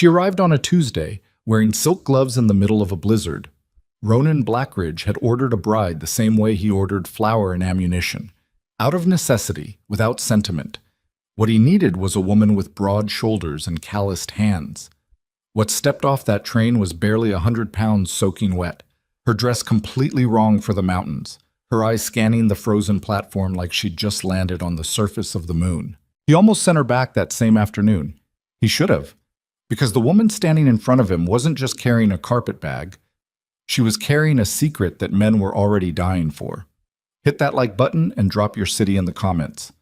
She arrived on a Tuesday, wearing silk gloves in the middle of a blizzard. Ronan Blackridge had ordered a bride the same way he ordered flour and ammunition, out of necessity, without sentiment. What he needed was a woman with broad shoulders and calloused hands. What stepped off that train was barely 100 pounds soaking wet, her dress completely wrong for the mountains, her eyes scanning the frozen platform like she'd just landed on the surface of the moon. He almost sent her back that same afternoon. He should have, because the woman standing in front of him wasn't just carrying a carpet bag. She was carrying a secret that men were already dying for. Hit that like button and drop your city in the comments.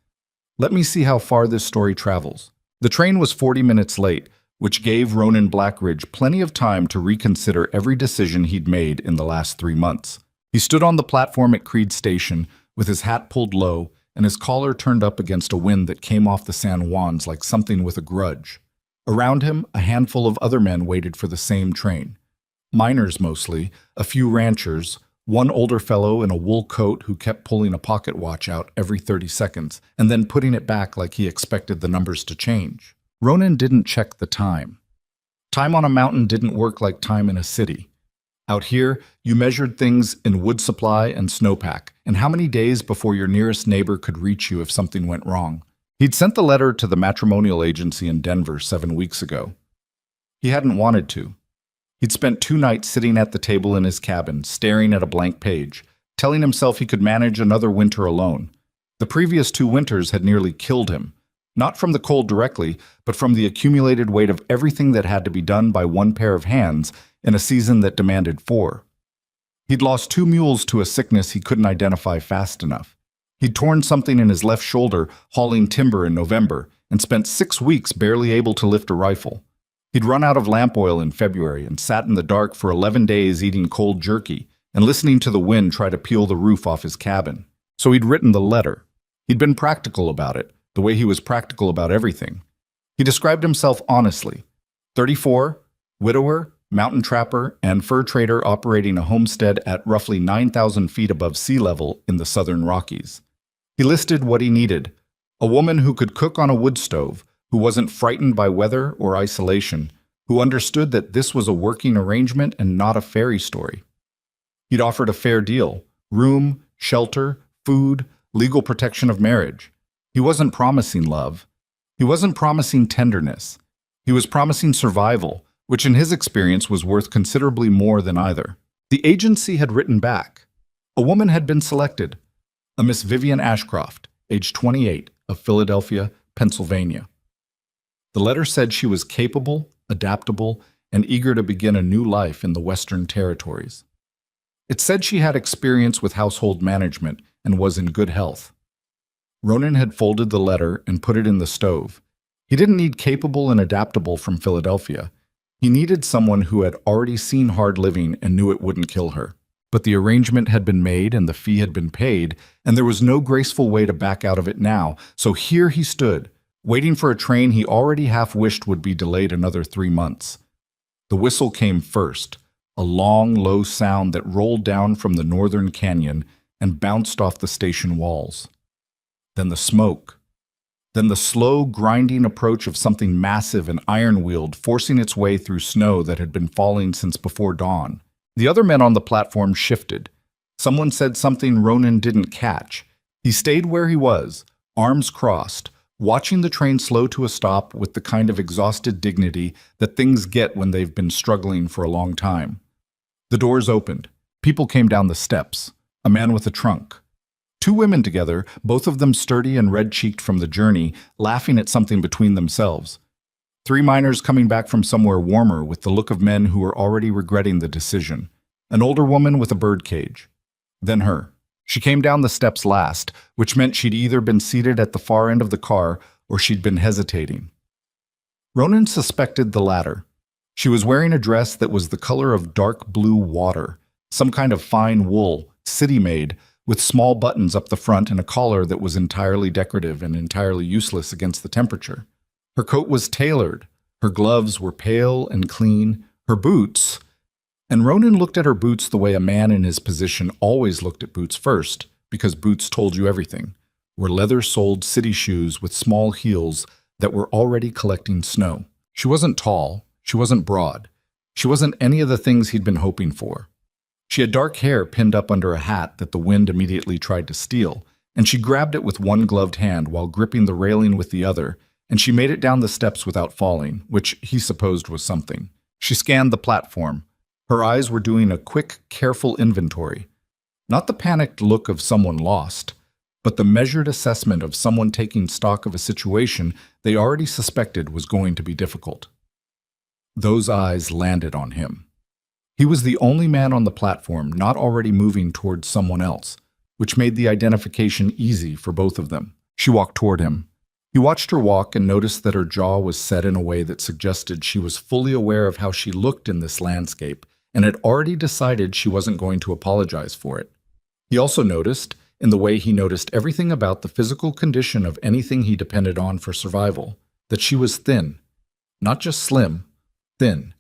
Let me see how far this story travels. The train was 40 minutes late, which gave Ronan Blackridge plenty of time to reconsider every decision he'd made in the last 3 months. He stood on the platform at Creed Station with his hat pulled low and his collar turned up against a wind that came off the San Juans like something with a grudge. Around him, a handful of other men waited for the same train. Miners mostly, a few ranchers, one older fellow in a wool coat who kept pulling a pocket watch out every 30 seconds and then putting it back like he expected the numbers to change. Ronan didn't check the time. Time on a mountain didn't work like time in a city. Out here, you measured things in wood supply and snowpack, and how many days before your nearest neighbor could reach you if something went wrong. He'd sent the letter to the matrimonial agency in Denver 7 weeks ago. He hadn't wanted to. He'd spent 2 nights sitting at the table in his cabin, staring at a blank page, telling himself he could manage another winter alone. The previous 2 winters had nearly killed him, not from the cold directly, but from the accumulated weight of everything that had to be done by one pair of hands in a season that demanded 4. He'd lost 2 mules to a sickness he couldn't identify fast enough. He'd torn something in his left shoulder hauling timber in November and spent 6 weeks barely able to lift a rifle. He'd run out of lamp oil in February and sat in the dark for 11 days eating cold jerky and listening to the wind try to peel the roof off his cabin. So he'd written the letter. He'd been practical about it, the way he was practical about everything. He described himself honestly. 34, widower, mountain trapper, and fur trader operating a homestead at roughly 9,000 feet above sea level in the southern Rockies. He listed what he needed: a woman who could cook on a wood stove, who wasn't frightened by weather or isolation, who understood that this was a working arrangement and not a fairy story. He'd offered a fair deal: room, shelter, food, legal protection of marriage. He wasn't promising love. He wasn't promising tenderness. He was promising survival, which in his experience was worth considerably more than either. The agency had written back. A woman had been selected, a Miss Vivian Ashcroft, age 28, of Philadelphia, Pennsylvania. The letter said she was capable, adaptable, and eager to begin a new life in the Western Territories. It said she had experience with household management and was in good health. Ronan had folded the letter and put it in the stove. He didn't need capable and adaptable from Philadelphia. He needed someone who had already seen hard living and knew it wouldn't kill her. But the arrangement had been made and the fee had been paid, and there was no graceful way to back out of it now. So here he stood, waiting for a train he already half wished would be delayed another 3 months. The whistle came first, a long, low sound that rolled down from the northern canyon and bounced off the station walls. Then the smoke. Then the slow, grinding approach of something massive and iron-wheeled forcing its way through snow that had been falling since before dawn. The other men on the platform shifted. Someone said something Ronan didn't catch. He stayed where he was, arms crossed, watching the train slow to a stop with the kind of exhausted dignity that things get when they've been struggling for a long time. The doors opened. People came down the steps. A man with a trunk. 2 women together, both of them sturdy and red-cheeked from the journey, laughing at something between themselves. 3 miners coming back from somewhere warmer with the look of men who were already regretting the decision. An older woman with a birdcage. Then her. She came down the steps last, which meant she'd either been seated at the far end of the car or she'd been hesitating. Ronan suspected the latter. She was wearing a dress that was the color of dark blue water, some kind of fine wool, city-made, with small buttons up the front and a collar that was entirely decorative and entirely useless against the temperature. Her coat was tailored, her gloves were pale and clean, her boots, and Ronan looked at her boots the way a man in his position always looked at boots first, because boots told you everything, were leather-soled city shoes with small heels that were already collecting snow. She wasn't tall, She wasn't broad. She wasn't any of the things he'd been hoping for. She had dark hair pinned up under a hat that the wind immediately tried to steal, and she grabbed it with one gloved hand while gripping the railing with the other, and she made it down the steps without falling, which he supposed was something. She scanned the platform. Her eyes were doing a quick, careful inventory. Not the panicked look of someone lost, but the measured assessment of someone taking stock of a situation they already suspected was going to be difficult. Those eyes landed on him. He was the only man on the platform not already moving towards someone else, which made the identification easy for both of them. She walked toward him. He watched her walk and noticed that her jaw was set in a way that suggested she was fully aware of how she looked in this landscape and had already decided she wasn't going to apologize for it. He also noticed, in the way he noticed everything about the physical condition of anything he depended on for survival, that she was thin. Not just slim, thin.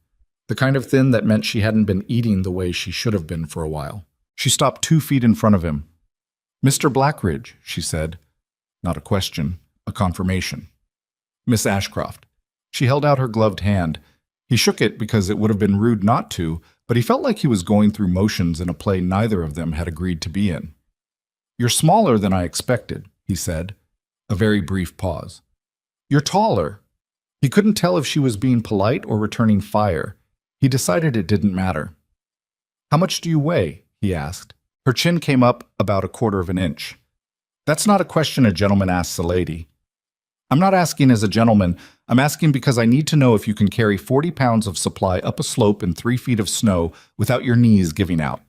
The kind of thin that meant she hadn't been eating the way she should have been for a while. She stopped 2 feet in front of him. "Mr. Blackridge," she said. Not a question, a confirmation. "Miss Ashcroft." She held out her gloved hand. He shook it because it would have been rude not to, but he felt like he was going through motions in a play neither of them had agreed to be in. "You're smaller than I expected," he said. A very brief pause. "You're taller." He couldn't tell if she was being polite or returning fire. He decided it didn't matter. "How much do you weigh?" he asked. Her chin came up about 1/4 of an inch. "That's not a question a gentleman asks a lady." "I'm not asking as a gentleman. I'm asking because I need to know if you can carry 40 pounds of supply up a slope in 3 feet of snow without your knees giving out."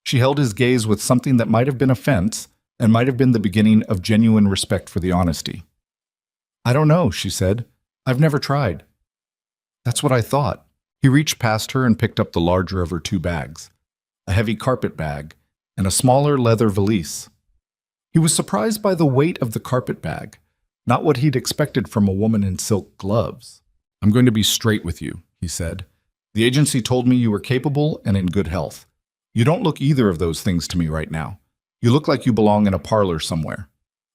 She held his gaze with something that might have been offense and might have been the beginning of genuine respect for the honesty. "I don't know," she said. "I've never tried." "That's what I thought." He reached past her and picked up the larger of her 2 bags, a heavy carpet bag and a smaller leather valise. He was surprised by the weight of the carpet bag, not what he'd expected from a woman in silk gloves. "I'm going to be straight with you," he said. "The agency told me you were capable and in good health. You don't look either of those things to me right now. You look like you belong in a parlor somewhere.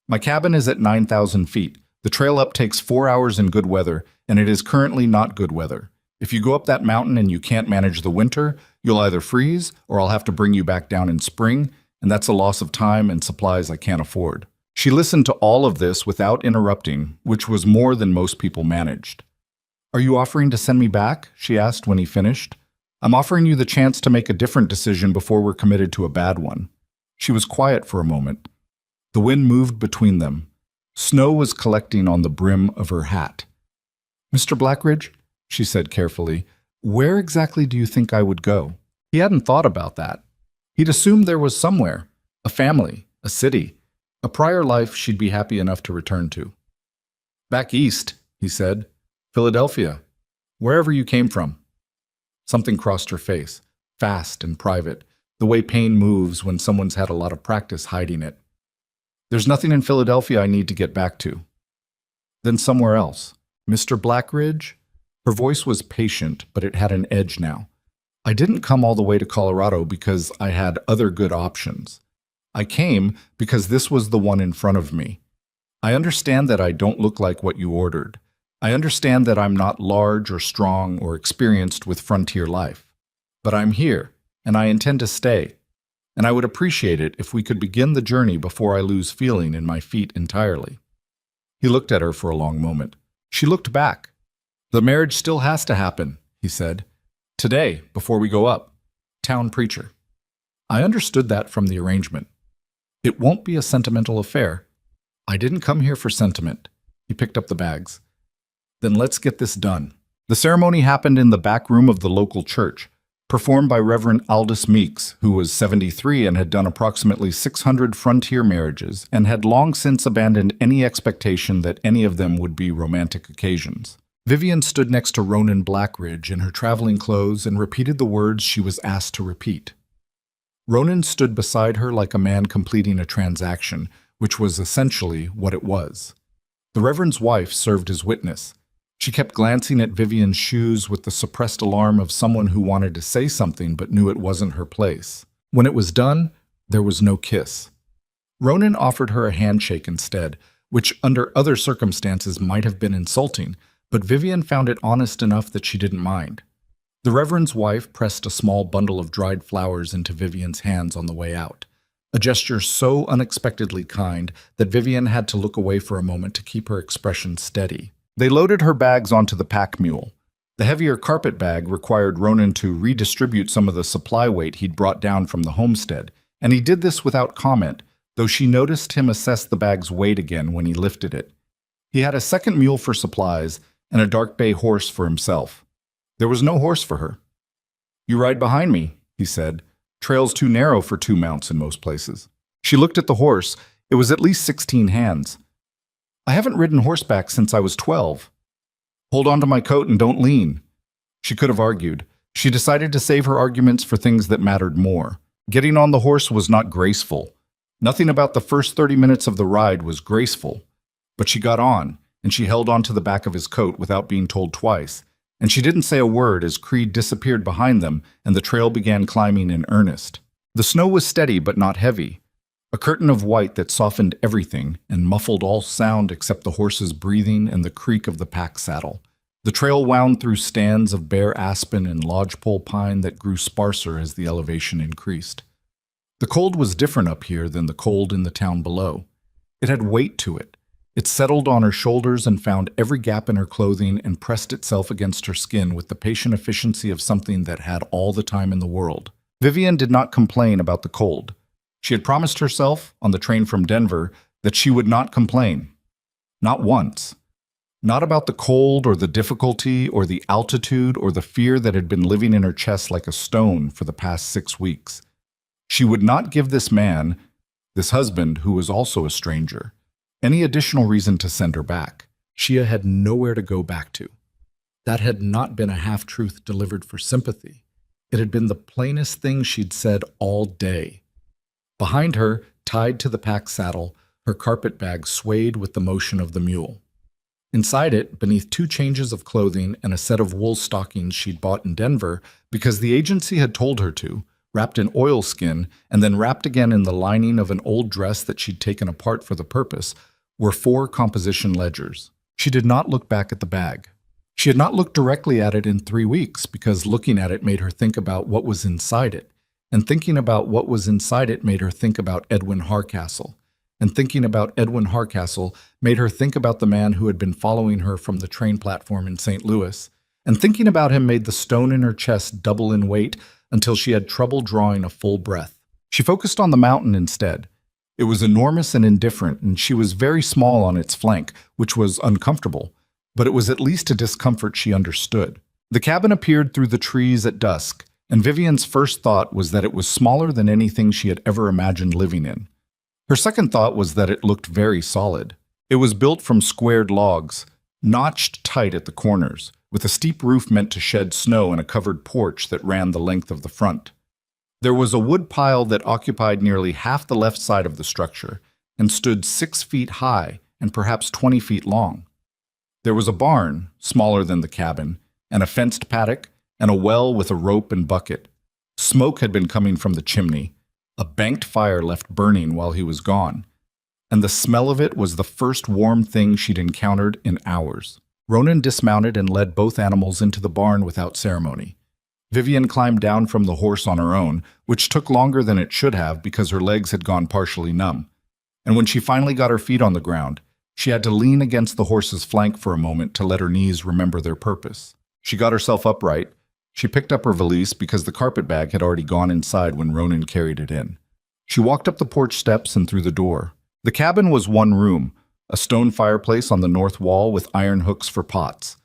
My cabin is at 9,000 feet. The trail up takes 4 hours in good weather, and it is currently not good weather. If you go up that mountain and you can't manage the winter, you'll either freeze or I'll have to bring you back down in spring, and that's a loss of time and supplies I can't afford." She listened to all of this without interrupting, which was more than most people managed. "Are you offering to send me back?" she asked when he finished. "I'm offering you the chance to make a different decision before we're committed to a bad one." She was quiet for a moment. The wind moved between them. Snow was collecting on the brim of her hat. "Mr. Blackridge," she said carefully, "where exactly do you think I would go?" He hadn't thought about that. He'd assumed there was somewhere, a family, a city, a prior life she'd be happy enough to return to. "Back east," he said. "Philadelphia. Wherever you came from." Something crossed her face, fast and private, the way pain moves when someone's had a lot of practice hiding it. "There's nothing in Philadelphia I need to get back to." "Then somewhere else." "Mr. Blackridge?" Her voice was patient, but it had an edge now. "I didn't come all the way to Colorado because I had other good options. I came because this was the one in front of me. I understand that I don't look like what you ordered. I understand that I'm not large or strong or experienced with frontier life. But I'm here, and I intend to stay. And I would appreciate it if we could begin the journey before I lose feeling in my feet entirely." He looked at her for a long moment. She looked back. "The marriage still has to happen," he said. "Today, before we go up. Town preacher." I understood that from the arrangement. "It won't be a sentimental affair." "I didn't come here for sentiment." He picked up the bags. "Then let's get this done." The ceremony happened in the back room of the local church, performed by Reverend Aldous Meeks, who was 73 and had done approximately 600 frontier marriages and had long since abandoned any expectation that any of them would be romantic occasions. Vivian stood next to Ronan Blackridge in her traveling clothes and repeated the words she was asked to repeat. Ronan stood beside her like a man completing a transaction, which was essentially what it was. The Reverend's wife served as witness. She kept glancing at Vivian's shoes with the suppressed alarm of someone who wanted to say something but knew it wasn't her place. When it was done, there was no kiss. Ronan offered her a handshake instead, which under other circumstances might have been insulting, but Vivian found it honest enough that she didn't mind. The Reverend's wife pressed a small bundle of dried flowers into Vivian's hands on the way out, a gesture so unexpectedly kind that Vivian had to look away for a moment to keep her expression steady. They loaded her bags onto the pack mule. The heavier carpet bag required Ronan to redistribute some of the supply weight he'd brought down from the homestead, and he did this without comment, though she noticed him assess the bag's weight again when he lifted it. He had a second mule for supplies and a dark bay horse for himself. There was no horse for her. "You ride behind me," he said. "Trail's too narrow for two mounts in most places." She looked at the horse. It was at least 16 hands. "I haven't ridden horseback since I was 12. "Hold on to my coat and don't lean." She could have argued. She decided to save her arguments for things that mattered more. Getting on the horse was not graceful. Nothing about the first 30 minutes of the ride was graceful. But she got on, and she held onto the back of his coat without being told twice, and she didn't say a word as Creed disappeared behind them and the trail began climbing in earnest. The snow was steady but not heavy, a curtain of white that softened everything and muffled all sound except the horse's breathing and the creak of the pack saddle. The trail wound through stands of bare aspen and lodgepole pine that grew sparser as the elevation increased. The cold was different up here than the cold in the town below. It had weight to it. It settled on her shoulders and found every gap in her clothing and pressed itself against her skin with the patient efficiency of something that had all the time in the world. Vivian did not complain about the cold. She had promised herself, on the train from Denver, that she would not complain. Not once. Not about the cold or the difficulty or the altitude or the fear that had been living in her chest like a stone for the past 6 weeks. She would not give this man, this husband who was also a stranger, any additional reason to send her back. Shia had nowhere to go back to. That had not been a half-truth delivered for sympathy. It had been the plainest thing she'd said all day. Behind her, tied to the pack saddle, her carpet bag swayed with the motion of the mule. Inside it, beneath 2 changes of clothing and a set of wool stockings she'd bought in Denver because the agency had told her to, wrapped in oilskin and then wrapped again in the lining of an old dress that she'd taken apart for the purpose, were 4 composition ledgers. She did not look back at the bag. She had not looked directly at it in 3 weeks because looking at it made her think about what was inside it, and thinking about what was inside it made her think about Edwin Hardcastle, and thinking about Edwin Hardcastle made her think about the man who had been following her from the train platform in St. Louis, and thinking about him made the stone in her chest double in weight until she had trouble drawing a full breath. She focused on the mountain instead. It was enormous and indifferent, and she was very small on its flank, which was uncomfortable, but it was at least a discomfort she understood. The cabin appeared through the trees at dusk, and Vivian's first thought was that it was smaller than anything she had ever imagined living in. Her second thought was that it looked very solid. It was built from squared logs, notched tight at the corners, with a steep roof meant to shed snow and a covered porch that ran the length of the front. There was a wood pile that occupied nearly half the left side of the structure and stood 6 feet high and perhaps 20 feet long. There was a barn, smaller than the cabin, and a fenced paddock, and a well with a rope and bucket. Smoke had been coming from the chimney, a banked fire left burning while he was gone, and the smell of it was the first warm thing she'd encountered in hours. Ronan dismounted and led both animals into the barn without ceremony. Vivian climbed down from the horse on her own, which took longer than it should have because her legs had gone partially numb. And when she finally got her feet on the ground, she had to lean against the horse's flank for a moment to let her knees remember their purpose. She got herself upright. She picked up her valise because the carpet bag had already gone inside when Ronan carried it in. She walked up the porch steps and through the door. The cabin was 1 room, a stone fireplace on the north wall with iron hooks for pots,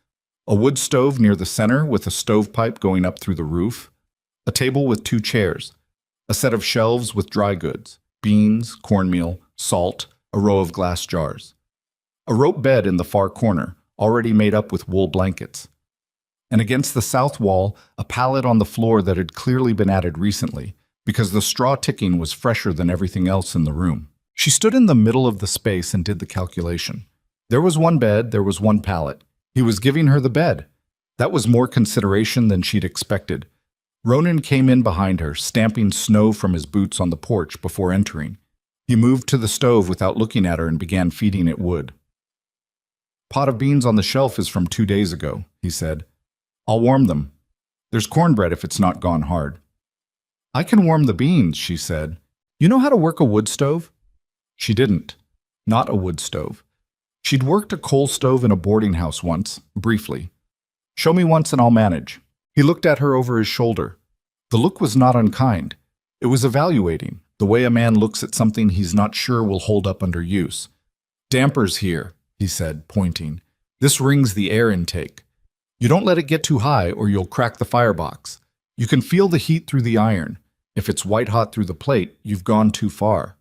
a wood stove near the center with a stovepipe going up through the roof, a table with 2 chairs, a set of shelves with dry goods, beans, cornmeal, salt, a row of glass jars, a rope bed in the far corner, already made up with wool blankets, and against the south wall, a pallet on the floor that had clearly been added recently, because the straw ticking was fresher than everything else in the room. She stood in the middle of the space and did the calculation. There was 1 bed, there was 1 pallet. He was giving her the bed. That was more consideration than she'd expected. Ronan came in behind her, stamping snow from his boots on the porch before entering. He moved to the stove without looking at her and began feeding it wood. Pot of beans on the shelf is from 2 days ago, he said. I'll warm them. There's cornbread if it's not gone hard. I can warm the beans, she said. You know how to work a wood stove? She didn't. Not a wood stove. She'd worked a coal stove in a boarding house once, briefly. Show me once and I'll manage. He looked at her over his shoulder. The look was not unkind. It was evaluating, the way a man looks at something he's not sure will hold up under use. Dampers here, he said, pointing. This rings the air intake. You don't let it get too high or you'll crack the firebox. You can feel the heat through the iron. If it's white hot through the plate, you've gone too far.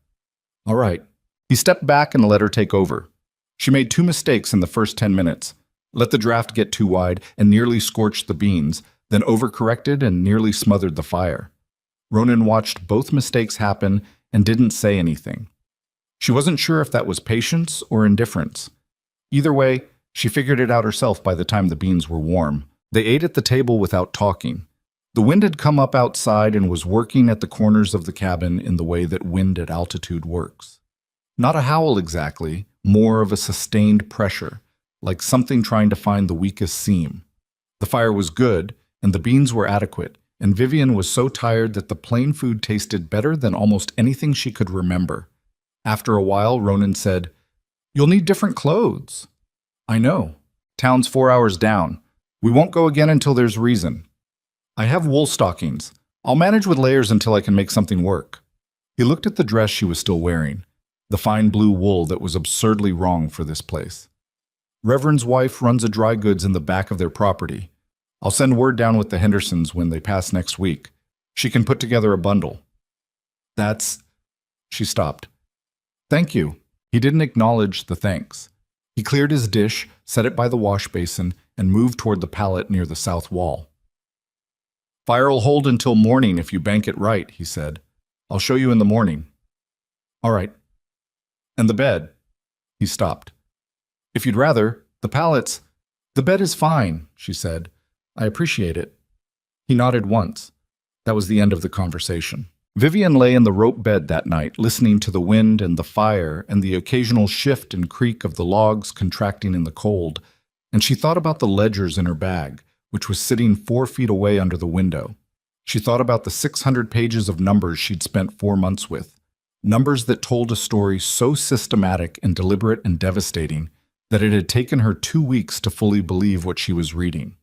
All right. He stepped back and let her take over. She made 2 mistakes in the first 10 minutes. Let the draft get too wide and nearly scorched the beans, then overcorrected and nearly smothered the fire. Ronan watched both mistakes happen and didn't say anything. She wasn't sure if that was patience or indifference. Either way, she figured it out herself by the time the beans were warm. They ate at the table without talking. The wind had come up outside and was working at the corners of the cabin in the way that wind at altitude works. Not a howl exactly, more of a sustained pressure, like something trying to find the weakest seam. The fire was good, and the beans were adequate, and Vivian was so tired that the plain food tasted better than almost anything she could remember. After a while, Ronan said, You'll need different clothes. I know. Town's 4 hours down. We won't go again until there's reason. I have wool stockings. I'll manage with layers until I can make something work. He looked at the dress she was still wearing, the fine blue wool that was absurdly wrong for this place. Reverend's wife runs a dry goods in the back of their property. I'll send word down with the Hendersons when they pass next week. She can put together a bundle. That's... She stopped. Thank you. He didn't acknowledge the thanks. He cleared his dish, set it by the wash basin, and moved toward the pallet near the south wall. Fire'll hold until morning if you bank it right, he said. I'll show you in the morning. All right. And the bed. He stopped. If you'd rather, the pallets... The bed is fine, she said. I appreciate it. He nodded once. That was the end of the conversation. Vivian lay in the rope bed that night, listening to the wind and the fire and the occasional shift and creak of the logs contracting in the cold, and she thought about the ledgers in her bag, which was sitting 4 feet away under the window. She thought about the 600 pages of numbers she'd spent 4 months with, numbers that told a story so systematic and deliberate and devastating that it had taken her 2 weeks to fully believe what she was reading.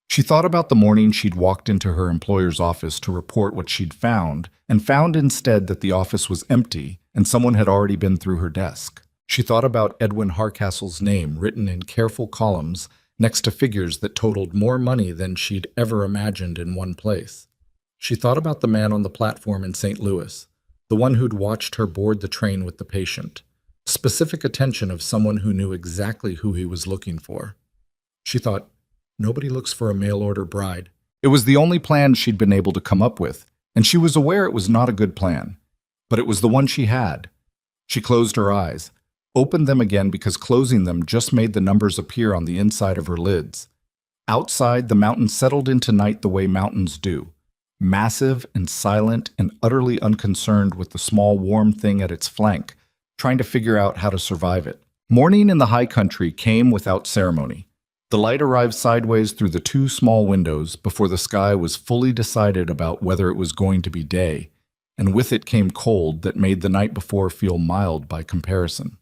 She thought about the morning she'd walked into her employer's office to report what she'd found, and found instead that the office was empty and someone had already been through her desk. She thought about Edwin Hardcastle's name written in careful columns next to figures that totaled more money than she'd ever imagined in one place. She thought about the man on the platform in St. Louis, the one who'd watched her board the train with the patient. Specific attention of someone who knew exactly who he was looking for. She thought, nobody looks for a mail-order bride. It was the only plan she'd been able to come up with, and she was aware it was not a good plan. But it was the one she had. She closed her eyes, opened them again because closing them just made the numbers appear on the inside of her lids. Outside, the mountain settled into night the way mountains do, massive and silent and utterly unconcerned with the small warm thing at its flank, trying to figure out how to survive it. Morning in the high country came without ceremony. The light arrived sideways through the 2 small windows before the sky was fully decided about whether it was going to be day, and with it came cold that made the night before feel mild by comparison.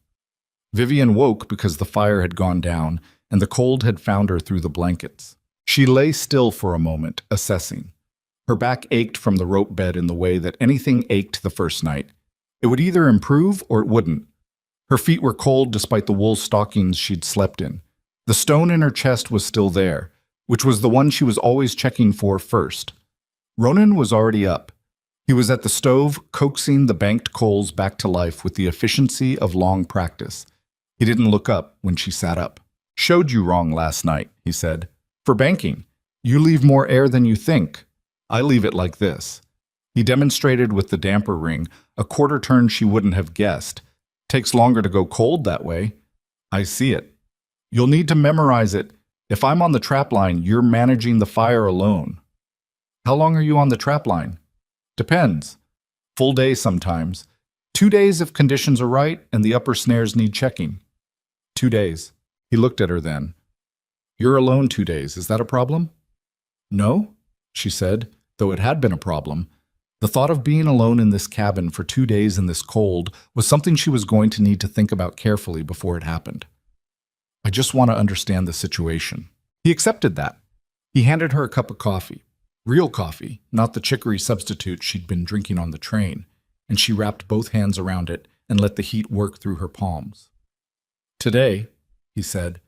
Vivian woke because the fire had gone down, and the cold had found her through the blankets. She lay still for a moment, assessing. Her back ached from the rope bed in the way that anything ached the first night. It would either improve or it wouldn't. Her feet were cold despite the wool stockings she'd slept in. The stone in her chest was still there, which was the one she was always checking for first. Ronan was already up. He was at the stove, coaxing the banked coals back to life with the efficiency of long practice. He didn't look up when she sat up. Showed you wrong last night, he said. For banking, you leave more air than you think. I leave it like this. He demonstrated with the damper ring, a quarter turn she wouldn't have guessed. Takes longer to go cold that way. I see it. You'll need to memorize it. If I'm on the trap line, you're managing the fire alone. How long are you on the trap line? Depends. Full day sometimes. 2 days if conditions are right and the upper snares need checking. 2 days. He looked at her then. You're alone 2 days. Is that a problem? No, she said, though it had been a problem. The thought of being alone in this cabin for 2 days in this cold was something she was going to need to think about carefully before it happened. I just want to understand the situation. He accepted that. He handed her a cup of coffee. Real coffee, not the chicory substitute she'd been drinking on the train, and she wrapped both hands around it and let the heat work through her palms. Today, he said,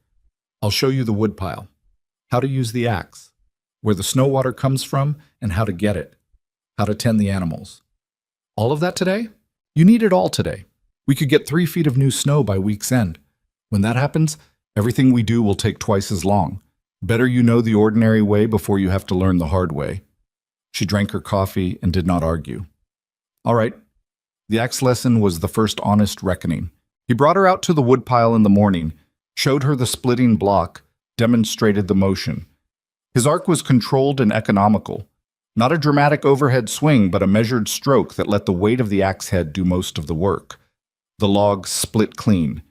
I'll show you the woodpile, how to use the axe, where the snow water comes from and how to get it, how to tend the animals. All of that today? You need it all today. We could get 3 feet of new snow by week's end. When that happens, everything we do will take twice as long. Better you know the ordinary way before you have to learn the hard way. She drank her coffee and did not argue. All right. The axe lesson was the first honest reckoning. He brought her out to the woodpile in the morning, showed her the splitting block, demonstrated the motion. His arc was controlled and economical. Not a dramatic overhead swing, but a measured stroke that let the weight of the axe head do most of the work. The log split clean.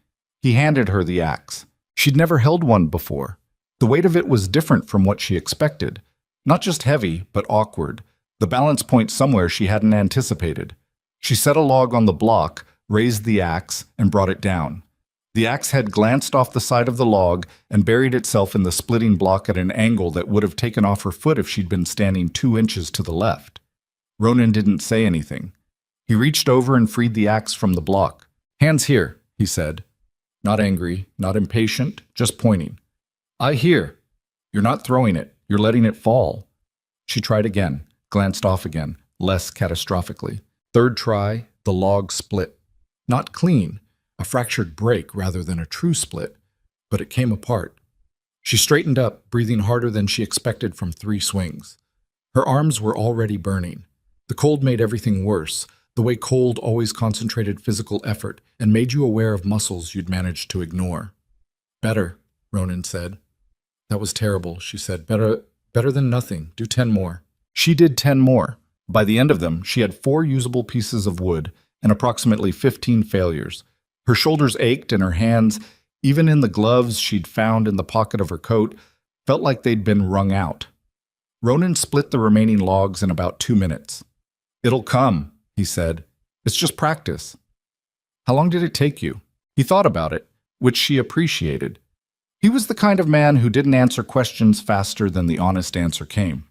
He handed her the axe. She'd never held one before. The weight of it was different from what she expected. Not just heavy, but awkward. The balance point somewhere she hadn't anticipated. She set a log on the block, raised the axe, and brought it down. The axe head glanced off the side of the log and buried itself in the splitting block at an angle that would have taken off her foot if she'd been standing 2 inches to the left. Ronan didn't say anything. He reached over and freed the axe from the block. Hands here, he said. Not angry, not impatient, just pointing. I hear. You're not throwing it. You're letting it fall. She tried again, glanced off again, less catastrophically. Third try, the log split. Not clean, a fractured break rather than a true split, but it came apart. She straightened up, breathing harder than she expected from 3 swings. Her arms were already burning. The cold made everything worse, the way cold always concentrated physical effort and made you aware of muscles you'd managed to ignore. Better, Ronan said. That was terrible, she said. Better than nothing. Do 10 more. She did 10 more. By the end of them, she had 4 usable pieces of wood and approximately 15 failures. Her shoulders ached and her hands, even in the gloves she'd found in the pocket of her coat, felt like they'd been wrung out. Ronan split the remaining logs in about 2 minutes. It'll come, he said. It's just practice. How long did it take you? He thought about it, which she appreciated. He was the kind of man who didn't answer questions faster than the honest answer came.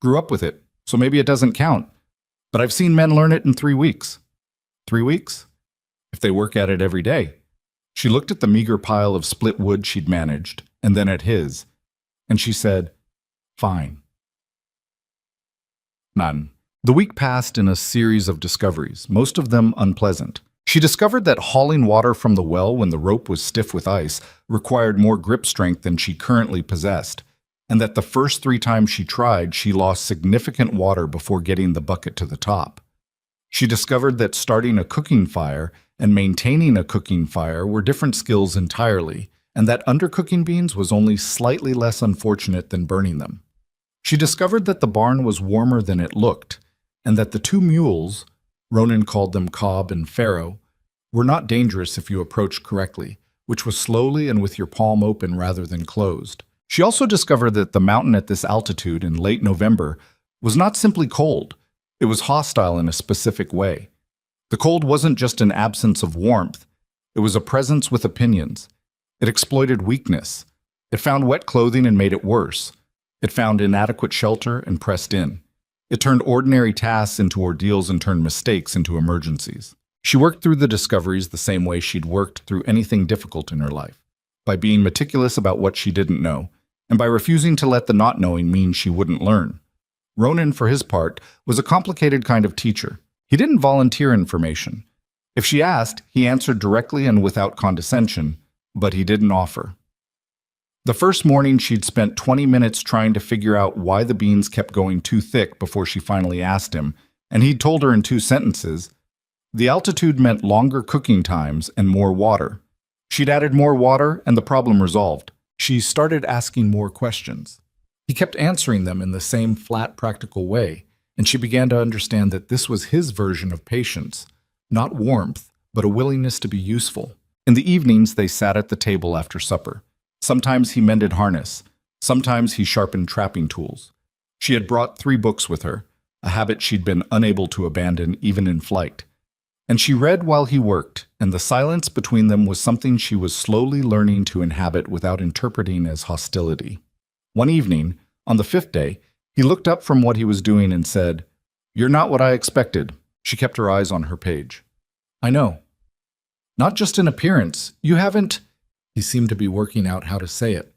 Grew up with it, so maybe it doesn't count. But I've seen men learn it in 3 weeks. 3 weeks? If they work at it every day. She looked at the meager pile of split wood she'd managed, and then at his, and she said, Fine. None. The week passed in a series of discoveries, most of them unpleasant. She discovered that hauling water from the well when the rope was stiff with ice required more grip strength than she currently possessed, and that the first 3 times she tried, she lost significant water before getting the bucket to the top. She discovered that starting a cooking fire and maintaining a cooking fire were different skills entirely, and that undercooking beans was only slightly less unfortunate than burning them. She discovered that the barn was warmer than it looked, and that the 2 mules, Ronan called them Cobb and Pharaoh, were not dangerous if you approached correctly, which was slowly and with your palm open rather than closed. She also discovered that the mountain at this altitude in late November was not simply cold, it was hostile in a specific way. The cold wasn't just an absence of warmth, it was a presence with opinions. It exploited weakness. It found wet clothing and made it worse. It found inadequate shelter and pressed in. It turned ordinary tasks into ordeals and turned mistakes into emergencies. She worked through the discoveries the same way she'd worked through anything difficult in her life, by being meticulous about what she didn't know, and by refusing to let the not knowing mean she wouldn't learn. Ronan, for his part, was a complicated kind of teacher. He didn't volunteer information. If she asked, he answered directly and without condescension, but he didn't offer. The first morning, she'd spent 20 minutes trying to figure out why the beans kept going too thick before she finally asked him, and he'd told her in 2 sentences. The altitude meant longer cooking times and more water. She'd added more water, and the problem resolved. She started asking more questions. He kept answering them in the same flat, practical way, and she began to understand that this was his version of patience, not warmth, but a willingness to be useful. In the evenings, they sat at the table after supper. Sometimes he mended harness. Sometimes he sharpened trapping tools. She had brought 3 books with her, a habit she'd been unable to abandon even in flight. And she read while he worked, and the silence between them was something she was slowly learning to inhabit without interpreting as hostility. One evening, on the 5th day, he looked up from what he was doing and said, "You're not what I expected." She kept her eyes on her page. "I know. Not just in appearance. You haven't—" He seemed to be working out how to say it.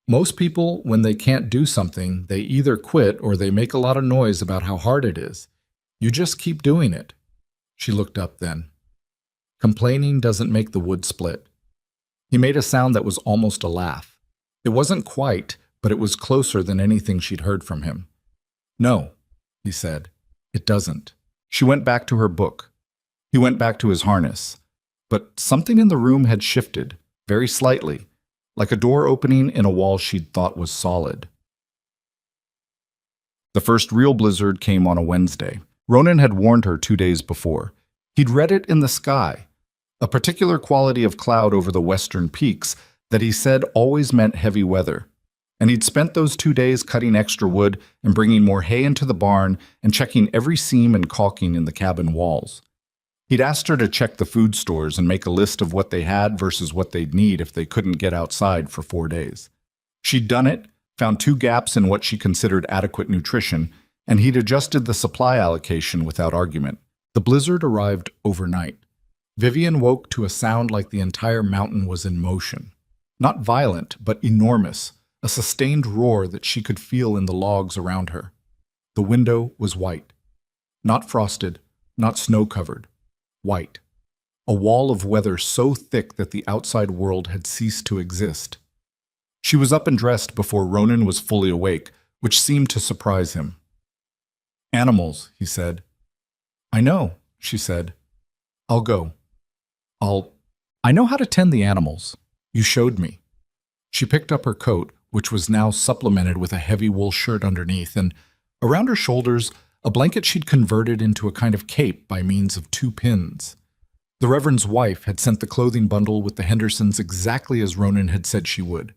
"Most people, when they can't do something, they either quit or they make a lot of noise about how hard it is. You just keep doing it." She looked up then. "Complaining doesn't make the wood split." He made a sound that was almost a laugh. It wasn't quite, but it was closer than anything she'd heard from him. "No," he said, "it doesn't." She went back to her book. He went back to his harness. But something in the room had shifted, very slightly, like a door opening in a wall she'd thought was solid. The first real blizzard came on a Wednesday. Ronan had warned her 2 days before. He'd read it in the sky, a particular quality of cloud over the western peaks that he said always meant heavy weather. And he'd spent those 2 days cutting extra wood and bringing more hay into the barn and checking every seam and caulking in the cabin walls. He'd asked her to check the food stores and make a list of what they had versus what they'd need if they couldn't get outside for 4 days. She'd done it, found 2 gaps in what she considered adequate nutrition, and he'd adjusted the supply allocation without argument. The blizzard arrived overnight. Vivian woke to a sound like the entire mountain was in motion. Not violent, but enormous, a sustained roar that she could feel in the logs around her. The window was white. Not frosted, not snow-covered. White. A wall of weather so thick that the outside world had ceased to exist. She was up and dressed before Ronan was fully awake, which seemed to surprise him. "Animals," he said. "I know," she said. "I'll go. I know how to tend the animals. You showed me." She picked up her coat, which was now supplemented with a heavy wool shirt underneath, and around her shoulders, a blanket she'd converted into a kind of cape by means of 2 pins. The Reverend's wife had sent the clothing bundle with the Hendersons exactly as Ronan had said she would.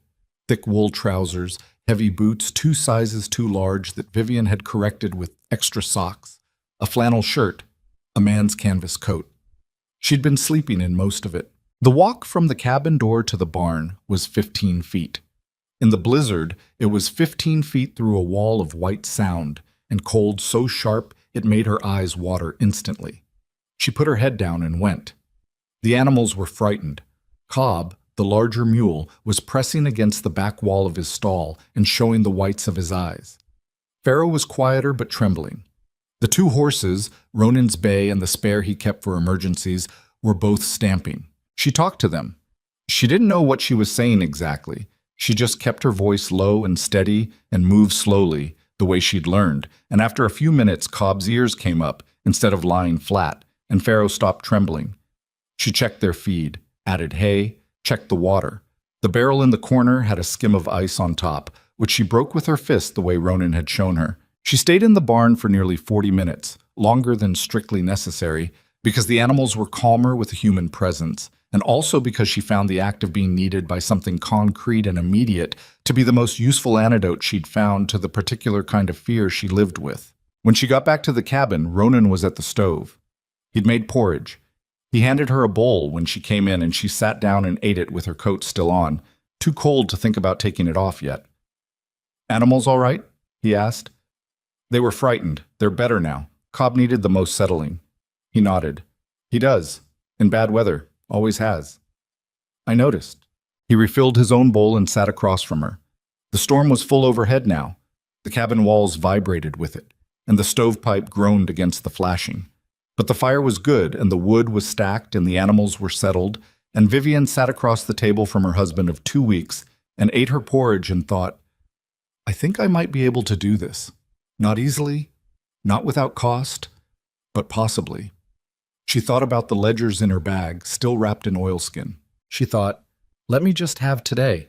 Thick wool trousers, heavy boots 2 sizes too large that Vivian had corrected with extra socks, a flannel shirt, a man's canvas coat. She'd been sleeping in most of it. The walk from the cabin door to the barn was 15 feet. In the blizzard, it was 15 feet through a wall of white sound, and cold so sharp it made her eyes water instantly. She put her head down and went. The animals were frightened. Cobb, the larger mule, was pressing against the back wall of his stall and showing the whites of his eyes. Pharaoh was quieter but trembling. The 2 horses, Ronan's bay and the spare he kept for emergencies, were both stamping. She talked to them. She didn't know what she was saying exactly. She just kept her voice low and steady and moved slowly, the way she'd learned, and after a few minutes Cobb's ears came up instead of lying flat, and Pharaoh stopped trembling. She checked their feed, added hay, checked the water. The barrel in the corner had a skim of ice on top, which she broke with her fist the way Ronan had shown her. She stayed in the barn for nearly 40 minutes, longer than strictly necessary, because the animals were calmer with a human presence, and also because she found the act of being needed by something concrete and immediate to be the most useful antidote she'd found to the particular kind of fear she lived with. When she got back to the cabin, Ronan was at the stove. He'd made porridge. He handed her a bowl when she came in, and she sat down and ate it with her coat still on, too cold to think about taking it off yet. "Animals all right?" he asked. "They were frightened. They're better now. Cobb needed the most settling." He nodded. "He does. In bad weather. Always has." "I noticed." He refilled his own bowl and sat across from her. The storm was full overhead now. The cabin walls vibrated with it, and the stovepipe groaned against the flashing. But the fire was good, and the wood was stacked, and the animals were settled, and Vivian sat across the table from her husband of 2 weeks and ate her porridge and thought, "I think I might be able to do this. Not easily, not without cost, but possibly." She thought about the ledgers in her bag, still wrapped in oilskin. She thought, "Let me just have today."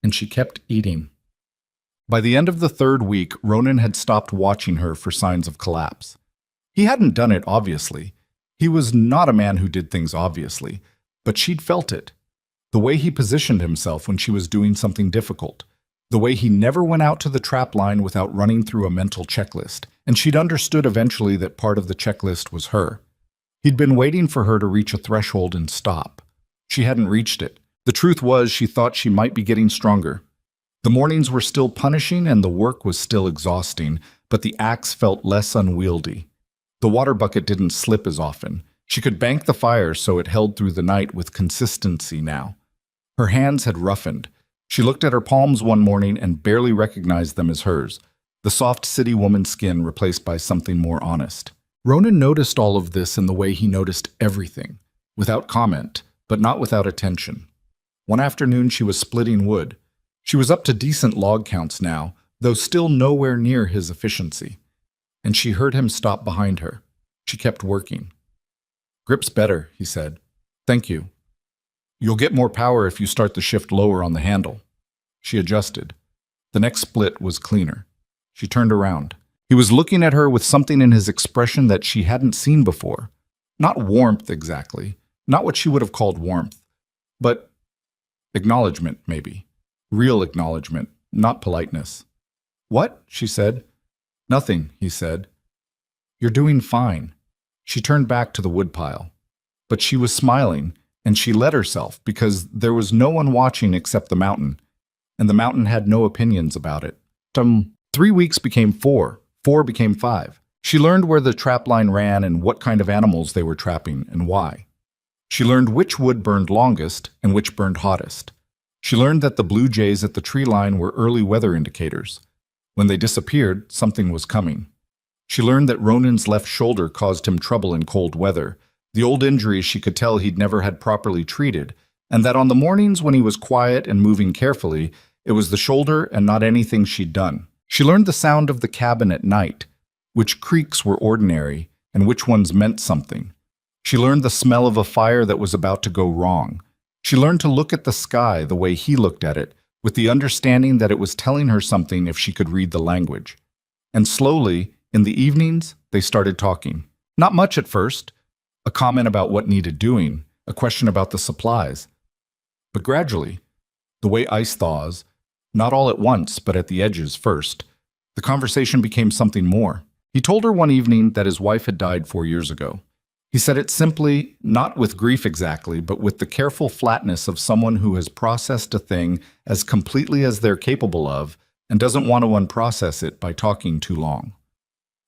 And she kept eating. By the end of the 3rd week, Ronan had stopped watching her for signs of collapse. He hadn't done it obviously. He was not a man who did things obviously, but she'd felt it. The way he positioned himself when she was doing something difficult. The way he never went out to the trap line without running through a mental checklist. And she'd understood eventually that part of the checklist was her. He'd been waiting for her to reach a threshold and stop. She hadn't reached it. The truth was, she thought she might be getting stronger. The mornings were still punishing and the work was still exhausting, but the axe felt less unwieldy. The water bucket didn't slip as often. She could bank the fire so it held through the night with consistency now. Her hands had roughened. She looked at her palms one morning and barely recognized them as hers, the soft city woman skin replaced by something more honest. Ronan noticed all of this in the way he noticed everything, without comment, but not without attention. One afternoon she was splitting wood. She was up to decent log counts now, though still nowhere near his efficiency. And she heard him stop behind her. She kept working. "Grip's better," he said. "Thank you. You'll get more power if you start the shift lower on the handle." She adjusted. The next split was cleaner. She turned around. He was looking at her with something in his expression that she hadn't seen before. Not warmth exactly, not what she would have called warmth, but acknowledgement, maybe. Real acknowledgement, not politeness. "What?" she said. "Nothing," he said. "You're doing fine." She turned back to the woodpile. But she was smiling, and she let herself because there was no one watching except the mountain, and the mountain had no opinions about it. 3 weeks became 4. 4 became 5. She learned where the trap line ran and what kind of animals they were trapping and why. She learned which wood burned longest and which burned hottest. She learned that the blue jays at the tree line were early weather indicators. When they disappeared, something was coming. She learned that Ronan's left shoulder caused him trouble in cold weather. The old injuries she could tell he'd never had properly treated, and that on the mornings when he was quiet and moving carefully, it was the shoulder and not anything she'd done. She learned the sound of the cabin at night, which creaks were ordinary and which ones meant something. She learned the smell of a fire that was about to go wrong. She learned to look at the sky the way he looked at it, with the understanding that it was telling her something if she could read the language. And slowly, in the evenings, they started talking. Not much at first. A comment about what needed doing, a question about the supplies. But gradually, the way ice thaws, not all at once, but at the edges first, the conversation became something more. He told her one evening that his wife had died 4 years ago. He said it simply, not with grief exactly, but with the careful flatness of someone who has processed a thing as completely as they're capable of and doesn't want to unprocess it by talking too long.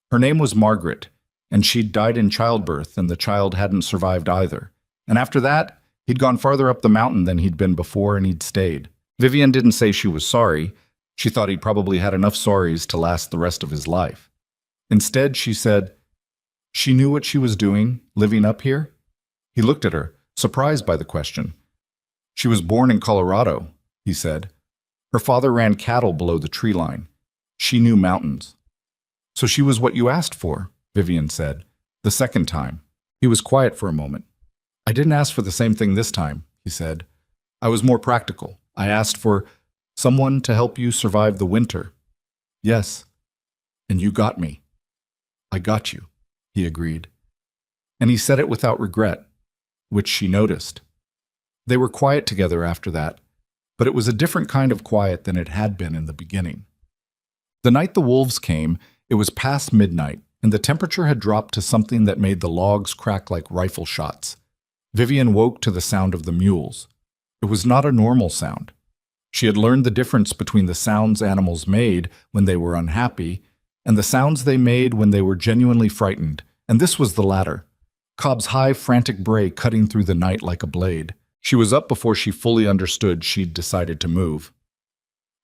Her name was Margaret, and she'd died in childbirth, and the child hadn't survived either. And after that, he'd gone farther up the mountain than he'd been before, and he'd stayed. Vivian didn't say she was sorry. She thought he'd probably had enough sorries to last the rest of his life. Instead, she said, she knew what she was doing, living up here. He looked at her, surprised by the question. She was born in Colorado, he said. Her father ran cattle below the tree line. She knew mountains. So she was what you asked for, Vivian said, the second time. He was quiet for a moment. I didn't ask for the same thing this time, he said. I was more practical. I asked for someone to help you survive the winter. Yes, and you got me. I got you, he agreed. And he said it without regret, which she noticed. They were quiet together after that, but it was a different kind of quiet than it had been in the beginning. The night the wolves came, it was past midnight, and the temperature had dropped to something that made the logs crack like rifle shots. Vivian woke to the sound of the mules. It was not a normal sound. She had learned the difference between the sounds animals made when they were unhappy and the sounds they made when they were genuinely frightened, and this was the latter. Cobb's high, frantic bray cutting through the night like a blade. She was up before she fully understood she'd decided to move.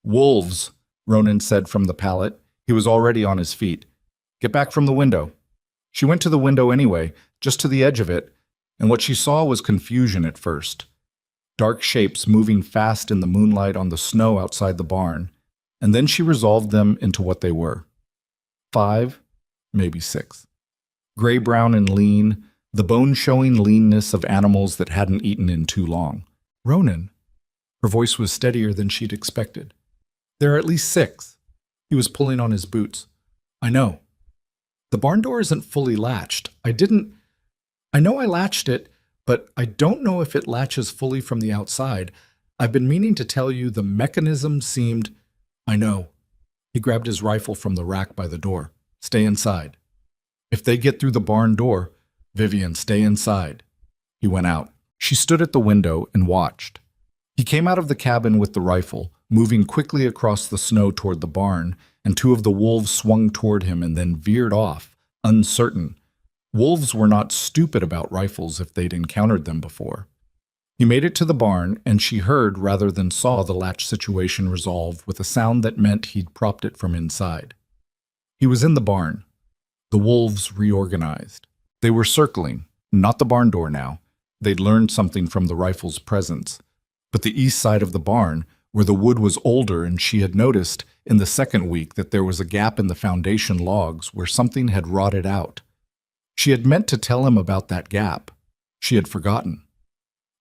Wolves, Ronan said from the pallet. He was already on his feet. Get back from the window. She went to the window anyway, just to the edge of it, and what she saw was confusion at first. Dark shapes moving fast in the moonlight on the snow outside the barn, and then she resolved them into what they were. 5, maybe 6. Gray-brown and lean, the bone-showing leanness of animals that hadn't eaten in too long. Ronan. Her voice was steadier than she'd expected. There are at least 6. He was pulling on his boots. I know. The barn door isn't fully latched. I know I latched it, but I don't know if it latches fully from the outside. I've been meaning to tell you the mechanism seemed... I know. He grabbed his rifle from the rack by the door. Stay inside. If they get through the barn door, Vivian, stay inside. He went out. She stood at the window and watched. He came out of the cabin with the rifle, moving quickly across the snow toward the barn, and two of the wolves swung toward him and then veered off, uncertain. Wolves were not stupid about rifles if they'd encountered them before. He made it to the barn, and she heard rather than saw the latch situation resolve with a sound that meant he'd propped it from inside. He was in the barn. The wolves reorganized. They were circling, not the barn door now. They'd learned something from the rifle's presence. But the east side of the barn, where the wood was older, and she had noticed in the second week that there was a gap in the foundation logs where something had rotted out. She had meant to tell him about that gap. She had forgotten.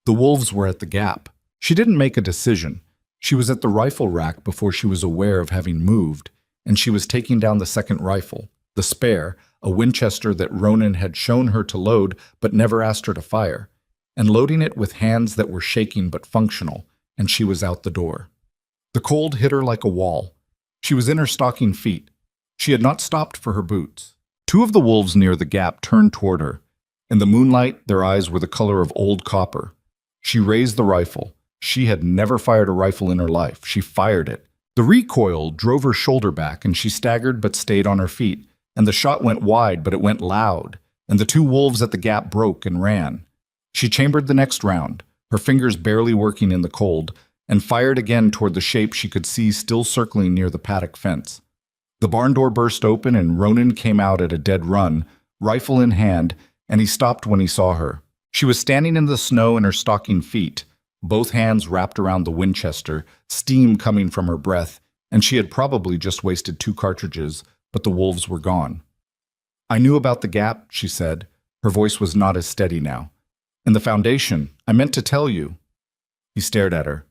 The wolves were at the gap. She didn't make a decision. She was at the rifle rack before she was aware of having moved, and she was taking down the second rifle, the spare, a Winchester that Ronan had shown her to load but never asked her to fire, and loading it with hands that were shaking but functional, and she was out the door. The cold hit her like a wall. She was in her stocking feet. She had not stopped for her boots. Two of the wolves near the gap turned toward her. In the moonlight, their eyes were the color of old copper. She raised the rifle. She had never fired a rifle in her life. She fired it. The recoil drove her shoulder back, and she staggered but stayed on her feet, and the shot went wide, but it went loud, and the two wolves at the gap broke and ran. She chambered the next round, her fingers barely working in the cold, and fired again toward the shape she could see still circling near the paddock fence. The barn door burst open, and Ronan came out at a dead run, rifle in hand, and he stopped when he saw her. She was standing in the snow in her stocking feet, both hands wrapped around the Winchester, steam coming from her breath, and she had probably just wasted 2 cartridges, but the wolves were gone. "I knew about the gap," she said. Her voice was not as steady now. "And the foundation. I meant to tell you." He stared at her.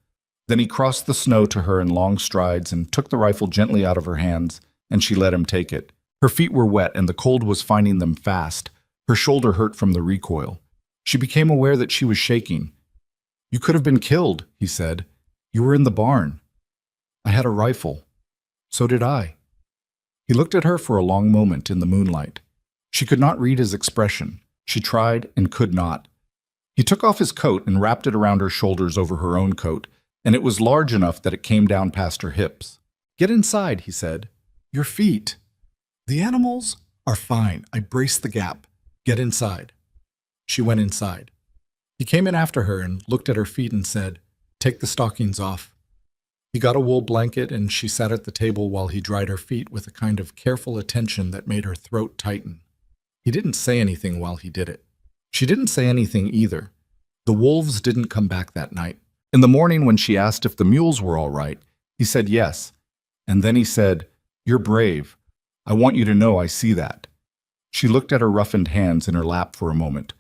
Then he crossed the snow to her in long strides and took the rifle gently out of her hands, and she let him take it. Her feet were wet, and the cold was finding them fast. Her shoulder hurt from the recoil. She became aware that she was shaking. "You could have been killed," he said. "You were in the barn." "I had a rifle." "So did I." He looked at her for a long moment in the moonlight. She could not read his expression. She tried and could not. He took off his coat and wrapped it around her shoulders over her own coat, and it was large enough that it came down past her hips. "Get inside," he said. "Your feet." "The animals are fine. I braced the gap. Get inside." She went inside. He came in after her and looked at her feet and said, "Take the stockings off." He got a wool blanket, and she sat at the table while he dried her feet with a kind of careful attention that made her throat tighten. He didn't say anything while he did it. She didn't say anything either. The wolves didn't come back that night. In the morning, when she asked if the mules were all right, he said yes. And then he said, "You're brave. I want you to know I see that." She looked at her roughened hands in her lap for a moment.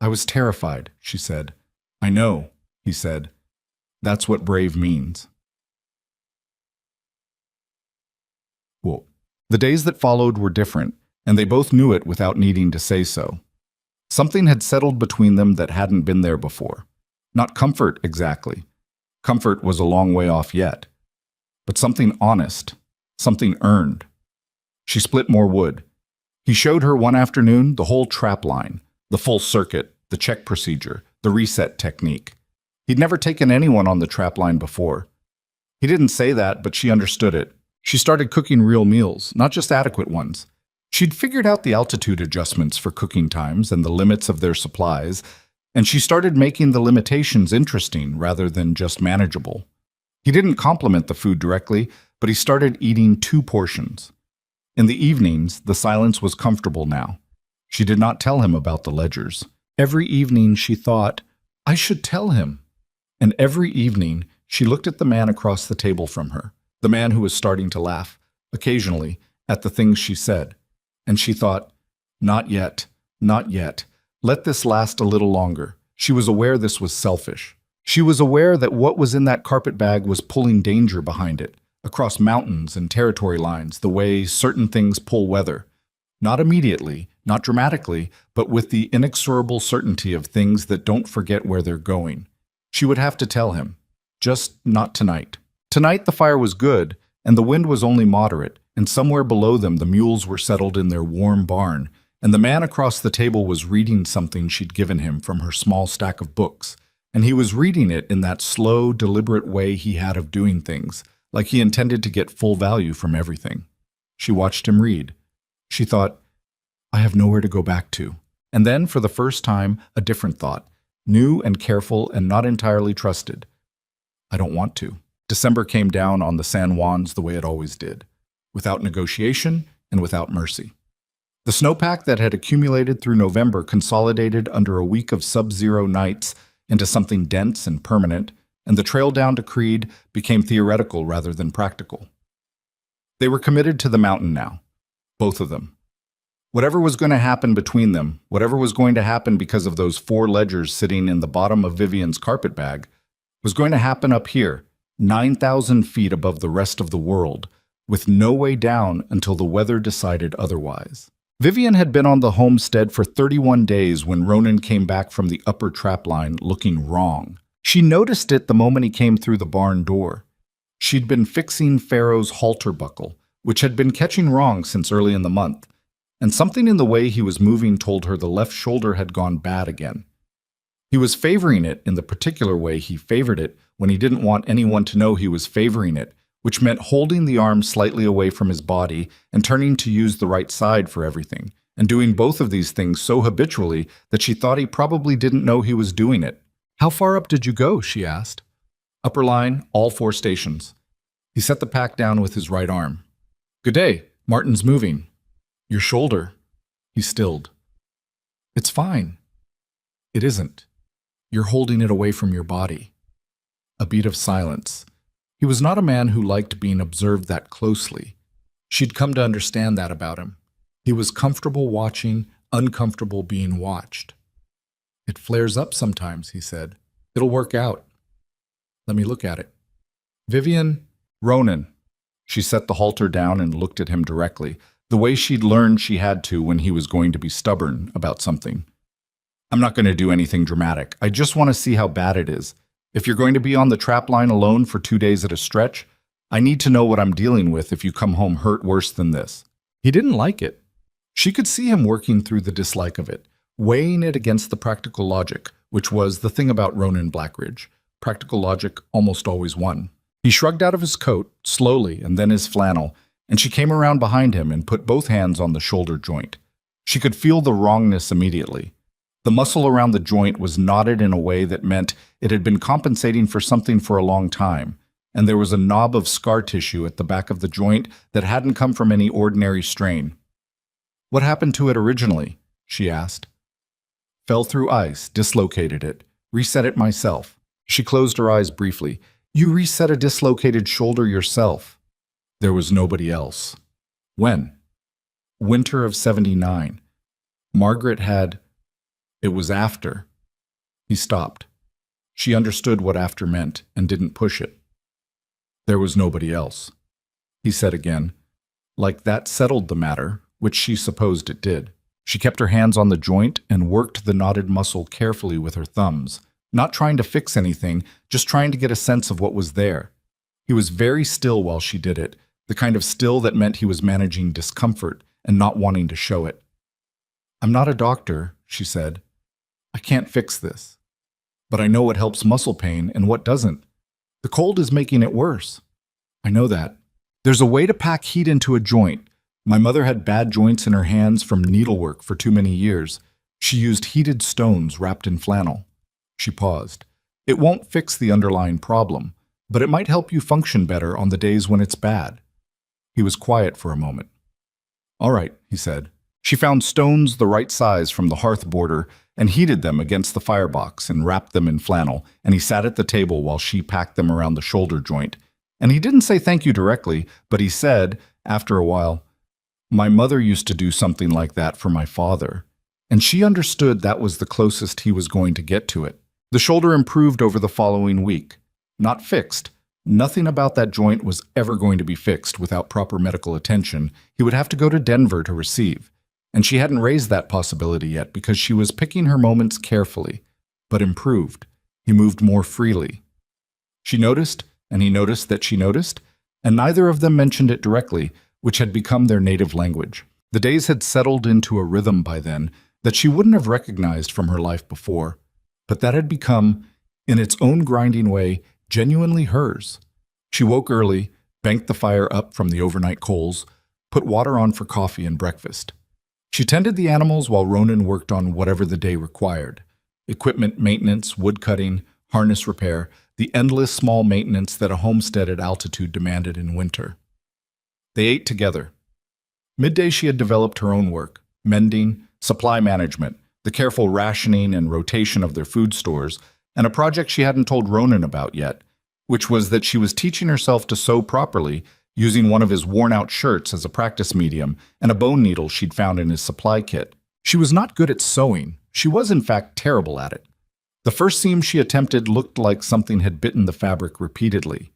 "I was terrified," she said. "I know," he said. "That's what brave means." Well, the days that followed were different, and they both knew it without needing to say so. Something had settled between them that hadn't been there before. Not comfort, exactly. Comfort was a long way off yet. But something honest, something earned. She split more wood. He showed her one afternoon the whole trap line, the full circuit, the check procedure, the reset technique. He'd never taken anyone on the trap line before. He didn't say that, but she understood it. She started cooking real meals, not just adequate ones. She'd figured out the altitude adjustments for cooking times and the limits of their supplies, and she started making the limitations interesting rather than just manageable. He didn't compliment the food directly, but he started eating 2 portions. In the evenings, the silence was comfortable now. She did not tell him about the ledgers. Every evening she thought, "I should tell him." And every evening she looked at the man across the table from her, the man who was starting to laugh, occasionally, at the things she said. And she thought, "Not yet, not yet. Let this last a little longer." She was aware this was selfish. She was aware that what was in that carpet bag was pulling danger behind it, across mountains and territory lines, the way certain things pull weather. Not immediately, not dramatically, but with the inexorable certainty of things that don't forget where they're going. She would have to tell him, just not tonight. Tonight the fire was good, and the wind was only moderate, and somewhere below them the mules were settled in their warm barn, and the man across the table was reading something she'd given him from her small stack of books, and he was reading it in that slow, deliberate way he had of doing things, like he intended to get full value from everything. She watched him read. She thought, I have nowhere to go back to. And then, for the first time, a different thought, new and careful and not entirely trusted. I don't want to. December came down on the San Juans the way it always did, without negotiation and without mercy. The snowpack that had accumulated through November consolidated under a week of sub-zero nights into something dense and permanent, and the trail down to Creed became theoretical rather than practical. They were committed to the mountain now, both of them. Whatever was going to happen between them, whatever was going to happen because of those 4 ledgers sitting in the bottom of Vivian's carpet bag, was going to happen up here, 9,000 feet above the rest of the world, with no way down until the weather decided otherwise. Vivian had been on the homestead for 31 days when Ronan came back from the upper trapline looking wrong. She noticed it the moment he came through the barn door. She'd been fixing Pharaoh's halter buckle, which had been catching wrong since early in the month, and something in the way he was moving told her the left shoulder had gone bad again. He was favoring it in the particular way he favored it when he didn't want anyone to know he was favoring it, which meant holding the arm slightly away from his body and turning to use the right side for everything, and doing both of these things so habitually that she thought he probably didn't know he was doing it. How far up did you go? She asked. Upper line, all 4 stations. He set the pack down with his right arm. Good day. Martin's moving. Your shoulder. He stilled. It's fine. It isn't. You're holding it away from your body. A beat of silence. He was not a man who liked being observed that closely. She'd come to understand that about him. He was comfortable watching, uncomfortable being watched. It flares up sometimes, he said. It'll work out. Let me look at it. Vivian, Ronan. She set the halter down and looked at him directly, the way she'd learned she had to when he was going to be stubborn about something. I'm not going to do anything dramatic. I just want to see how bad it is. If you're going to be on the trap line alone for 2 days at a stretch, I need to know what I'm dealing with if you come home hurt worse than this. He didn't like it. She could see him working through the dislike of it, weighing it against the practical logic, which was the thing about Ronan Blackridge. Practical logic almost always won. He shrugged out of his coat, slowly, and then his flannel, and she came around behind him and put both hands on the shoulder joint. She could feel the wrongness immediately. The muscle around the joint was knotted in a way that meant it had been compensating for something for a long time, and there was a knob of scar tissue at the back of the joint that hadn't come from any ordinary strain. What happened to it originally? She asked. Fell through ice, dislocated it, reset it myself. She closed her eyes briefly. You reset a dislocated shoulder yourself. There was nobody else. When? Winter of '79. Margaret had... It was after. He stopped. She understood what after meant and didn't push it. There was nobody else. He said again, like that settled the matter, which she supposed it did. She kept her hands on the joint and worked the knotted muscle carefully with her thumbs, not trying to fix anything, just trying to get a sense of what was there. He was very still while she did it, the kind of still that meant he was managing discomfort and not wanting to show it. I'm not a doctor, she said. I can't fix this. But I know what helps muscle pain and what doesn't. The cold is making it worse. I know that. There's a way to pack heat into a joint. My mother had bad joints in her hands from needlework for too many years. She used heated stones wrapped in flannel. She paused. It won't fix the underlying problem, but it might help you function better on the days when it's bad. He was quiet for a moment. All right, he said. She found stones the right size from the hearth border and heated them against the firebox and wrapped them in flannel, and he sat at the table while she packed them around the shoulder joint. And he didn't say thank you directly, but he said, after a while, my mother used to do something like that for my father, and she understood that was the closest he was going to get to it. The shoulder improved over the following week. Not fixed. Nothing about that joint was ever going to be fixed without proper medical attention. He would have to go to Denver to receive. and she hadn't raised that possibility yet because she was picking her moments carefully, but improved. He moved more freely. She noticed, and he noticed that she noticed, and neither of them mentioned it directly, which had become their native language. The days had settled into a rhythm by then that she wouldn't have recognized from her life before, but that had become, in its own grinding way, genuinely hers. She woke early, banked the fire up from the overnight coals, put water on for coffee and breakfast. She tended the animals while Ronan worked on whatever the day required: equipment maintenance, wood cutting, harness repair, the endless small maintenance that a homestead at altitude demanded in winter. They ate together. Midday she had developed her own work: mending, supply management, the careful rationing and rotation of their food stores, and a project she hadn't told Ronan about yet, which was that she was teaching herself to sew properly using one of his worn-out shirts as a practice medium and a bone needle she'd found in his supply kit. She was not good at sewing. She was, in fact, terrible at it. The first seam she attempted looked like something had bitten the fabric repeatedly,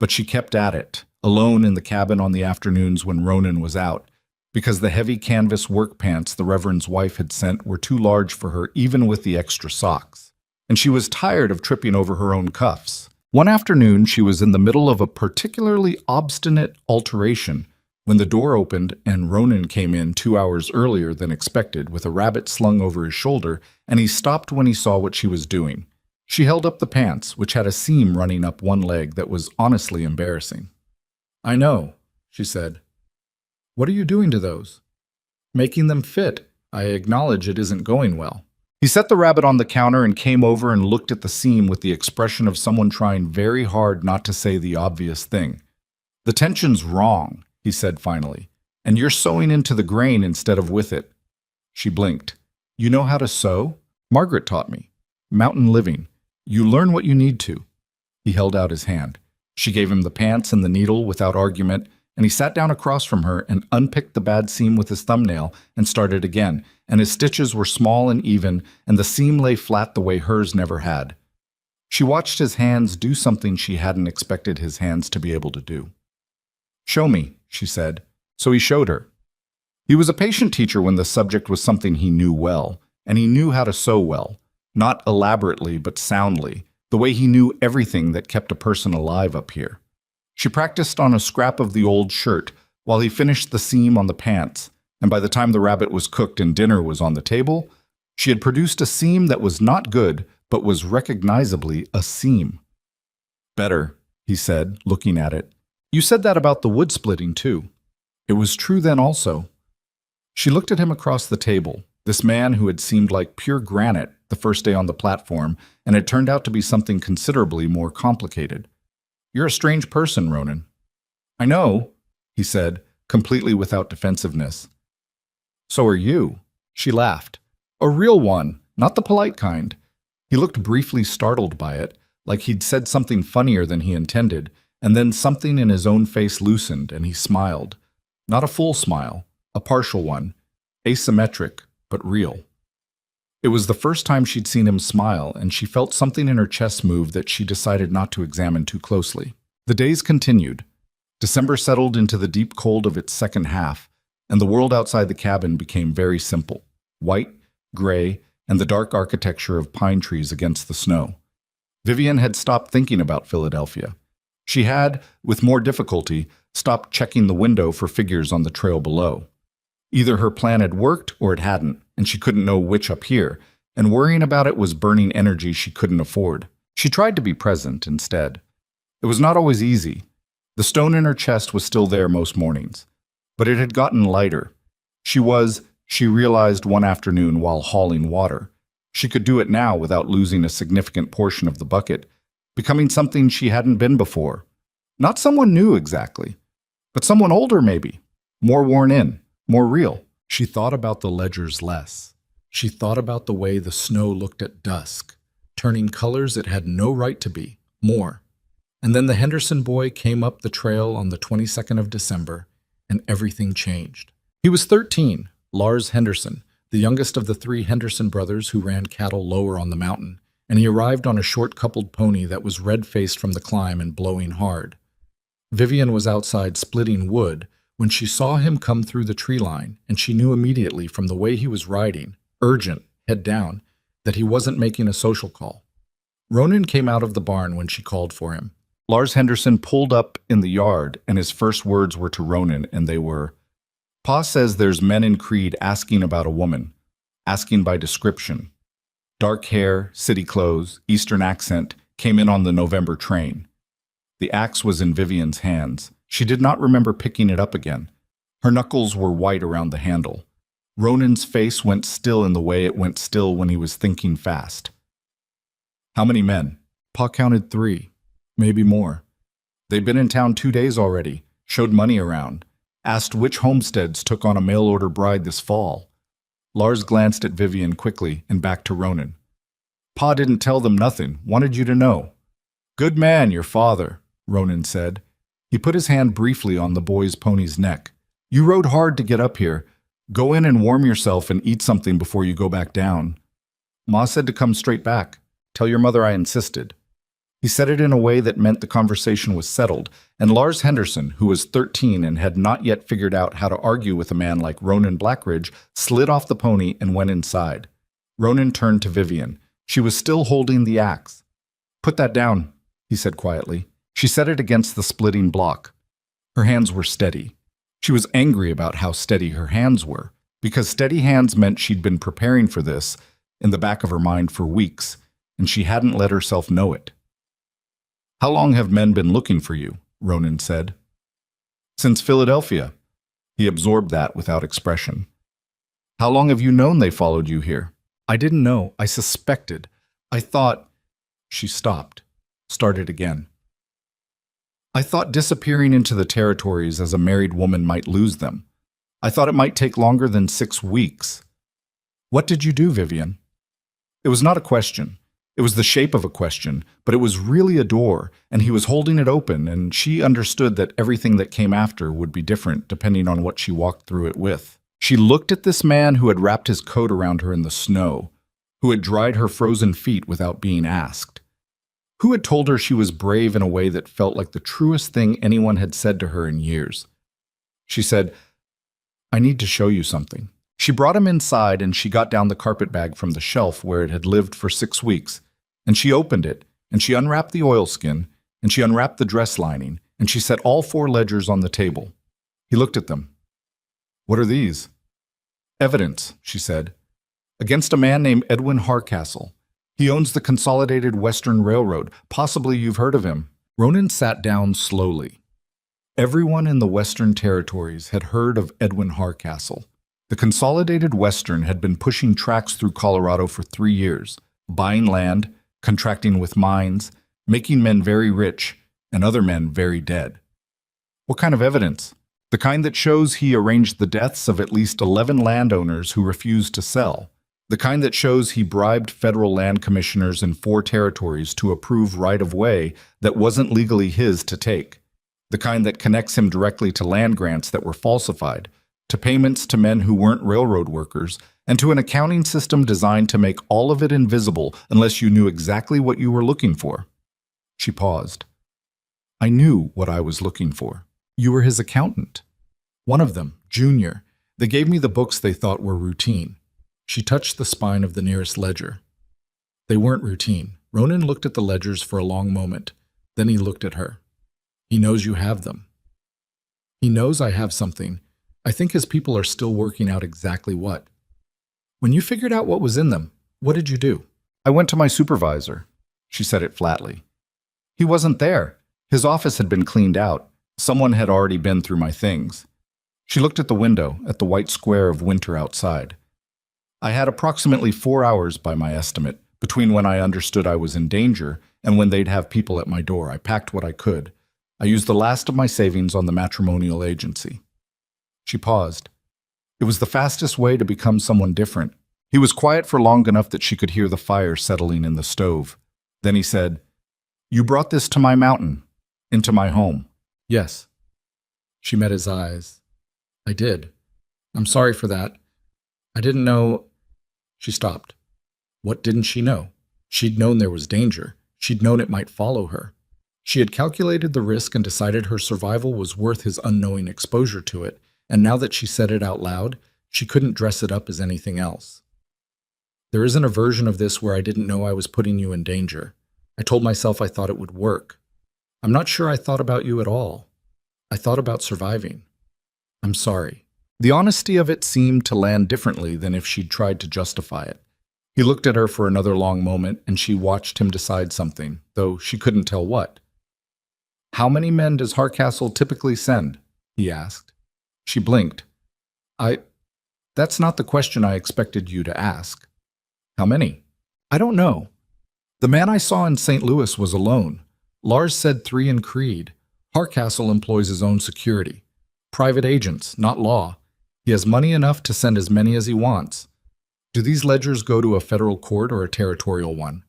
but she kept at it, alone in the cabin on the afternoons when Ronan was out, because the heavy canvas work pants the Reverend's wife had sent were too large for her even with the extra socks, and she was tired of tripping over her own cuffs. One afternoon, she was in the middle of a particularly obstinate alteration when the door opened and Ronan came in 2 hours earlier than expected with a rabbit slung over his shoulder, and he stopped when he saw what she was doing. She held up the pants, which had a seam running up one leg that was honestly embarrassing. "I know," she said. "What are you doing to those?" "Making them fit. I acknowledge it isn't going well." He set the rabbit on the counter and came over and looked at the seam with the expression of someone trying very hard not to say the obvious thing. "The tension's wrong," he said finally, "and you're sewing into the grain instead of with it." She blinked. "You know how to sew? Margaret taught me. Mountain living. You learn what you need to." He held out his hand. She gave him the pants and the needle without argument, and he sat down across from her and unpicked the bad seam with his thumbnail and started again, and his stitches were small and even, and the seam lay flat the way hers never had. She watched his hands do something she hadn't expected his hands to be able to do. "Show me," she said. So he showed her. He was a patient teacher when the subject was something he knew well, and he knew how to sew well, not elaborately but soundly, the way he knew everything that kept a person alive up here. She practiced on a scrap of the old shirt while he finished the seam on the pants, and by the time the rabbit was cooked and dinner was on the table, she had produced a seam that was not good but was recognizably a seam. "Better," he said, looking at it. "You said that about the wood splitting, too." It was true then also. She looked at him across the table, this man who had seemed like pure granite the first day on the platform and had turned out to be something considerably more complicated. "You're a strange person, Ronan." "I know," he said, completely without defensiveness. "So are you." She laughed. "A real one, not the polite kind." He looked briefly startled by it, like he'd said something funnier than he intended, and then something in his own face loosened and he smiled. Not a full smile, a partial one, asymmetric, but real. It was the first time she'd seen him smile, and she felt something in her chest move that she decided not to examine too closely. The days continued. December settled into the deep cold of its second half, and the world outside the cabin became very simple: white, gray, and the dark architecture of pine trees against the snow. Vivian had stopped thinking about Philadelphia. She had, with more difficulty, stopped checking the window for figures on the trail below. Either her plan had worked or it hadn't, and she couldn't know which up here, and worrying about it was burning energy she couldn't afford. She tried to be present instead. It was not always easy. The stone in her chest was still there most mornings, but it had gotten lighter. She realized one afternoon while hauling water. She could do it now without losing a significant portion of the bucket, becoming something she hadn't been before. Not someone new exactly, but someone older maybe, more worn in, more real. She thought about the ledgers less. She thought about the way the snow looked at dusk, turning colors it had no right to be, more. And then the Henderson boy came up the trail on the 22nd of December, and everything changed. He was 13, Lars Henderson, the youngest of the 3 Henderson brothers who ran cattle lower on the mountain, and he arrived on a short-coupled pony that was red-faced from the climb and blowing hard. Vivian was outside splitting wood when she saw him come through the tree line, and she knew immediately from the way he was riding, urgent, head down, that he wasn't making a social call. Ronan came out of the barn when she called for him. Lars Henderson pulled up in the yard, and his first words were to Ronan, and they were, "Pa says there's men in Creed asking about a woman, asking by description. Dark hair, city clothes, Eastern accent, came in on the November train." The axe was in Vivian's hands. She did not remember picking it up again. Her knuckles were white around the handle. Ronan's face went still in the way it went still when he was thinking fast. "How many men?" Pa counted 3, maybe more. They'd been in town 2 days already, showed money around, asked which homesteads took on a mail-order bride this fall. Lars glanced at Vivian quickly and back to Ronan. "Pa didn't tell them nothing, wanted you to know." "Good man, your father," Ronan said. He put his hand briefly on the boy's pony's neck. "You rode hard to get up here. Go in and warm yourself and eat something before you go back down. Ma said to come straight back. Tell your mother I insisted." He said it in a way that meant the conversation was settled, and Lars Henderson, who was 13 and had not yet figured out how to argue with a man like Ronan Blackridge, slid off the pony and went inside. Ronan turned to Vivian. She was still holding the axe. "Put that down," he said quietly. She set it against the splitting block. Her hands were steady. She was angry about how steady her hands were, because steady hands meant she'd been preparing for this in the back of her mind for weeks, and she hadn't let herself know it. "How long have men been looking for you?" Ronan said. "Since Philadelphia." He absorbed that without expression. "How long have you known they followed you here?" "I didn't know. I suspected. I thought—" She stopped, started again. "I thought disappearing into the territories as a married woman might lose them. I thought it might take longer than 6 weeks. What did you do, Vivian?" It was not a question. It was the shape of a question, but it was really a door, and he was holding it open, and she understood that everything that came after would be different depending on what she walked through it with. She looked at this man who had wrapped his coat around her in the snow, who had dried her frozen feet without being asked, who had told her she was brave in a way that felt like the truest thing anyone had said to her in years. She said, "I need to show you something." She brought him inside, and she got down the carpet bag from the shelf where it had lived for 6 weeks, and she opened it, and she unwrapped the oilskin, and she unwrapped the dress lining, and she set all 4 ledgers on the table. He looked at them. "What are these?" "Evidence," she said, "against a man named Edwin Hardcastle. He owns the Consolidated Western Railroad. Possibly you've heard of him." Ronan sat down slowly. Everyone in the Western Territories had heard of Edwin Hardcastle. The Consolidated Western had been pushing tracks through Colorado for 3 years, buying land, contracting with mines, making men very rich and other men very dead. What kind of evidence? The kind that shows he arranged the deaths of at least 11 landowners who refused to sell. The kind that shows he bribed federal land commissioners in 4 territories to approve right-of-way that wasn't legally his to take. The kind that connects him directly to land grants that were falsified, to payments to men who weren't railroad workers, and to an accounting system designed to make all of it invisible unless you knew exactly what you were looking for. She paused. "I knew what I was looking for. You were his accountant." "One of them, Junior. They gave me the books they thought were routine." She touched the spine of the nearest ledger. They weren't routine. Ronan looked at the ledgers for a long moment. Then he looked at her. "He knows you have them." "He knows I have something. I think his people are still working out exactly what." "When you figured out what was in them, what did you do?" "I went to my supervisor." She said it flatly. "He wasn't there. His office had been cleaned out. Someone had already been through my things." She looked at the window, at the white square of winter outside. "I had approximately 4 hours by my estimate, between when I understood I was in danger and when they'd have people at my door. I packed what I could. I used the last of my savings on the matrimonial agency." She paused. It was the fastest way to become someone different. He was quiet for long enough that she could hear the fire settling in the stove. Then he said, "You brought this to my mountain, into my home." "Yes." She met his eyes. "I did. I'm sorry for that. I didn't know—" She stopped. What didn't she know? She'd known there was danger. She'd known it might follow her. She had calculated the risk and decided her survival was worth his unknowing exposure to it, and now that she said it out loud, she couldn't dress it up as anything else. There isn't a version of this where I didn't know I was putting you in danger. I told myself I thought it would work. I'm not sure I thought about you at all. I thought about surviving. I'm sorry. The honesty of it seemed to land differently than if she'd tried to justify it. He looked at her for another long moment, and she watched him decide something, though she couldn't tell what. How many men does Hardcastle typically send? He asked. She blinked. That's not the question I expected you to ask. How many? I don't know. The man I saw in St. Louis was alone. Lars said 3 in Creed. Hardcastle employs his own security. Private agents, not law. He has money enough to send as many as he wants. Do these ledgers go to a federal court or a territorial one?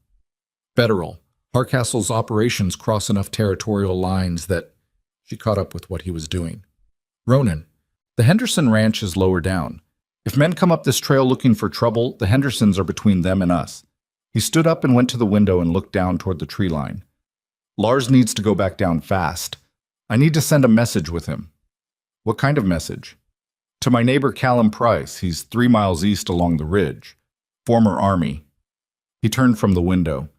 Federal. Hardcastle's operations cross enough territorial lines that she caught up with what he was doing. Ronan, the Henderson Ranch is lower down. If men come up this trail looking for trouble, the Hendersons are between them and us. He stood up and went to the window and looked down toward the tree line. Lars needs to go back down fast. I need to send a message with him. What kind of message? To my neighbor Callum Price. He's 3 miles east along the ridge. Former Army. He turned from the window.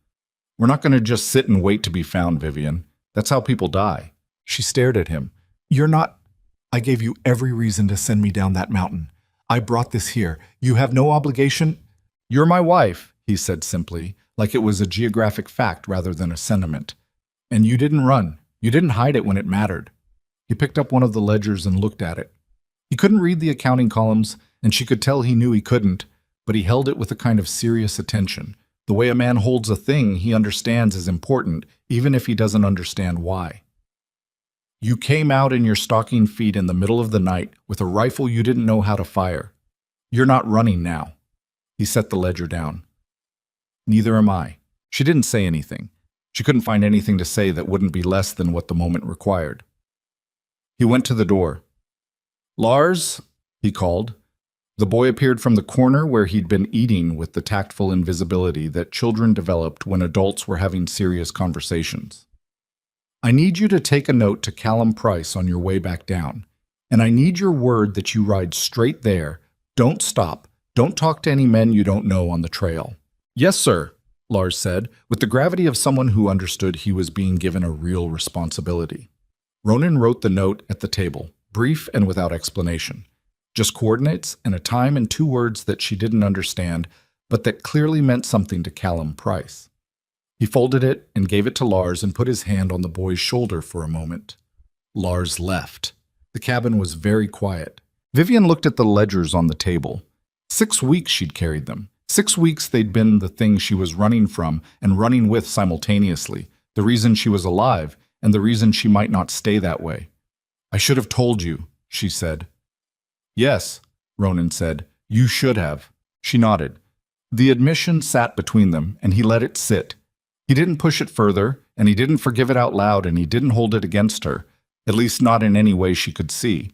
We're not going to just sit and wait to be found, Vivian. That's how people die. She stared at him. You're not... I gave you every reason to send me down that mountain. I brought this here. You have no obligation. You're my wife, he said simply, like it was a geographic fact rather than a sentiment. And you didn't run. You didn't hide it when it mattered. He picked up one of the ledgers and looked at it. He couldn't read the accounting columns, and she could tell he knew he couldn't, but he held it with a kind of serious attention. The way a man holds a thing he understands is important, even if he doesn't understand why. You came out in your stocking feet in the middle of the night with a rifle you didn't know how to fire. You're not running now. He set the ledger down. Neither am I. She didn't say anything. She couldn't find anything to say that wouldn't be less than what the moment required. He went to the door. Lars, he called. The boy appeared from the corner where he'd been eating with the tactful invisibility that children developed when adults were having serious conversations. I need you to take a note to Callum Price on your way back down, and I need your word that you ride straight there. Don't stop. Don't talk to any men you don't know on the trail. Yes, sir, Lars said, with the gravity of someone who understood he was being given a real responsibility. Ronan wrote the note at the table, brief and without explanation. Just coordinates and a time and 2 words that she didn't understand, but that clearly meant something to Callum Price. He folded it and gave it to Lars and put his hand on the boy's shoulder for a moment. Lars left. The cabin was very quiet. Vivian looked at the ledgers on the table. 6 weeks she'd carried them. 6 weeks they'd been the thing she was running from and running with simultaneously, the reason she was alive and the reason she might not stay that way. I should have told you, she said. Yes, Ronan said. You should have. She nodded. The admission sat between them, and he let it sit. He didn't push it further, and he didn't forgive it out loud, and he didn't hold it against her, at least not in any way she could see.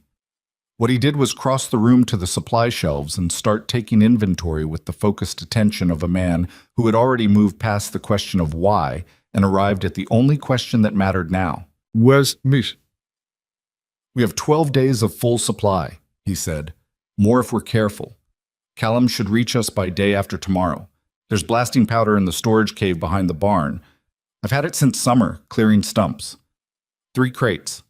What he did was cross the room to the supply shelves and start taking inventory with the focused attention of a man who had already moved past the question of why and arrived at the only question that mattered now. Where's meat? We have 12 days of full supply, he said. More if we're careful. Callum should reach us by day after tomorrow. There's blasting powder in the storage cave behind the barn. I've had it since summer, clearing stumps. 3 crates.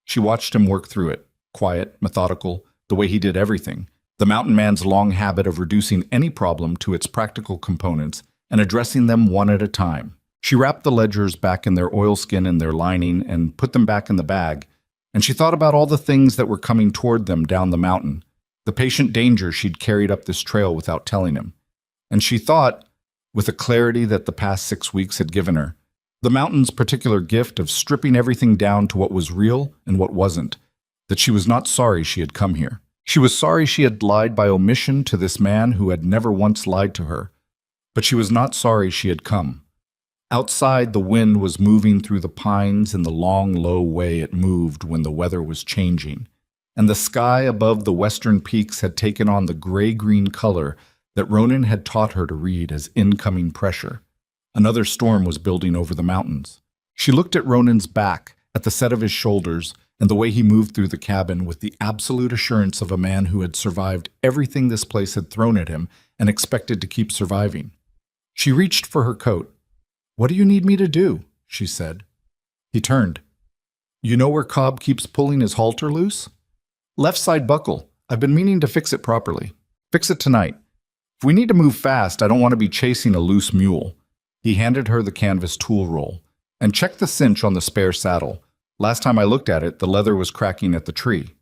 She watched him work through it, quiet, methodical, the way he did everything, the mountain man's long habit of reducing any problem to its practical components and addressing them one at a time. She wrapped the ledgers back in their oilskin and their lining and put them back in the bag, and she thought about all the things that were coming toward them down the mountain, the patient danger she'd carried up this trail without telling him. And she thought, with a clarity that the past 6 weeks had given her, the mountain's particular gift of stripping everything down to what was real and what wasn't, that she was not sorry she had come here. She was sorry she had lied by omission to this man who had never once lied to her, but she was not sorry she had come. Outside, the wind was moving through the pines in the long, low way it moved when the weather was changing, and the sky above the western peaks had taken on the gray-green color that Ronan had taught her to read as incoming pressure. Another storm was building over the mountains. She looked at Ronan's back, at the set of his shoulders, and the way he moved through the cabin with the absolute assurance of a man who had survived everything this place had thrown at him and expected to keep surviving. She reached for her coat. "What do you need me to do?" she said. He turned. "You know where Cobb keeps pulling his halter loose?" "Left side buckle. I've been meaning to fix it properly." "Fix it tonight. If we need to move fast, I don't want to be chasing a loose mule." He handed her the canvas tool roll. "And check the cinch on the spare saddle. Last time I looked at it, the leather was cracking at the tree."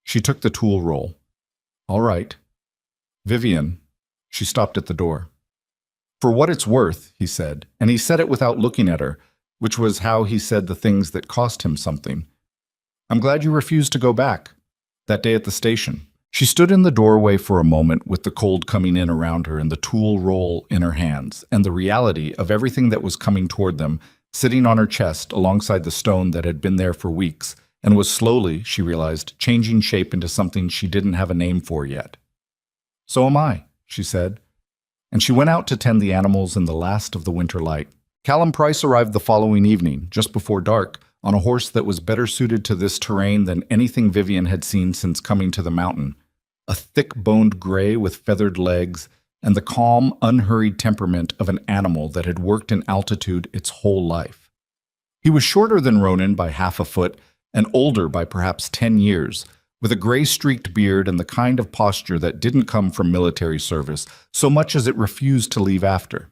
She took the tool roll. "All right." "Vivian." She stopped at the door. "For what it's worth," he said, and he said it without looking at her, which was how he said the things that cost him something. "I'm glad you refused to go back. That day at the station." She stood in the doorway for a moment with the cold coming in around her and the tool roll in her hands, and the reality of everything that was coming toward them sitting on her chest alongside the stone that had been there for weeks and was slowly, she realized, changing shape into something she didn't have a name for yet. "So am I," she said, and she went out to tend the animals in the last of the winter light. Callum Price arrived the following evening, just before dark, on a horse that was better suited to this terrain than anything Vivian had seen since coming to the mountain. A thick-boned gray with feathered legs, and the calm, unhurried temperament of an animal that had worked in altitude its whole life. He was shorter than Ronan by half a foot, and older by perhaps 10 years, with a gray-streaked beard and the kind of posture that didn't come from military service, so much as it refused to leave after.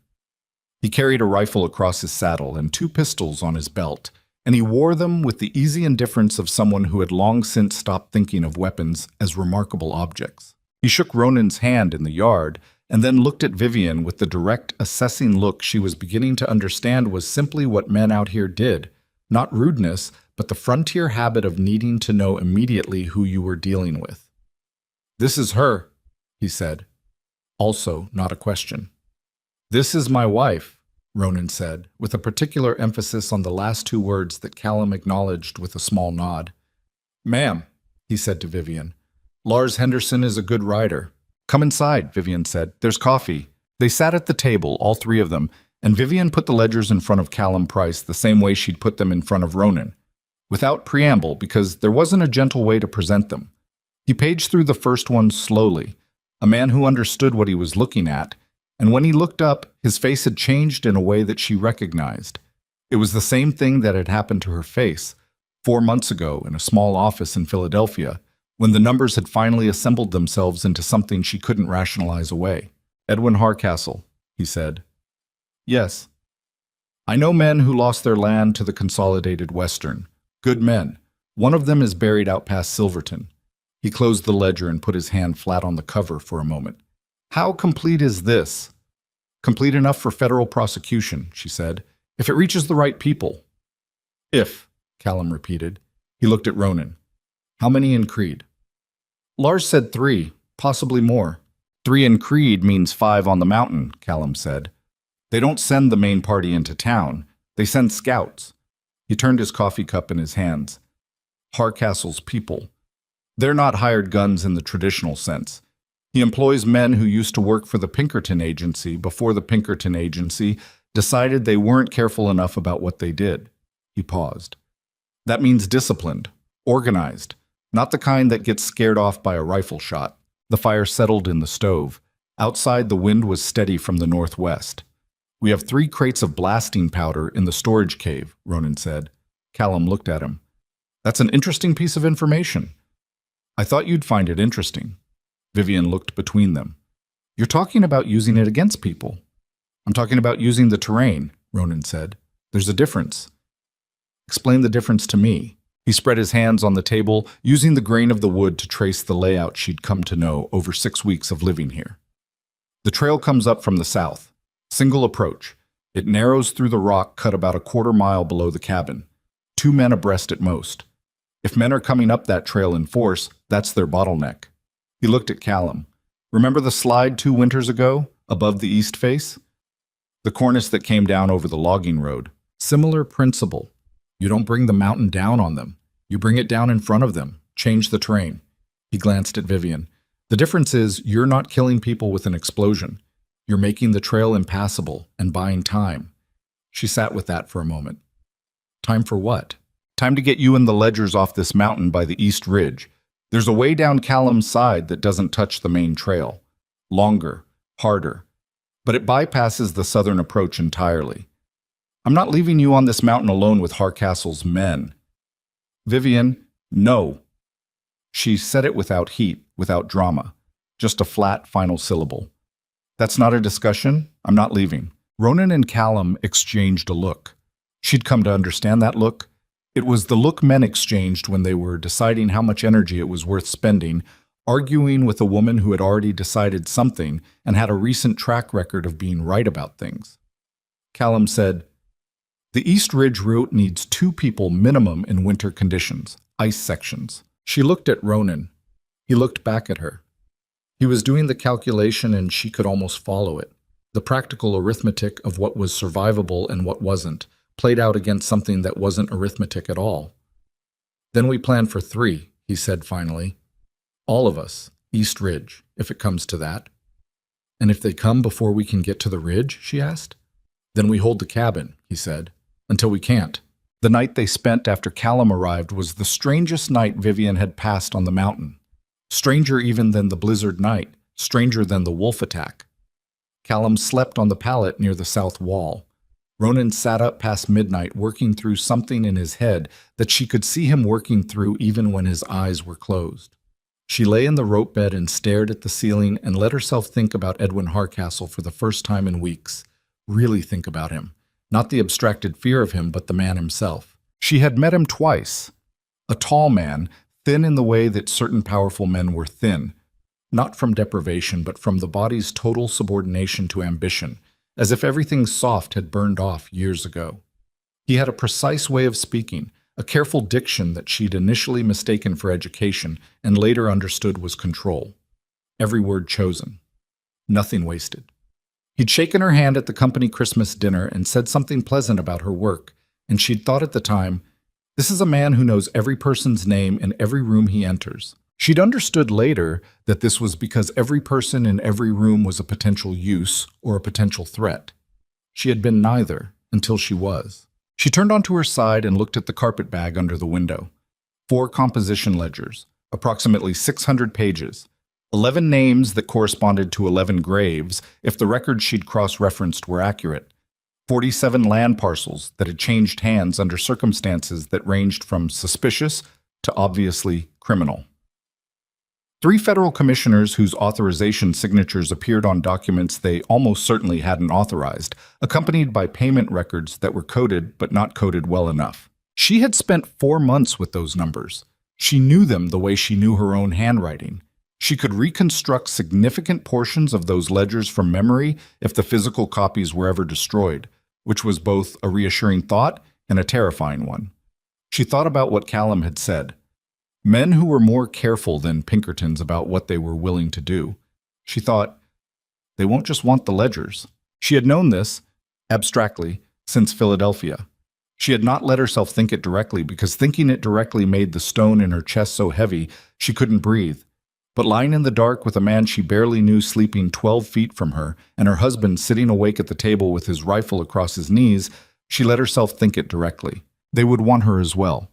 He carried a rifle across his saddle and 2 pistols on his belt, and he wore them with the easy indifference of someone who had long since stopped thinking of weapons as remarkable objects. He shook Ronan's hand in the yard, and then looked at Vivian with the direct, assessing look she was beginning to understand was simply what men out here did, not rudeness, but the frontier habit of needing to know immediately who you were dealing with. "This is her," he said. Also, not a question. "This is my wife," Ronan said, with a particular emphasis on the last 2 words that Callum acknowledged with a small nod. "Ma'am," he said to Vivian, "Lars Henderson is a good rider." "Come inside," Vivian said. "There's coffee." They sat at the table, all 3 of them, and Vivian put the ledgers in front of Callum Price the same way she'd put them in front of Ronan, without preamble, because there wasn't a gentle way to present them. He paged through the first one slowly, a man who understood what he was looking at, and when he looked up, his face had changed in a way that she recognized. It was the same thing that had happened to her face 4 months ago in a small office in Philadelphia, when the numbers had finally assembled themselves into something she couldn't rationalize away. "Edwin Hardcastle," he said. "Yes. I know men who lost their land to the Consolidated Western. Good men. One of them is buried out past Silverton." He closed the ledger and put his hand flat on the cover for a moment. "How complete is this?" "Complete enough for federal prosecution," she said, "if it reaches the right people." "If," Callum repeated. He looked at Ronan. "How many in Creed?" "Lars said 3, possibly more." "3 in Creed means 5 on the mountain," Callum said. "They don't send the main party into town. They send scouts." He turned his coffee cup in his hands. "Hardcastle's people. They're not hired guns in the traditional sense. He employs men who used to work for the Pinkerton Agency before the Pinkerton Agency decided they weren't careful enough about what they did." He paused. "That means disciplined, organized, not the kind that gets scared off by a rifle shot." The fire settled in the stove. Outside, the wind was steady from the northwest. "We have 3 crates of blasting powder in the storage cave," Ronan said. Callum looked at him. "That's an interesting piece of information." "I thought you'd find it interesting." Vivian looked between them. "You're talking about using it against people." "I'm talking about using the terrain," Ronan said. "There's a difference." "Explain the difference to me." He spread his hands on the table, using the grain of the wood to trace the layout she'd come to know over 6 weeks of living here. "The trail comes up from the south. Single approach. It narrows through the rock cut about a 1/4 mile below the cabin. 2 men abreast at most. If men are coming up that trail in force, that's their bottleneck." He looked at Callum. "Remember the slide 2 winters ago, above the east face? The cornice that came down over the logging road. Similar principle. You don't bring the mountain down on them. You bring it down in front of them. Change the terrain." He glanced at Vivian. "The difference is you're not killing people with an explosion. You're making the trail impassable and buying time." She sat with that for a moment. Time for what? Time to get you and the ledgers off this mountain by the East Ridge. There's a way down Callum's side that doesn't touch the main trail. Longer, harder. But it bypasses the southern approach entirely. I'm not leaving you on this mountain alone with Hardcastle's men. Vivian, no. She said it without heat, without drama. Just a flat, final syllable. That's not a discussion. I'm not leaving. Ronan and Callum exchanged a look. She'd come to understand that look. It was the look men exchanged when they were deciding how much energy it was worth spending, arguing with a woman who had already decided something and had a recent track record of being right about things. Callum said, "The East Ridge route needs 2 people minimum in winter conditions, ice sections." She looked at Ronan. He looked back at her. He was doing the calculation and she could almost follow it. The practical arithmetic of what was survivable and what wasn't, played out against something that wasn't arithmetic at all. "Then we plan for 3, he said finally. "All of us, East Ridge, if it comes to that." "And if they come before we can get to the ridge?" she asked. "Then we hold the cabin," he said, "until we can't." The night they spent after Callum arrived was the strangest night Vivian had passed on the mountain. Stranger even than the blizzard night, stranger than the wolf attack. Callum slept on the pallet near the south wall. Ronan sat up past midnight working through something in his head that she could see him working through even when his eyes were closed. She lay in the rope bed and stared at the ceiling and let herself think about Edwin Hardcastle for the first time in weeks. Really think about him. Not the abstracted fear of him, but the man himself. She had met him twice. A tall man, thin in the way that certain powerful men were thin. Not from deprivation, but from the body's total subordination to ambition, as if everything soft had burned off years ago. He had a precise way of speaking, a careful diction that she'd initially mistaken for education and later understood was control. Every word chosen. Nothing wasted. He'd shaken her hand at the company Christmas dinner and said something pleasant about her work, and she'd thought at the time, this is a man who knows every person's name in every room he enters. She'd understood later that this was because every person in every room was a potential use or a potential threat. She had been neither until she was. She turned onto her side and looked at the carpet bag under the window. 4 composition ledgers, approximately 600 pages, 11 names that corresponded to 11 graves if the records she'd cross-referenced were accurate, 47 land parcels that had changed hands under circumstances that ranged from suspicious to obviously criminal. 3 federal commissioners whose authorization signatures appeared on documents they almost certainly hadn't authorized, accompanied by payment records that were coded but not coded well enough. She had spent 4 months with those numbers. She knew them the way she knew her own handwriting. She could reconstruct significant portions of those ledgers from memory if the physical copies were ever destroyed, which was both a reassuring thought and a terrifying one. She thought about what Callum had said. Men who were more careful than Pinkertons about what they were willing to do. She thought, they won't just want the ledgers. She had known this, abstractly, since Philadelphia. She had not let herself think it directly because thinking it directly made the stone in her chest so heavy she couldn't breathe. But lying in the dark with a man she barely knew sleeping 12 feet from her and her husband sitting awake at the table with his rifle across his knees, she let herself think it directly. They would want her as well.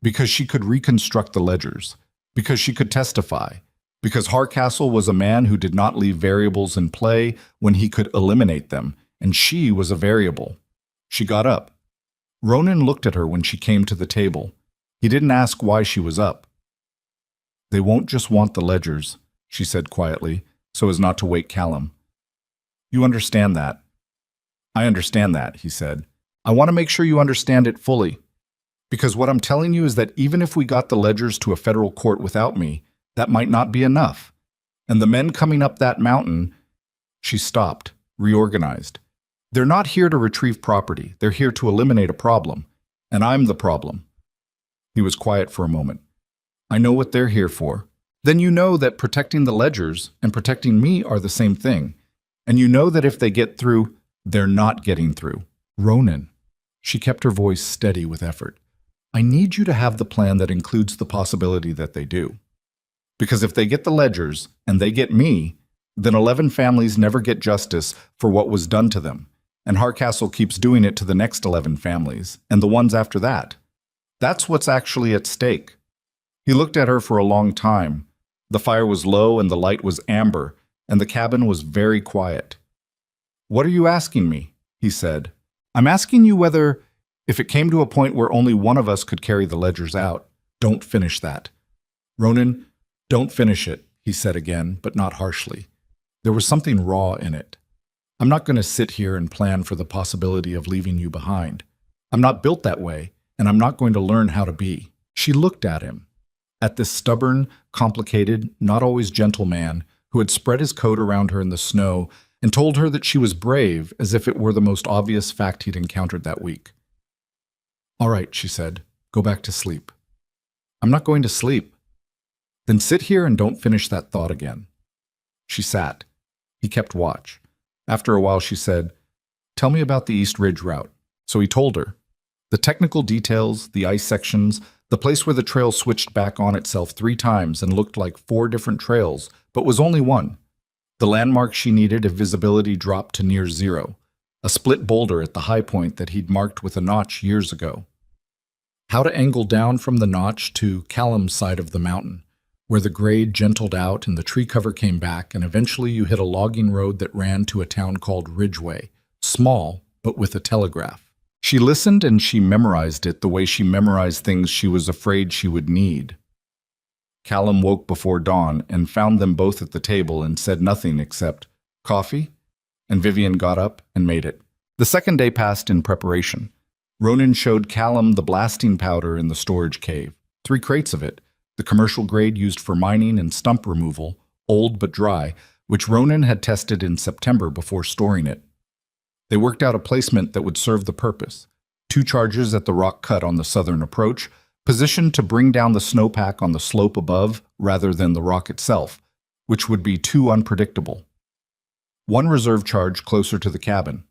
Because she could reconstruct the ledgers, because she could testify, because Hardcastle was a man who did not leave variables in play when he could eliminate them, and she was a variable. She got up. Ronan looked at her when she came to the table. He didn't ask why she was up. They won't just want the ledgers, she said quietly, so as not to wake Callum. You understand that. I understand that, he said. I want to make sure you understand it fully. Because what I'm telling you is that even if we got the ledgers to a federal court without me, that might not be enough. And the men coming up that mountain, she stopped, reorganized. They're not here to retrieve property. They're here to eliminate a problem. And I'm the problem. He was quiet for a moment. I know what they're here for. Then you know that protecting the ledgers and protecting me are the same thing. And you know that if they get through, they're not getting through. Ronan. She kept her voice steady with effort. I need you to have the plan that includes the possibility that they do. Because if they get the ledgers and they get me, then 11 families never get justice for what was done to them. And Hardcastle keeps doing it to the next 11 families, and the ones after that. That's what's actually at stake. He looked at her for a long time. The fire was low and the light was amber, and the cabin was very quiet. "What are you asking me?" he said. "I'm asking you whether, if it came to a point where only one of us could carry the ledgers out, don't finish that." "Ronan, don't finish it," he said again, but not harshly. There was something raw in it. "I'm not going to sit here and plan for the possibility of leaving you behind. I'm not built that way, and I'm not going to learn how to be." She looked at him, at this stubborn, complicated, not always gentle man who had spread his coat around her in the snow and told her that she was brave as if it were the most obvious fact he'd encountered that week. "All right," she said, "go back to sleep." "I'm not going to sleep." "Then sit here and don't finish that thought again." She sat. He kept watch. After a while she said, "Tell me about the East Ridge route." So he told her. The technical details, the ice sections, the place where the trail switched back on itself 3 times and looked like 4 different trails, but was only one. The landmark she needed if visibility dropped to near 0. A split boulder at the high point that he'd marked with a notch years ago. How to angle down from the notch to Callum's side of the mountain, where the grade gentled out and the tree cover came back, and eventually you hit a logging road that ran to a town called Ridgeway, small, but with a telegraph. She listened and she memorized it the way she memorized things she was afraid she would need. Callum woke before dawn and found them both at the table and said nothing except, "Coffee?" And Vivian got up and made it. The second day passed in preparation. Ronan showed Callum the blasting powder in the storage cave, 3 crates of it, the commercial grade used for mining and stump removal, old but dry, which Ronan had tested in September before storing it. They worked out a placement that would serve the purpose. 2 charges at the rock cut on the southern approach, positioned to bring down the snowpack on the slope above rather than the rock itself, which would be too unpredictable. 1 reserve charge closer to the cabin.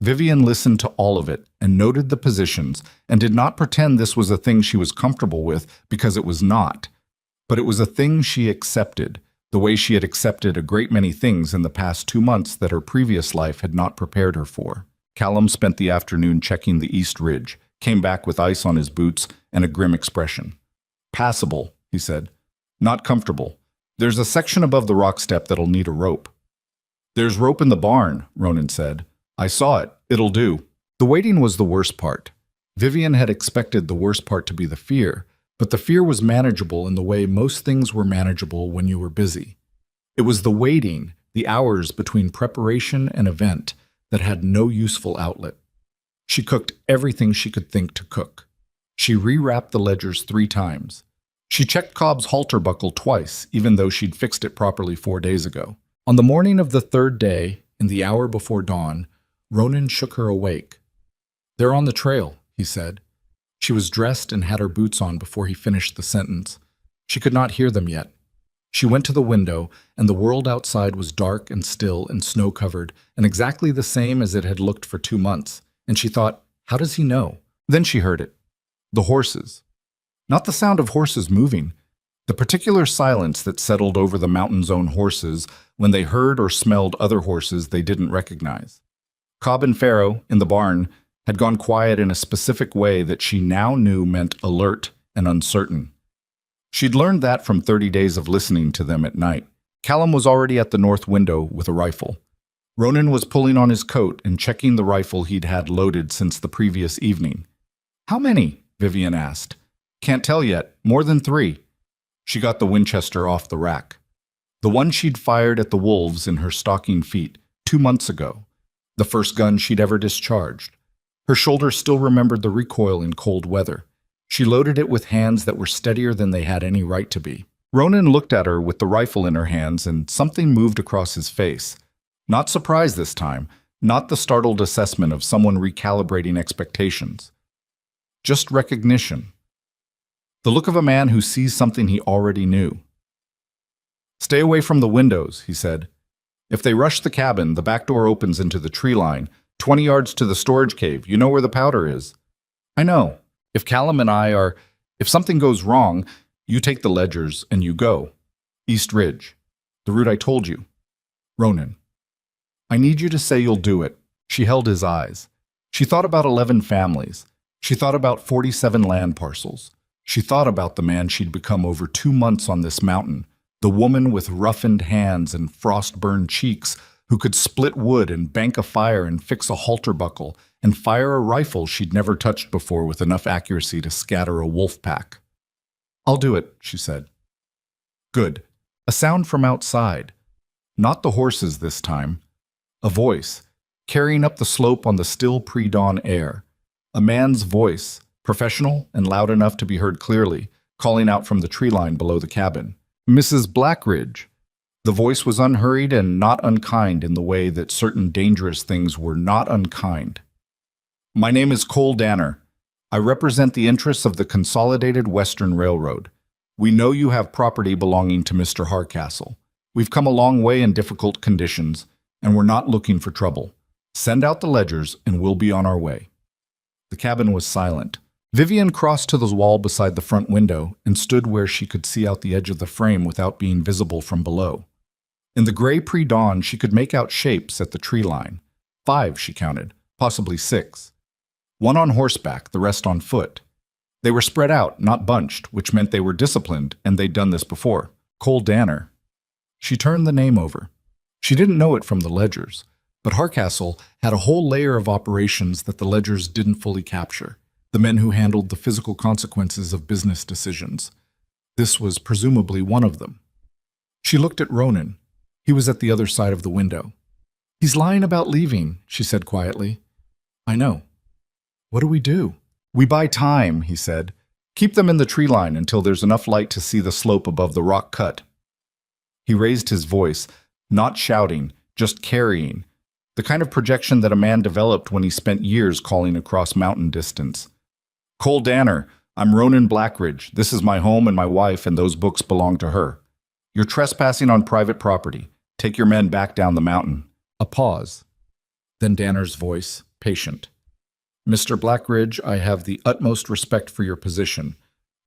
Vivian listened to all of it and noted the positions and did not pretend this was a thing she was comfortable with, because it was not. But it was a thing she accepted, the way she had accepted a great many things in the past 2 months that her previous life had not prepared her for. Callum spent the afternoon checking the East Ridge, came back with ice on his boots and a grim expression. "Passable," he said. "Not comfortable. There's a section above the rock step that'll need a rope." "There's rope in the barn," Ronan said. "I saw it. It'll do." The waiting was the worst part. Vivian had expected the worst part to be the fear, but the fear was manageable in the way most things were manageable when you were busy. It was the waiting, the hours between preparation and event, that had no useful outlet. She cooked everything she could think to cook. She rewrapped the ledgers 3 times. She checked Cobb's halter buckle twice, even though she'd fixed it properly 4 days ago. On the morning of the 3rd day, in the hour before dawn, Ronan shook her awake. "They're on the trail," he said. She was dressed and had her boots on before he finished the sentence. She could not hear them yet. She went to the window, and the world outside was dark and still and snow-covered, and exactly the same as it had looked for 2 months. And she thought, how does he know? Then she heard it. The horses. Not the sound of horses moving. The particular silence that settled over the mountain's own horses when they heard or smelled other horses they didn't recognize. Cobb and Pharaoh, in the barn, had gone quiet in a specific way that she now knew meant alert and uncertain. She'd learned that from 30 days of listening to them at night. Callum was already at the north window with a rifle. Ronan was pulling on his coat and checking the rifle he'd had loaded since the previous evening. "How many?" Vivian asked. "Can't tell yet. More than 3. She got the Winchester off the rack. The one she'd fired at the wolves in her stocking feet 2 months ago. The first gun she'd ever discharged. Her shoulder still remembered the recoil in cold weather. She loaded it with hands that were steadier than they had any right to be. Ronan looked at her with the rifle in her hands, and something moved across his face. Not surprise this time, not the startled assessment of someone recalibrating expectations. Just recognition. The look of a man who sees something he already knew. "Stay away from the windows," he said. "If they rush the cabin, the back door opens into the tree line, 20 yards to the storage cave. You know where the powder is." "I know. If Callum and I are... If something goes wrong, you take the ledgers and you go. East Ridge. The route I told you." "Ronan, I need you to say you'll do it. She held his eyes. She thought about 11 families. She thought about 47 land parcels. She thought about the man she'd become over 2 months on this mountain, the woman with roughened hands and frost-burned cheeks who could split wood and bank a fire and fix a halter buckle and fire a rifle she'd never touched before with enough accuracy to scatter a wolf pack. "I'll do it," she said. Good. A sound from outside. Not the horses this time. A voice, carrying up the slope on the still pre-dawn air. A man's voice, professional and loud enough to be heard clearly, calling out from the tree line below the cabin. "Mrs. Blackridge." The voice was unhurried and not unkind in the way that certain dangerous things were not unkind. "My name is Cole Danner. I represent the interests of the Consolidated Western Railroad. We know you have property belonging to Mr. Hardcastle. We've come a long way in difficult conditions, and we're not looking for trouble. Send out the ledgers, and we'll be on our way." The cabin was silent. Vivian crossed to the wall beside the front window and stood where she could see out the edge of the frame without being visible from below. In the gray pre-dawn, she could make out shapes at the tree line. 5, she counted, possibly 6. One on horseback, the rest on foot. They were spread out, not bunched, which meant they were disciplined, and they'd done this before. Cole Danner. She turned the name over. She didn't know it from the ledgers, but Hardcastle had a whole layer of operations that the ledgers didn't fully capture. The men who handled the physical consequences of business decisions. This was presumably one of them. She looked at Ronan. He was at the other side of the window. "He's lying about leaving," she said quietly. "I know." "What do we do?" "We buy time," he said. "Keep them in the tree line until there's enough light to see the slope above the rock cut." He raised his voice, not shouting, just carrying, the kind of projection that a man developed when he spent years calling across mountain distance. "Cole Danner, I'm Ronan Blackridge. This is my home and my wife, and those books belong to her. You're trespassing on private property. Take your men back down the mountain." A pause. Then Danner's voice, patient. "Mr. Blackridge, I have the utmost respect for your position,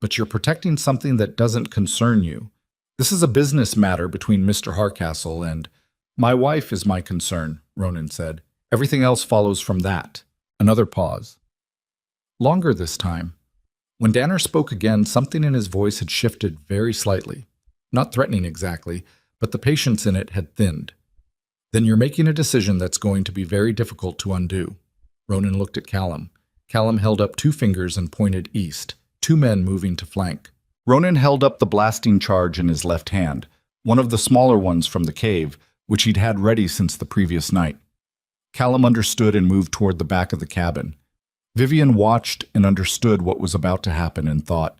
but you're protecting something that doesn't concern you. This is a business matter between Mr. Hardcastle and—" "My wife is my concern," Ronan said. "Everything else follows from that." Another pause. Longer this time. When Danner spoke again, something in his voice had shifted very slightly. Not threatening exactly, but the patience in it had thinned. "Then you're making a decision that's going to be very difficult to undo." Ronan looked at Callum. Callum held up 2 fingers and pointed east, 2 men moving to flank. Ronan held up the blasting charge in his left hand, one of the smaller ones from the cave, which he'd had ready since the previous night. Callum understood and moved toward the back of the cabin. Vivian watched and understood what was about to happen and thought,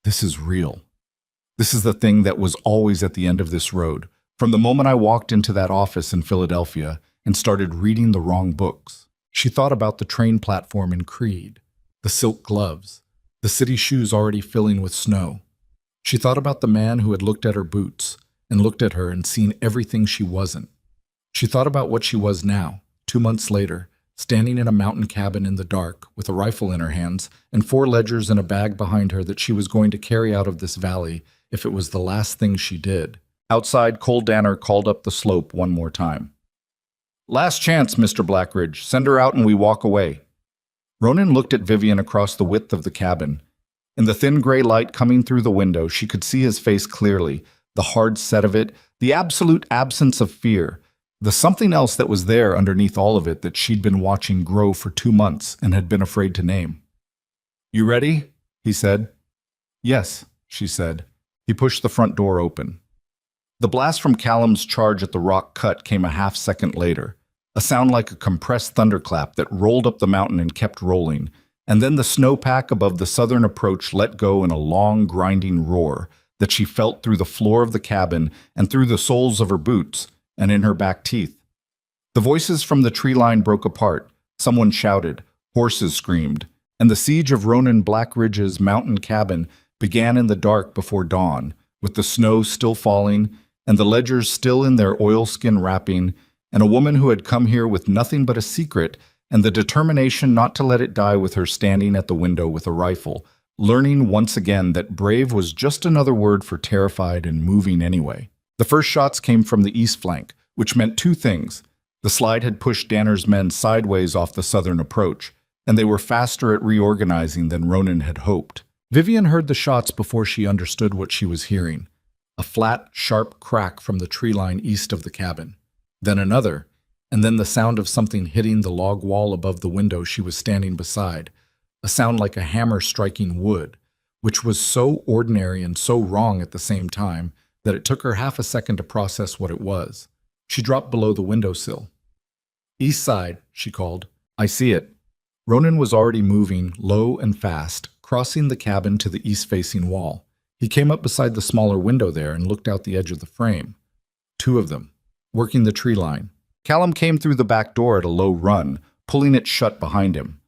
"This is real. This is the thing that was always at the end of this road, from the moment I walked into that office in Philadelphia and started reading the wrong books." She thought about the train platform in Creed, the silk gloves, the city shoes already filling with snow. She thought about the man who had looked at her boots and looked at her and seen everything she wasn't. She thought about what she was now, 2 months later, standing in a mountain cabin in the dark with a rifle in her hands and 4 ledgers in a bag behind her that she was going to carry out of this valley if it was the last thing she did. Outside, Cole Danner called up the slope one more time. "Last chance, Mr. Blackridge. Send her out and we walk away." Ronan looked at Vivian across the width of the cabin. In the thin gray light coming through the window, she could see his face clearly, the hard set of it, the absolute absence of fear, the something else that was there underneath all of it that she'd been watching grow for 2 months and had been afraid to name. "You ready?" he said. "Yes," she said. He pushed the front door open. The blast from Callum's charge at the rock cut came a half-second later, a sound like a compressed thunderclap that rolled up the mountain and kept rolling, and then the snowpack above the southern approach let go in a long, grinding roar that she felt through the floor of the cabin and through the soles of her boots and in her back teeth. The voices from the tree line broke apart. Someone shouted, horses screamed, and the siege of Ronan Blackridge's mountain cabin began in the dark before dawn, with the snow still falling and the ledgers still in their oilskin wrapping, and a woman who had come here with nothing but a secret and the determination not to let it die with her standing at the window with a rifle, learning once again that brave was just another word for terrified and moving anyway. The first shots came from the east flank, which meant 2 things. The slide had pushed Danner's men sideways off the southern approach, and they were faster at reorganizing than Ronan had hoped. Vivian heard the shots before she understood what she was hearing. A flat, sharp crack from the tree line east of the cabin. Then another, and then the sound of something hitting the log wall above the window she was standing beside. A sound like a hammer striking wood, which was so ordinary and so wrong at the same time that it took her half a second to process what it was. She dropped below the windowsill. "East side," she called. "I see it." Ronan was already moving, low and fast, crossing the cabin to the east-facing wall. He came up beside the smaller window there and looked out the edge of the frame. Two of them, working the tree line. Callum came through the back door at a low run, pulling it shut behind him.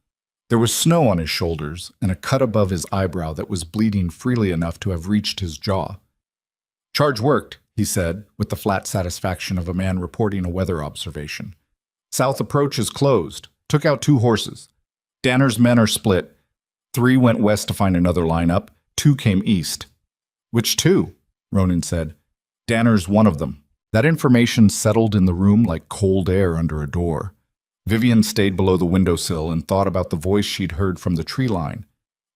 There was snow on his shoulders and a cut above his eyebrow that was bleeding freely enough to have reached his jaw. "Charge worked," he said, with the flat satisfaction of a man reporting a weather observation. "South approach is closed. Took out 2 horses. Danner's men are split. 3 went west to find another lineup. 2 came east." "Which 2?" Ronan said. "Danner's one of them." That information settled in the room like cold air under a door. Vivian stayed below the windowsill and thought about the voice she'd heard from the tree line.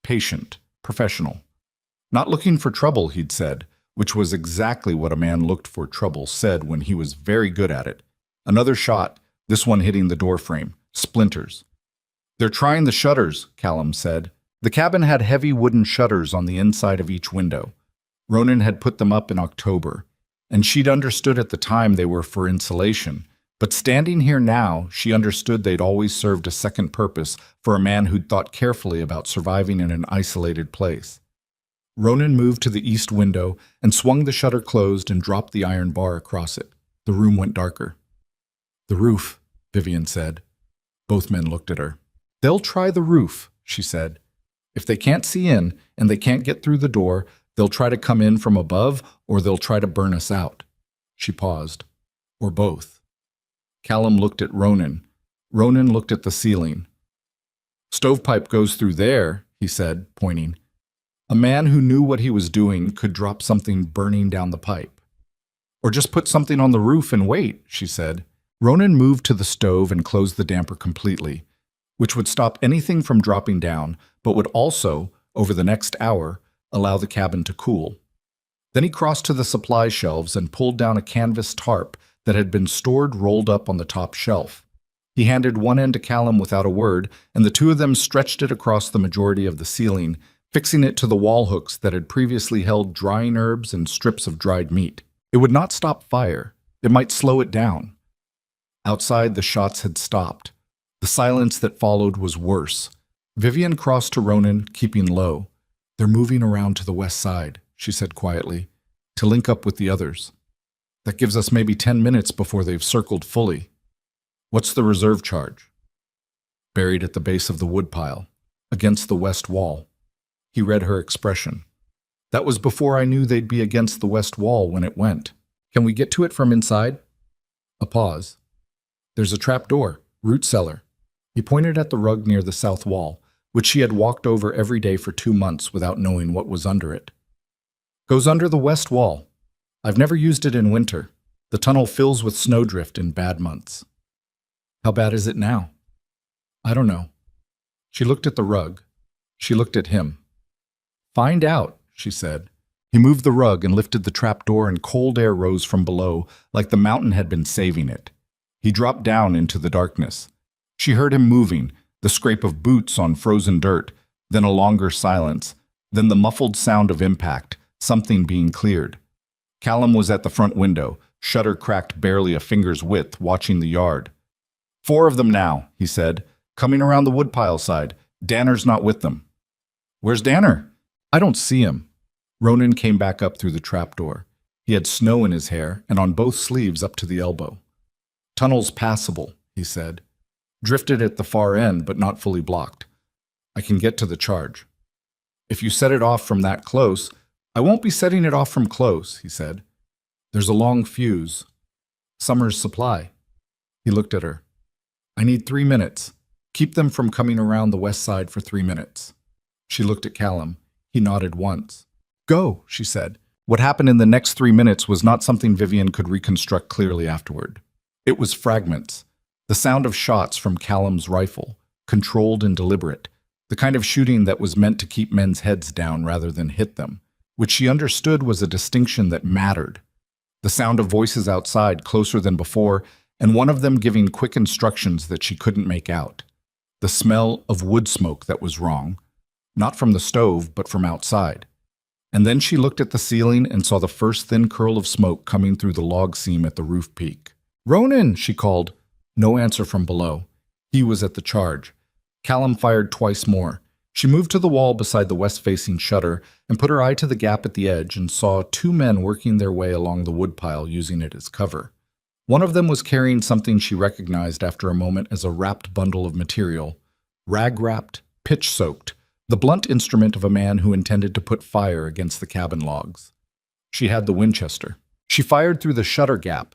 Patient, professional. Not looking for trouble, he'd said, which was exactly what a man looked for trouble said when he was very good at it. Another shot, this one hitting the door frame. Splinters. "They're trying the shutters," Callum said. The cabin had heavy wooden shutters on the inside of each window. Ronan had put them up in October, and she'd understood at the time they were for insulation. But standing here now, she understood they'd always served a second purpose for a man who'd thought carefully about surviving in an isolated place. Ronan moved to the east window and swung the shutter closed and dropped the iron bar across it. The room went darker. "The roof," Vivian said. Both men looked at her. "They'll try the roof," she said. "If they can't see in and they can't get through the door, they'll try to come in from above or they'll try to burn us out." She paused. "Or both." Callum looked at Ronan. Ronan looked at the ceiling. "Stovepipe goes through there," he said, pointing. A man who knew what he was doing could drop something burning down the pipe. "Or just put something on the roof and wait," she said. Ronan moved to the stove and closed the damper completely, which would stop anything from dropping down, but would also, over the next hour, allow the cabin to cool. Then he crossed to the supply shelves and pulled down a canvas tarp that had been stored rolled up on the top shelf. He handed one end to Callum without a word, and the two of them stretched it across the majority of the ceiling, fixing it to the wall hooks that had previously held drying herbs and strips of dried meat. It would not stop fire. It might slow it down. Outside, the shots had stopped. The silence that followed was worse. Vivian crossed to Ronan, keeping low. "They're moving around to the west side," she said quietly, "to link up with the others. That gives us maybe 10 minutes before they've circled fully." "What's the reserve charge?" "Buried at the base of the woodpile, against the west wall." He read her expression. "That was before I knew they'd be against the west wall when it went. Can we get to it from inside?" A pause. "There's a trap door, root cellar." He pointed at the rug near the south wall, which she had walked over every day for 2 months without knowing what was under it. "Goes under the west wall. I've never used it in winter. The tunnel fills with snowdrift in bad months." "How bad is it now?" "I don't know." She looked at the rug. She looked at him. "Find out," she said. He moved the rug and lifted the trap door, and cold air rose from below, like the mountain had been saving it. He dropped down into the darkness. She heard him moving, the scrape of boots on frozen dirt, then a longer silence, then the muffled sound of impact, something being cleared. Callum was at the front window, shutter cracked barely a finger's width, watching the yard. "4 of them now," he said, "coming around the woodpile side. Danner's not with them." "Where's Danner?" "I don't see him." Ronan came back up through the trapdoor. He had snow in his hair and on both sleeves up to the elbow. "Tunnel's passable," he said. "Drifted at the far end, but not fully blocked. I can get to the charge." "If you set it off from that close—" "I won't be setting it off from close," he said. "There's a long fuse. Summer's supply." He looked at her. "I need 3 minutes. Keep them from coming around the west side for 3 minutes." She looked at Callum. He nodded once. "Go," she said. What happened in the next 3 minutes was not something Vivian could reconstruct clearly afterward. It was fragments. The sound of shots from Callum's rifle, controlled and deliberate, the kind of shooting that was meant to keep men's heads down rather than hit them, which she understood was a distinction that mattered. The sound of voices outside, closer than before, and one of them giving quick instructions that she couldn't make out. The smell of wood smoke that was wrong, not from the stove, but from outside. And then she looked at the ceiling and saw the first thin curl of smoke coming through the log seam at the roof peak. "Ronan!" she called. No answer from below. He was at the charge. Callum fired twice more. She moved to the wall beside the west-facing shutter and put her eye to the gap at the edge and saw two men working their way along the woodpile using it as cover. One of them was carrying something she recognized after a moment as a wrapped bundle of material, rag-wrapped, pitch-soaked, the blunt instrument of a man who intended to put fire against the cabin logs. She had the Winchester. She fired through the shutter gap.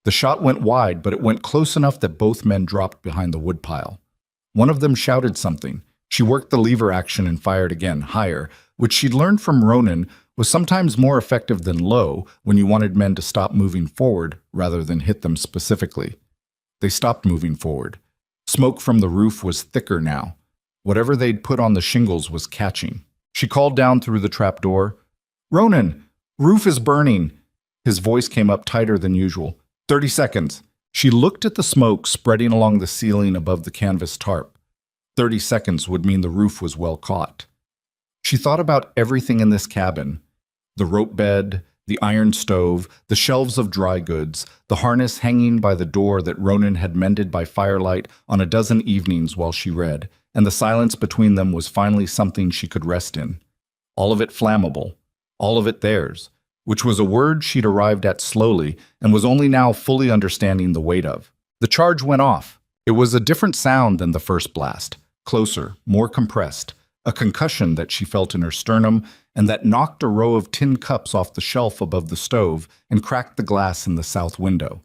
The shot went wide, but it went close enough that both men dropped behind the woodpile. One of them shouted something. She worked the lever action and fired again, higher, which she'd learned from Ronan was sometimes more effective than low when you wanted men to stop moving forward rather than hit them specifically. They stopped moving forward. Smoke from the roof was thicker now. Whatever they'd put on the shingles was catching. She called down through the trapdoor, "Ronan, roof is burning." His voice came up tighter than usual. 30 seconds. She looked at the smoke spreading along the ceiling above the canvas tarp. 30 seconds would mean the roof was well caught. She thought about everything in this cabin. The rope bed, the iron stove, the shelves of dry goods, the harness hanging by the door that Ronan had mended by firelight on a dozen evenings while she read, and the silence between them was finally something she could rest in. All of it flammable, all of it theirs, which was a word she'd arrived at slowly and was only now fully understanding the weight of. The charge went off. It was a different sound than the first blast, closer, more compressed, a concussion that she felt in her sternum and that knocked a row of tin cups off the shelf above the stove and cracked the glass in the south window.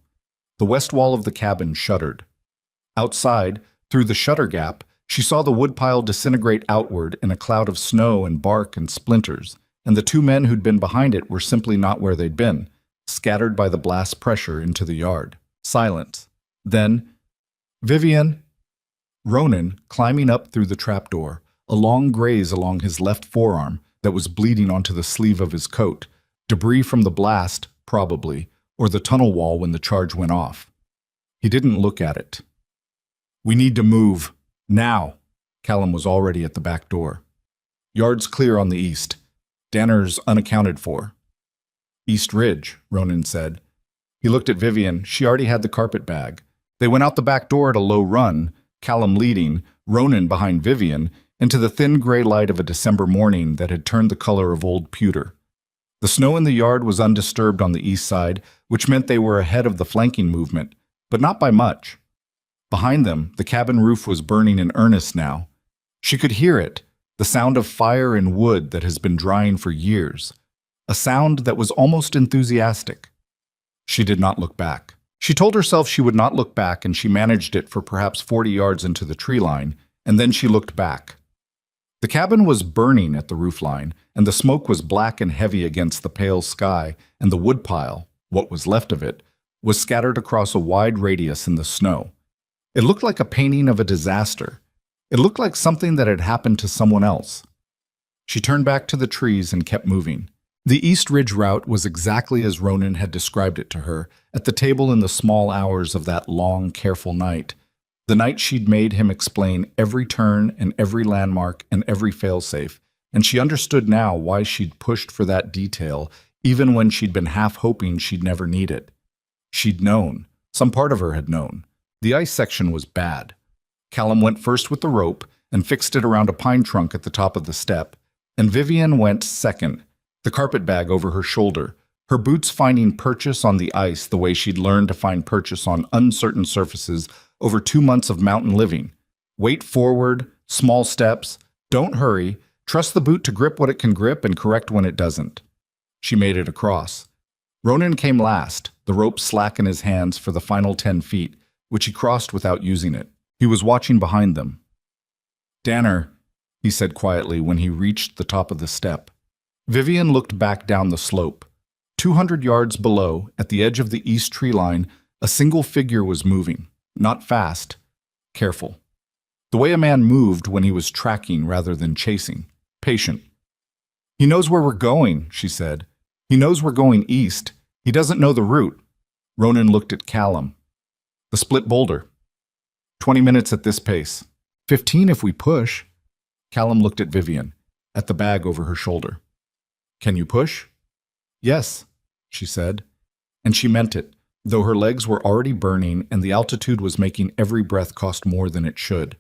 The west wall of the cabin shuddered. Outside, through the shutter gap, she saw the woodpile disintegrate outward in a cloud of snow and bark and splinters, and the two men who'd been behind it were simply not where they'd been, scattered by the blast pressure into the yard. Silence. Then, "Vivian!" Ronan, climbing up through the trapdoor, a long graze along his left forearm that was bleeding onto the sleeve of his coat, debris from the blast, probably, or the tunnel wall when the charge went off. He didn't look at it. "We need to move. Now." Callum was already at the back door. "Yard's clear on the east. Danner's unaccounted for." "East Ridge," Ronan said. He looked at Vivian. She already had the carpet bag. They went out the back door at a low run, Callum leading, Ronan behind Vivian, into the thin gray light of a December morning that had turned the color of old pewter. The snow in the yard was undisturbed on the east side, which meant they were ahead of the flanking movement, but not by much. Behind them, the cabin roof was burning in earnest now. She could hear it, the sound of fire and wood that has been drying for years, a sound that was almost enthusiastic. She did not look back. She told herself she would not look back, and she managed it for perhaps 40 yards into the tree line, and then she looked back. The cabin was burning at the roofline, and the smoke was black and heavy against the pale sky, and the woodpile, what was left of it, was scattered across a wide radius in the snow. It looked like a painting of a disaster. It looked like something that had happened to someone else. She turned back to the trees and kept moving. The East Ridge route was exactly as Ronan had described it to her, at the table in the small hours of that long, careful night. The night she'd made him explain every turn and every landmark and every failsafe, and she understood now why she'd pushed for that detail, even when she'd been half hoping she'd never need it. She'd known. Some part of her had known. The ice section was bad. Callum went first with the rope and fixed it around a pine trunk at the top of the step, and Vivian went second, the carpet bag over her shoulder, her boots finding purchase on the ice the way she'd learned to find purchase on uncertain surfaces over 2 months of mountain living. Wait forward, small steps, don't hurry, trust the boot to grip what it can grip and correct when it doesn't. She made it across. Ronan came last, the rope slack in his hands for the final 10 feet, which he crossed without using it. He was watching behind them. "Danner," he said quietly when he reached the top of the step. Vivian looked back down the slope. 200 yards below, at the edge of the east tree line, a single figure was moving. Not fast, careful. The way a man moved when he was tracking rather than chasing. Patient. He knows where we're going, she said. He knows we're going east. He doesn't know the route. Ronan looked at Callum. The split boulder. 20 minutes at this pace. 15 if we push. Callum looked at Vivian, at the bag over her shoulder. Can you push? Yes, she said. And she meant it, though her legs were already burning and the altitude was making every breath cost more than it should.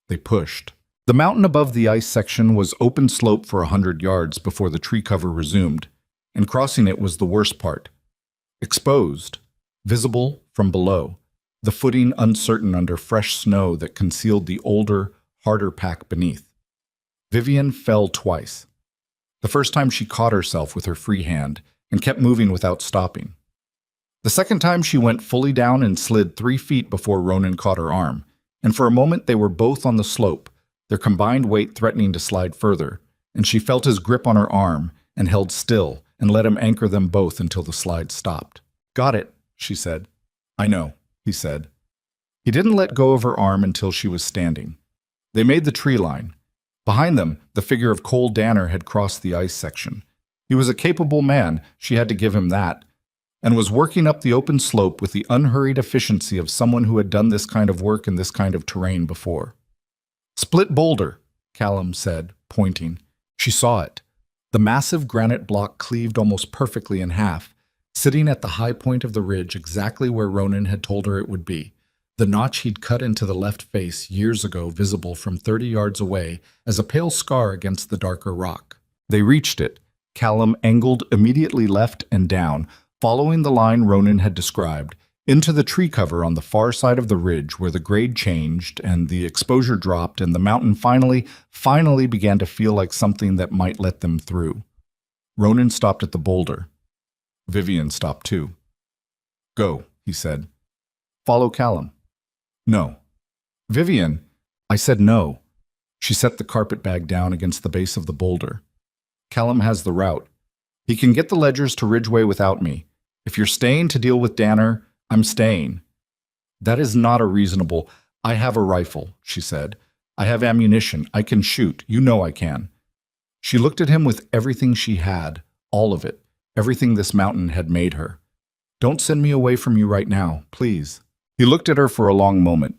They pushed. The mountain above the ice section was open slope for 100 yards before the tree cover resumed, and crossing it was the worst part. Exposed, visible from below, the footing uncertain under fresh snow that concealed the older, harder pack beneath. Vivian fell twice. The first time she caught herself with her free hand and kept moving without stopping. The second time she went fully down and slid 3 feet before Ronan caught her arm, and for a moment they were both on the slope, their combined weight threatening to slide further, and she felt his grip on her arm and held still and let him anchor them both until the slide stopped. Got it, she said. I know, he said. He didn't let go of her arm until she was standing. They made the tree line. Behind them, the figure of Cole Danner had crossed the ice section. He was a capable man, she had to give him that, and was working up the open slope with the unhurried efficiency of someone who had done this kind of work in this kind of terrain before. Split boulder, Callum said, pointing. She saw it. The massive granite block cleaved almost perfectly in half, sitting at the high point of the ridge exactly where Ronan had told her it would be. The notch he'd cut into the left face years ago visible from 30 yards away as a pale scar against the darker rock. They reached it. Callum angled immediately left and down, following the line Ronan had described, into the tree cover on the far side of the ridge where the grade changed and the exposure dropped and the mountain finally began to feel like something that might let them through. Ronan stopped at the boulder. Vivian stopped too. Go, he said. Follow Callum. No. Vivian, I said no. She set the carpet bag down against the base of the boulder. Callum has the route. He can get the ledgers to Ridgeway without me. If you're staying to deal with Danner, I'm staying. That is not a reasonable. I have a rifle, she said. I have ammunition. I can shoot. You know I can. She looked at him with everything she had, all of it, everything this mountain had made her. Don't send me away from you right now, please. He looked at her for a long moment.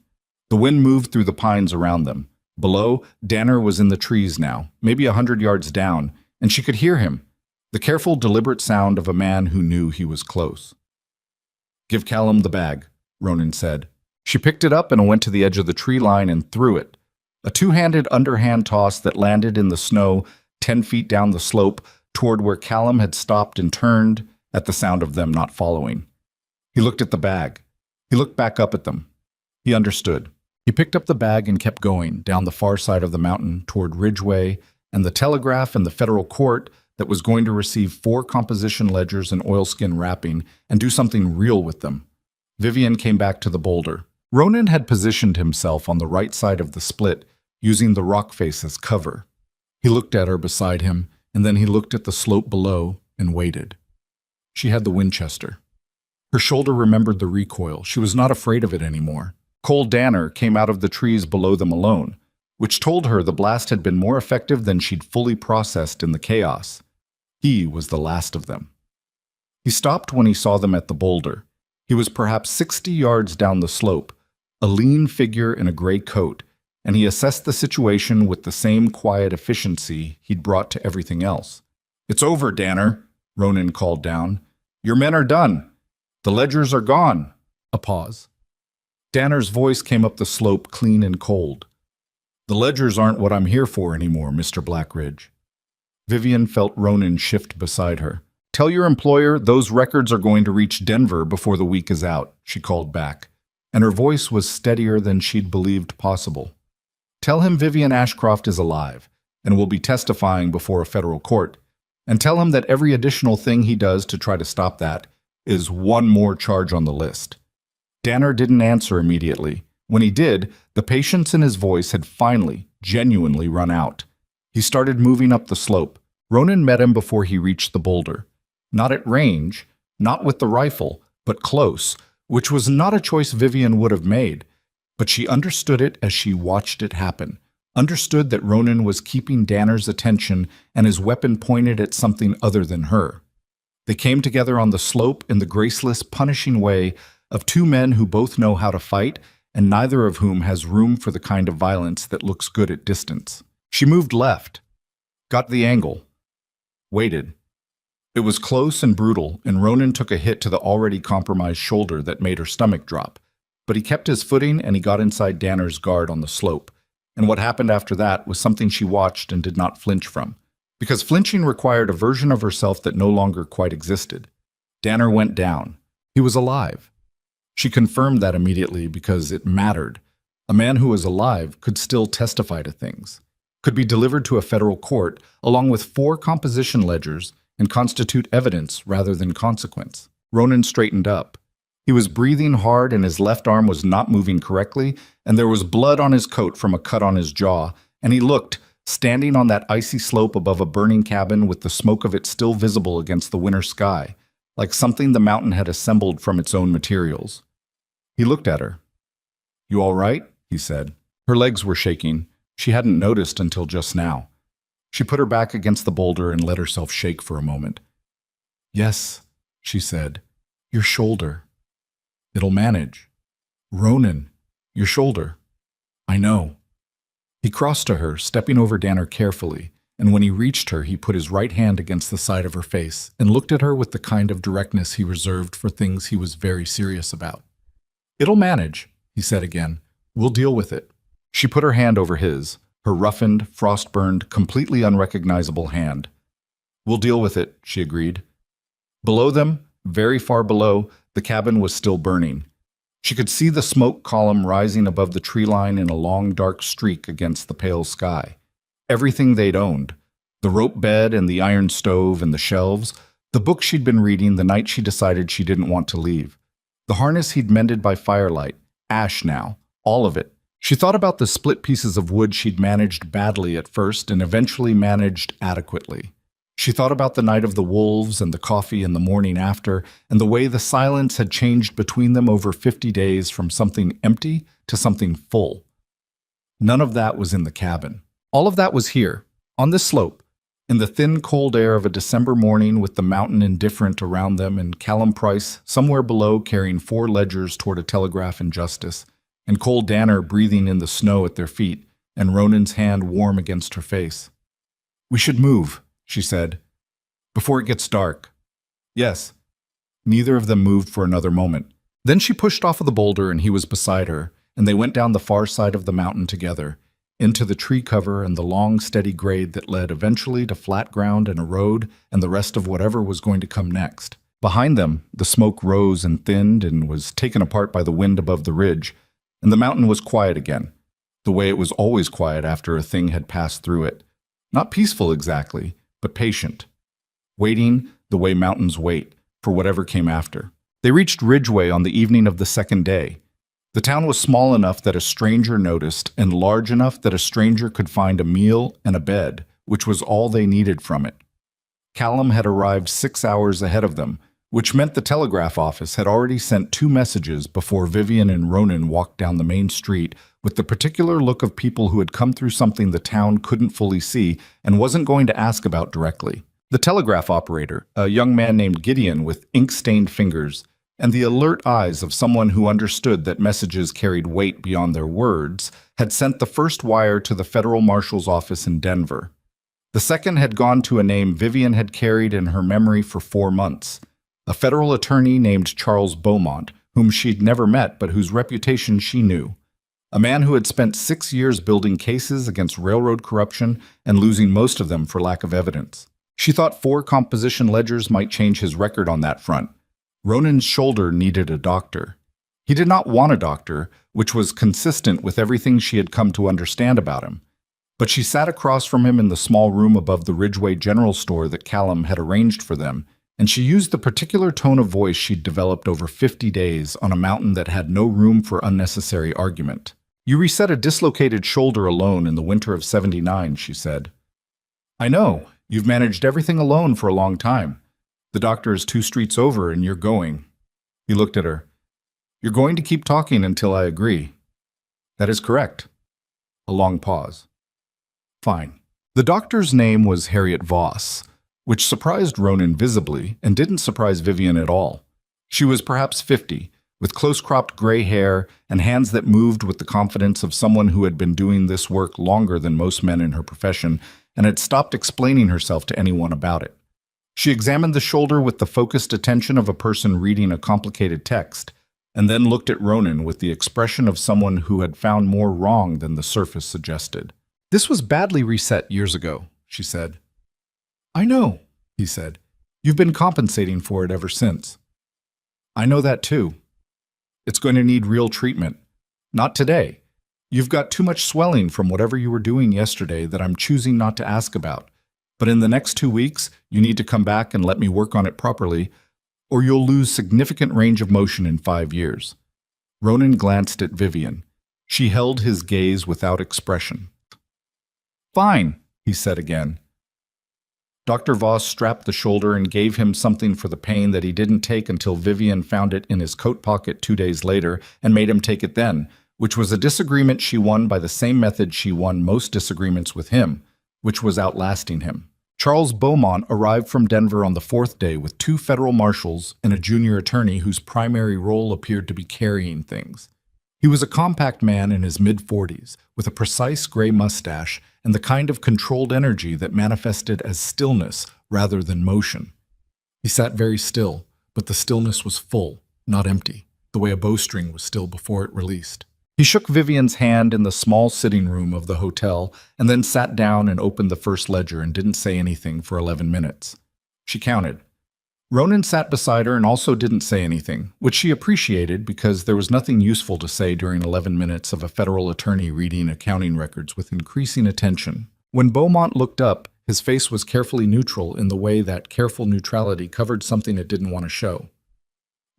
The wind moved through the pines around them. Below, Danner was in the trees now, maybe 100 yards down, and she could hear him, the careful, deliberate sound of a man who knew he was close. Give Callum the bag, Ronan said. She picked it up and went to the edge of the tree line and threw it. A two-handed underhand toss that landed in the snow 10 feet down the slope toward where Callum had stopped and turned at the sound of them not following. He looked at the bag. He looked back up at them. He understood. He picked up the bag and kept going down the far side of the mountain toward Ridgeway and the telegraph and the federal court that was going to receive 4 composition ledgers and oilskin wrapping and do something real with them. Vivian came back to the boulder. Ronan had positioned himself on the right side of the split, using the rock face as cover. He looked at her beside him, and then he looked at the slope below and waited. She had the Winchester. Her shoulder remembered the recoil. She was not afraid of it anymore. Cole Danner came out of the trees below them alone, which told her the blast had been more effective than she'd fully processed in the chaos. He was the last of them. He stopped when he saw them at the boulder. He was perhaps 60 yards down the slope, a lean figure in a gray coat, and he assessed the situation with the same quiet efficiency he'd brought to everything else. It's over, Danner, Ronan called down. Your men are done. The ledgers are gone. A pause. Danner's voice came up the slope clean and cold. The ledgers aren't what I'm here for anymore, Mr. Blackridge. Vivian felt Ronan shift beside her. Tell your employer those records are going to reach Denver before the week is out, she called back, and her voice was steadier than she'd believed possible. Tell him Vivian Ashcroft is alive and will be testifying before a federal court, and tell him that every additional thing he does to try to stop that is one more charge on the list. Danner didn't answer immediately. When he did, the patience in his voice had finally, genuinely run out. He started moving up the slope. Ronan met him before he reached the boulder. Not at range, not with the rifle, but close, which was not a choice Vivian would have made, but she understood it as she watched it happen, understood that Ronan was keeping Danner's attention and his weapon pointed at something other than her. They came together on the slope in the graceless, punishing way of two men who both know how to fight and neither of whom has room for the kind of violence that looks good at distance. She moved left, got the angle, waited. It was close and brutal, and Ronan took a hit to the already compromised shoulder that made her stomach drop. But he kept his footing and he got inside Danner's guard on the slope. And what happened after that was something she watched and did not flinch from. Because flinching required a version of herself that no longer quite existed. Danner went down. He was alive. She confirmed that immediately because it mattered. A man who was alive could still testify to things, could be delivered to a federal court along with 4 composition ledgers and constitute evidence rather than consequence. Ronan straightened up. He was breathing hard and his left arm was not moving correctly, and there was blood on his coat from a cut on his jaw, and he looked, standing on that icy slope above a burning cabin with the smoke of it still visible against the winter sky, like something the mountain had assembled from its own materials. He looked at her. "You all right?" he said. Her legs were shaking. She hadn't noticed until just now. She put her back against the boulder and let herself shake for a moment. "Yes," she said. "Your shoulder. It'll manage. Ronan, your shoulder. I know." He crossed to her, stepping over Danner carefully, and when he reached her, he put his right hand against the side of her face and looked at her with the kind of directness he reserved for things he was very serious about. "It'll manage," he said again. "We'll deal with it." She put her hand over his, her roughened, frost-burned, completely unrecognizable hand. "We'll deal with it," she agreed. Below them, very far below, the cabin was still burning. She could see the smoke column rising above the tree line in a long, dark streak against the pale sky. Everything they'd owned, the rope bed and the iron stove and the shelves, the book she'd been reading the night she decided she didn't want to leave, the harness he'd mended by firelight, ash now, all of it. She thought about the split pieces of wood she'd managed badly at first and eventually managed adequately. She thought about the night of the wolves and the coffee in the morning after, and the way the silence had changed between them over 50 days from something empty to something full. None of that was in the cabin. All of that was here, on this slope, in the thin, cold air of a December morning with the mountain indifferent around them and Callum Price somewhere below carrying 4 ledgers toward a telegraph in justice, and Cole Danner breathing in the snow at their feet, and Ronan's hand warm against her face. "We should move," she said, "before it gets dark." "Yes." Neither of them moved for another moment. Then she pushed off of the boulder and he was beside her, and they went down the far side of the mountain together, into the tree cover and the long, steady grade that led eventually to flat ground and a road and the rest of whatever was going to come next. Behind them, the smoke rose and thinned and was taken apart by the wind above the ridge, and the mountain was quiet again, the way it was always quiet after a thing had passed through it. Not peaceful exactly, but patient. Waiting the way mountains wait for whatever came after. They reached Ridgeway on the evening of the second day. The town was small enough that a stranger noticed and large enough that a stranger could find a meal and a bed, which was all they needed from it. Callum had arrived 6 hours ahead of them, which meant the telegraph office had already sent 2 messages before Vivian and Ronan walked down the main street with the particular look of people who had come through something the town couldn't fully see and wasn't going to ask about directly. The telegraph operator, a young man named Gideon with ink-stained fingers, and the alert eyes of someone who understood that messages carried weight beyond their words, had sent the first wire to the federal marshal's office in Denver. The second had gone to a name Vivian had carried in her memory for 4 months. A federal attorney named Charles Beaumont, whom she'd never met but whose reputation she knew. A man who had spent 6 years building cases against railroad corruption and losing most of them for lack of evidence. She thought 4 composition ledgers might change his record on that front. Ronan's shoulder needed a doctor. He did not want a doctor, which was consistent with everything she had come to understand about him. But she sat across from him in the small room above the Ridgeway General Store that Callum had arranged for them, and she used the particular tone of voice she'd developed over 50 days on a mountain that had no room for unnecessary argument. "You reset a dislocated shoulder alone in the winter of '79, she said. "I know. You've managed everything alone for a long time. The doctor is 2 streets over and you're going." He looked at her. You're going to keep talking until I agree. That is correct. A long pause. Fine. The doctor's name was Harriet Voss, which surprised Ronan visibly and didn't surprise Vivian at all. She was perhaps 50, with close-cropped gray hair and hands that moved with the confidence of someone who had been doing this work longer than most men in her profession and had stopped explaining herself to anyone about it. She examined the shoulder with the focused attention of a person reading a complicated text, and then looked at Ronan with the expression of someone who had found more wrong than the surface suggested. "This was badly reset years ago," she said. "I know," he said. "You've been compensating for it ever since." "I know that too. It's going to need real treatment. Not today. You've got too much swelling from whatever you were doing yesterday that I'm choosing not to ask about. But in the next 2 weeks, you need to come back and let me work on it properly, or you'll lose significant range of motion in 5 years. Ronan glanced at Vivian. She held his gaze without expression. "Fine," he said again. Dr. Voss strapped the shoulder and gave him something for the pain that he didn't take until Vivian found it in his coat pocket 2 days later and made him take it then, which was a disagreement she won by the same method she won most disagreements with him, which was outlasting him. Charles Beaumont arrived from Denver on the 4th day with 2 federal marshals and a junior attorney whose primary role appeared to be carrying things. He was a compact man in his mid-40s, with a precise gray mustache and the kind of controlled energy that manifested as stillness rather than motion. He sat very still, but the stillness was full, not empty, the way a bowstring was still before it released. He shook Vivian's hand in the small sitting room of the hotel and then sat down and opened the first ledger and didn't say anything for 11 minutes. She counted. Ronan sat beside her and also didn't say anything, which she appreciated because there was nothing useful to say during 11 minutes of a federal attorney reading accounting records with increasing attention. When Beaumont looked up, his face was carefully neutral in the way that careful neutrality covered something it didn't want to show.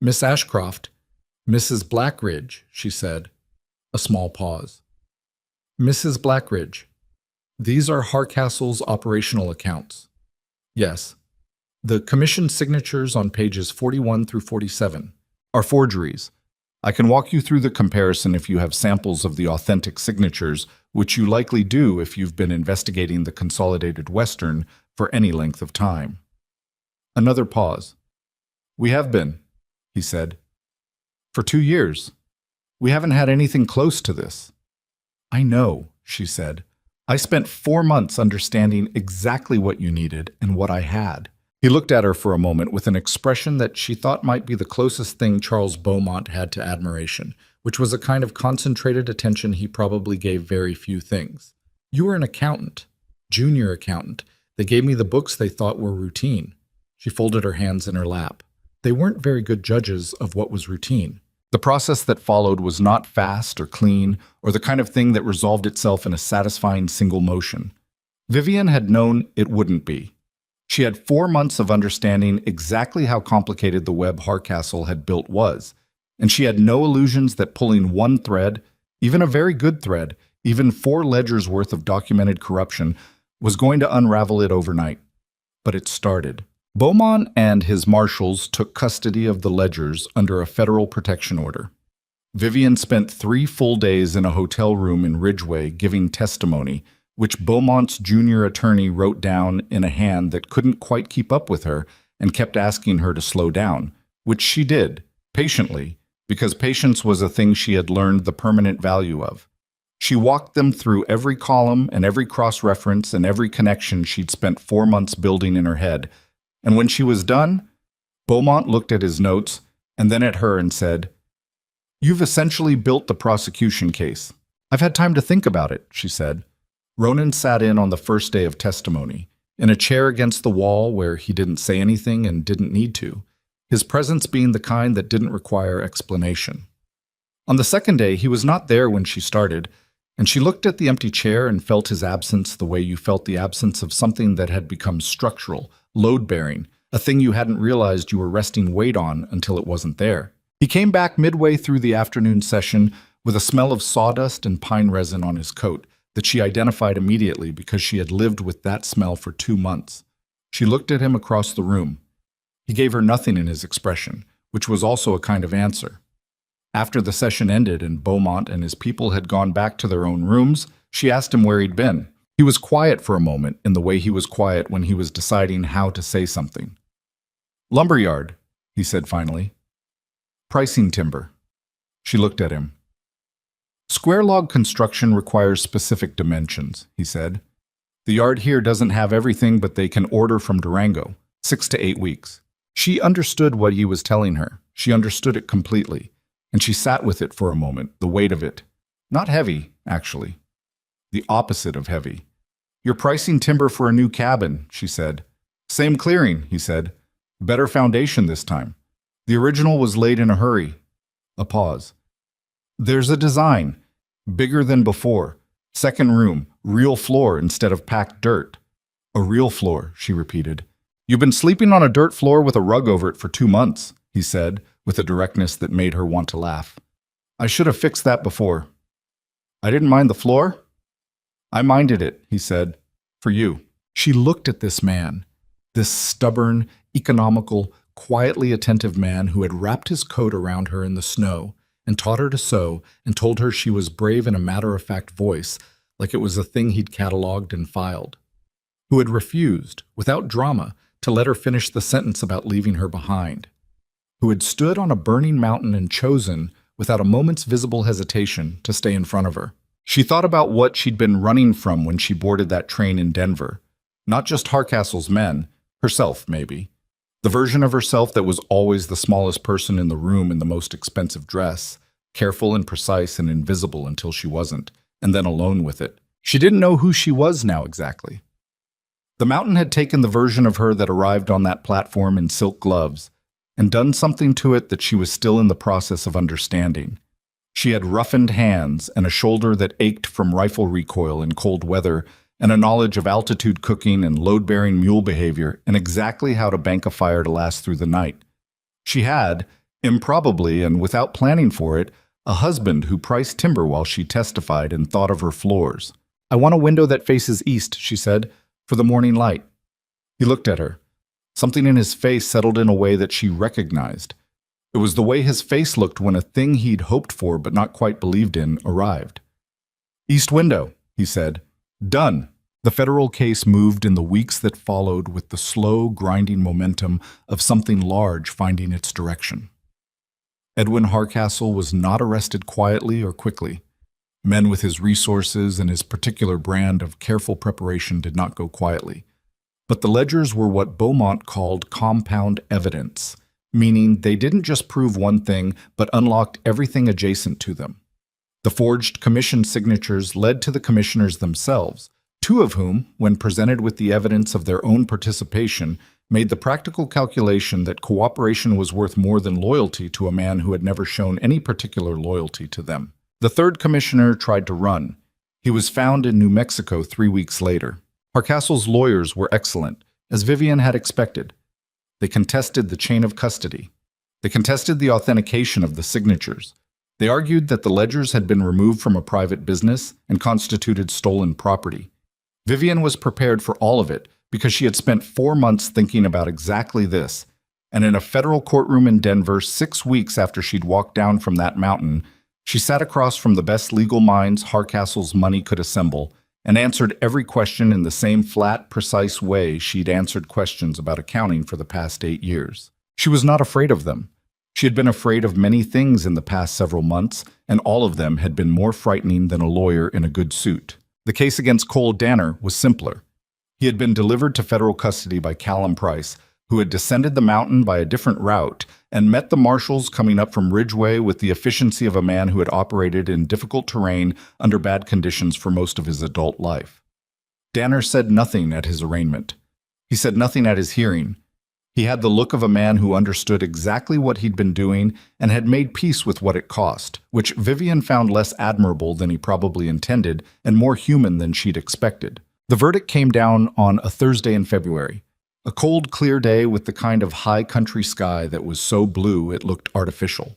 "Miss Ashcroft, Mrs. Blackridge," she said. A small pause. "Mrs. Blackridge, these are Hardcastle's operational accounts." "Yes." "The commission signatures on pages 41 through 47 are forgeries. I can walk you through the comparison if you have samples of the authentic signatures, which you likely do if you've been investigating the Consolidated Western for any length of time." Another pause. "We have been," he said. "For 2 years. We haven't had anything close to this." "I know," she said. "I spent 4 months understanding exactly what you needed and what I had." He looked at her for a moment with an expression that she thought might be the closest thing Charles Beaumont had to admiration, which was a kind of concentrated attention he probably gave very few things. "You were an accountant, junior accountant. They gave me the books they thought were routine." She folded her hands in her lap. "They weren't very good judges of what was routine. The process that followed was not fast or clean or the kind of thing that resolved itself in a satisfying single motion. Vivian had known it wouldn't be. She had 4 months of understanding exactly how complicated the web Hardcastle had built was, and she had no illusions that pulling one thread, even a very good thread, even 4 ledgers worth of documented corruption, was going to unravel it overnight. But it started. Beaumont and his marshals took custody of the ledgers under a federal protection order. Vivian spent 3 full days in a hotel room in Ridgeway giving testimony, which Beaumont's junior attorney wrote down in a hand that couldn't quite keep up with her and kept asking her to slow down, which she did, patiently, because patience was a thing she had learned the permanent value of. She walked them through every column and every cross-reference and every connection she'd spent 4 months building in her head, and when she was done, Beaumont looked at his notes and then at her and said, "You've essentially built the prosecution case." "I've had time to think about it," she said. Ronan sat in on the first day of testimony, in a chair against the wall where he didn't say anything and didn't need to, his presence being the kind that didn't require explanation. On the second day, he was not there when she started, and she looked at the empty chair and felt his absence the way you felt the absence of something that had become structural, load-bearing, a thing you hadn't realized you were resting weight on until it wasn't there. He came back midway through the afternoon session with a smell of sawdust and pine resin on his coat that she identified immediately because she had lived with that smell for 2 months. She looked at him across the room. He gave her nothing in his expression, which was also a kind of answer. After the session ended and Beaumont and his people had gone back to their own rooms, she asked him where he'd been. He was quiet for a moment in the way he was quiet when he was deciding how to say something. "Lumberyard," he said finally. "Pricing timber." She looked at him. "Square log construction requires specific dimensions," he said. "The yard here doesn't have everything, but they can order from Durango, 6 to 8 weeks." She understood what he was telling her. She understood it completely, and she sat with it for a moment, the weight of it. Not heavy, actually. The opposite of heavy. "You're pricing timber for a new cabin," she said. "Same clearing," he said. "Better foundation this time. The original was laid in a hurry." A pause. "There's a design. Bigger than before. Second room, real floor instead of packed dirt." "A real floor," she repeated. "You've been sleeping on a dirt floor with a rug over it for 2 months," he said, with a directness that made her want to laugh. "I should have fixed that before." "I didn't mind the floor?" "I minded it," he said, "for you." She looked at this man, this stubborn, economical, quietly attentive man who had wrapped his coat around her in the snow and taught her to sew and told her she was brave in a matter-of-fact voice, like it was a thing he'd cataloged and filed, who had refused, without drama, to let her finish the sentence about leaving her behind, who had stood on a burning mountain and chosen, without a moment's visible hesitation, to stay in front of her. She thought about what she'd been running from when she boarded that train in Denver. Not just Hardcastle's men, herself, maybe. The version of herself that was always the smallest person in the room in the most expensive dress, careful and precise and invisible until she wasn't, and then alone with it. She didn't know who she was now exactly. The mountain had taken the version of her that arrived on that platform in silk gloves and done something to it that she was still in the process of understanding. She had roughened hands and a shoulder that ached from rifle recoil in cold weather and a knowledge of altitude cooking and load-bearing mule behavior and exactly how to bank a fire to last through the night. She had, improbably and without planning for it, a husband who priced timber while she testified and thought of her floors. "I want a window that faces east," she said, "for the morning light." He looked at her. Something in his face settled in a way that she recognized. It was the way his face looked when a thing he'd hoped for but not quite believed in arrived. "East window," he said. "Done." The federal case moved in the weeks that followed with the slow, grinding momentum of something large finding its direction. Edwin Hardcastle was not arrested quietly or quickly. Men with his resources and his particular brand of careful preparation did not go quietly. But the ledgers were what Beaumont called compound evidence, meaning they didn't just prove one thing, but unlocked everything adjacent to them. The forged commission signatures led to the commissioners themselves, two of whom, when presented with the evidence of their own participation, made the practical calculation that cooperation was worth more than loyalty to a man who had never shown any particular loyalty to them. The third commissioner tried to run. He was found in New Mexico 3 weeks later. Hardcastle's lawyers were excellent, as Vivian had expected. They contested the chain of custody. They contested the authentication of the signatures. They argued that the ledgers had been removed from a private business and constituted stolen property. Vivian was prepared for all of it because she had spent 4 months thinking about exactly this, and in a federal courtroom in Denver 6 weeks after she'd walked down from that mountain, she sat across from the best legal minds Hardcastle's money could assemble and answered every question in the same flat, precise way she'd answered questions about accounting for the past 8 years. She was not afraid of them. She had been afraid of many things in the past several months, and all of them had been more frightening than a lawyer in a good suit. The case against Cole Danner was simpler. He had been delivered to federal custody by Callum Price, who had descended the mountain by a different route and met the marshals coming up from Ridgeway with the efficiency of a man who had operated in difficult terrain under bad conditions for most of his adult life. Danner said nothing at his arraignment. He said nothing at his hearing. He had the look of a man who understood exactly what he'd been doing and had made peace with what it cost, which Vivian found less admirable than he probably intended and more human than she'd expected. The verdict came down on a Thursday in February. A cold, clear day with the kind of high country sky that was so blue it looked artificial.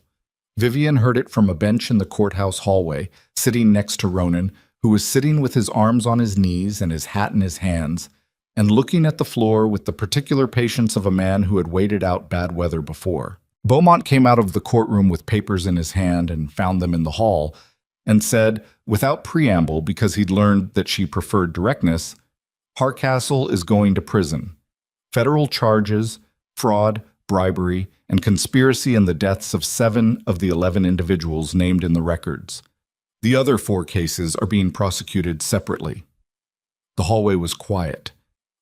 Vivian heard it from a bench in the courthouse hallway, sitting next to Ronan, who was sitting with his arms on his knees and his hat in his hands, and looking at the floor with the particular patience of a man who had waited out bad weather before. Beaumont came out of the courtroom with papers in his hand and found them in the hall, and said, without preamble because he'd learned that she preferred directness, Hardcastle is going to prison. Federal charges, fraud, bribery, and conspiracy in the deaths of 7 of the 11 individuals named in the records. The other 4 cases are being prosecuted separately. The hallway was quiet.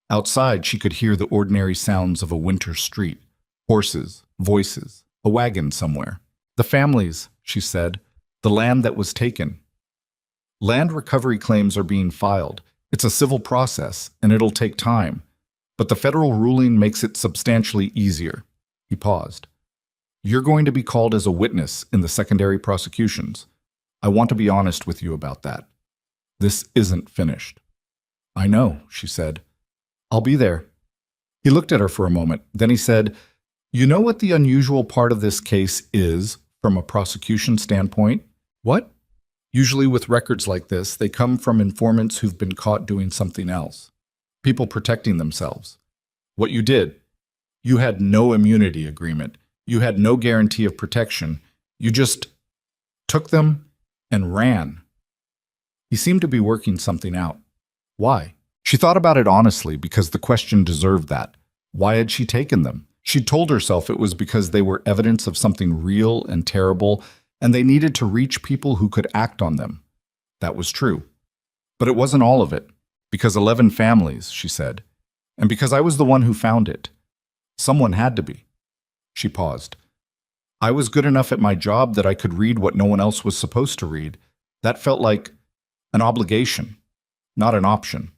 Outside, she could hear the ordinary sounds of a winter street. Horses, voices, a wagon somewhere. The families, she said. The land that was taken. Land recovery claims are being filed. It's a civil process, and it'll take time. But the federal ruling makes it substantially easier. He paused. You're going to be called as a witness in the secondary prosecutions. I want to be honest with you about that. This isn't finished. I know, she said. I'll be there. He looked at her for a moment. Then he said, you know what the unusual part of this case is from a prosecution standpoint? What? Usually with records like this, they come from informants who've been caught doing something else. People protecting themselves. What you did, you had no immunity agreement. You had no guarantee of protection. You just took them and ran. He seemed to be working something out. Why? She thought about it honestly because the question deserved that. Why had she taken them? She told herself it was because they were evidence of something real and terrible, and they needed to reach people who could act on them. That was true. But it wasn't all of it. Because 11 families, she said. And because I was the one who found it. Someone had to be. She paused. I was good enough at my job that I could read what no one else was supposed to read. That felt like an obligation, not an option.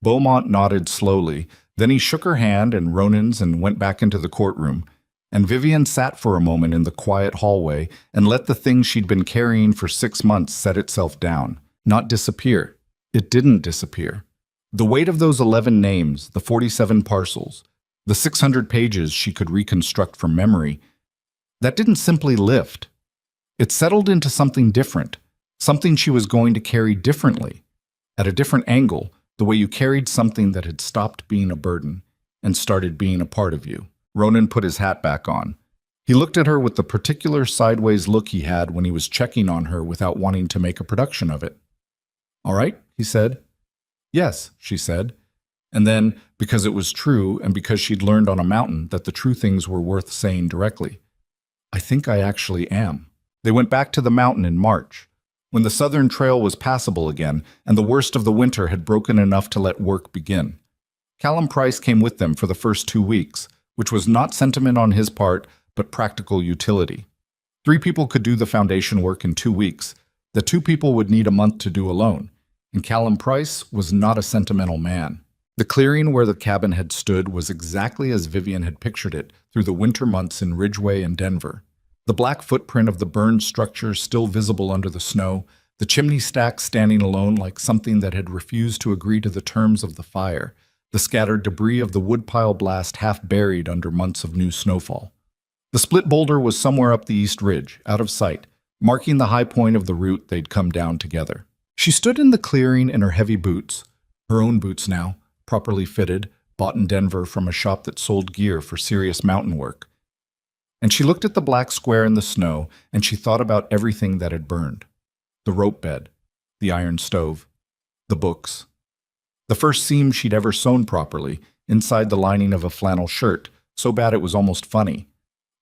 Beaumont nodded slowly. Then he shook her hand and Ronan's and went back into the courtroom. And Vivian sat for a moment in the quiet hallway and let the thing she'd been carrying for 6 months set itself down, not disappear. It didn't disappear. The weight of those 11 names, the 47 parcels, the 600 pages she could reconstruct from memory, that didn't simply lift. It settled into something different, something she was going to carry differently, at a different angle, the way you carried something that had stopped being a burden and started being a part of you. Ronan put his hat back on. He looked at her with the particular sideways look he had when he was checking on her without wanting to make a production of it. All right, he said. Yes, she said. And then, because it was true and because she'd learned on a mountain that the true things were worth saying directly, I think I actually am. They went back to the mountain in March, when the southern trail was passable again and the worst of the winter had broken enough to let work begin. Callum Price came with them for the first 2 weeks, which was not sentiment on his part, but practical utility. 3 people could do the foundation work in 2 weeks. The 2 people would need a month to do alone, and Callum Price was not a sentimental man. The clearing where the cabin had stood was exactly as Vivian had pictured it through the winter months in Ridgeway and Denver. The black footprint of the burned structure still visible under the snow, the chimney stack standing alone like something that had refused to agree to the terms of the fire, the scattered debris of the woodpile blast half buried under months of new snowfall. The split boulder was somewhere up the east ridge, out of sight, marking the high point of the route they'd come down together. She stood in the clearing in her heavy boots, her own boots now, properly fitted, bought in Denver from a shop that sold gear for serious mountain work. And she looked at the black square in the snow, and she thought about everything that had burned. The rope bed, the iron stove, the books. The first seam she'd ever sewn properly, inside the lining of a flannel shirt, so bad it was almost funny.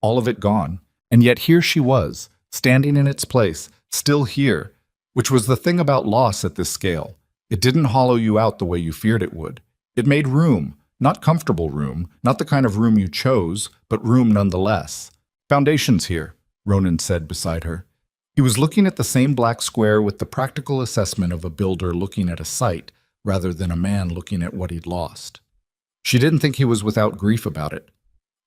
All of it gone, and yet here she was, standing in its place, still here, which was the thing about loss at this scale. It didn't hollow you out the way you feared it would. It made room, not comfortable room, not the kind of room you chose, but room nonetheless. Foundation's here, Ronan said beside her. He was looking at the same black square with the practical assessment of a builder looking at a site, rather than a man looking at what he'd lost. She didn't think he was without grief about it.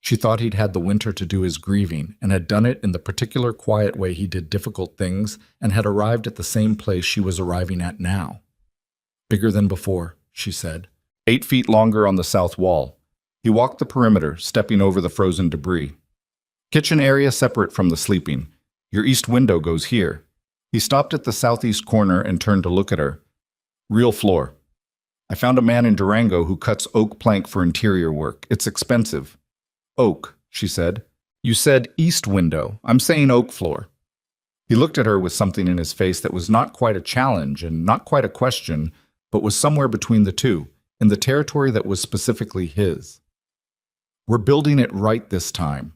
She thought he'd had the winter to do his grieving, and had done it in the particular quiet way he did difficult things, and had arrived at the same place she was arriving at now. Bigger than before, she said. 8 feet longer on the south wall. He walked the perimeter, stepping over the frozen debris. Kitchen area separate from the sleeping. Your east window goes here. He stopped at the southeast corner and turned to look at her. Real floor. I found a man in Durango who cuts oak plank for interior work. It's expensive. Oak, she said. You said east window. I'm saying oak floor. He looked at her with something in his face that was not quite a challenge and not quite a question, but was somewhere between the two, in the territory that was specifically his. We're building it right this time.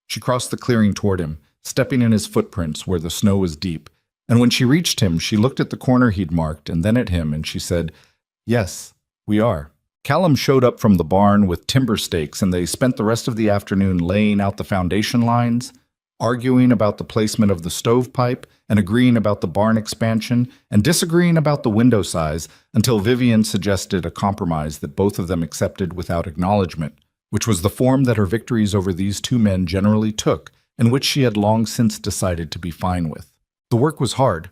She crossed the clearing toward him, stepping in his footprints where the snow was deep, and when she reached him, she looked at the corner he'd marked and then at him, and she said, "Yes, we are." Callum showed up from the barn with timber stakes, and they spent the rest of the afternoon laying out the foundation lines, arguing about the placement of the stovepipe, and agreeing about the barn expansion, and disagreeing about the window size, until Vivian suggested a compromise that both of them accepted without acknowledgement, which was the form that her victories over these two men generally took, and which she had long since decided to be fine with. The work was hard.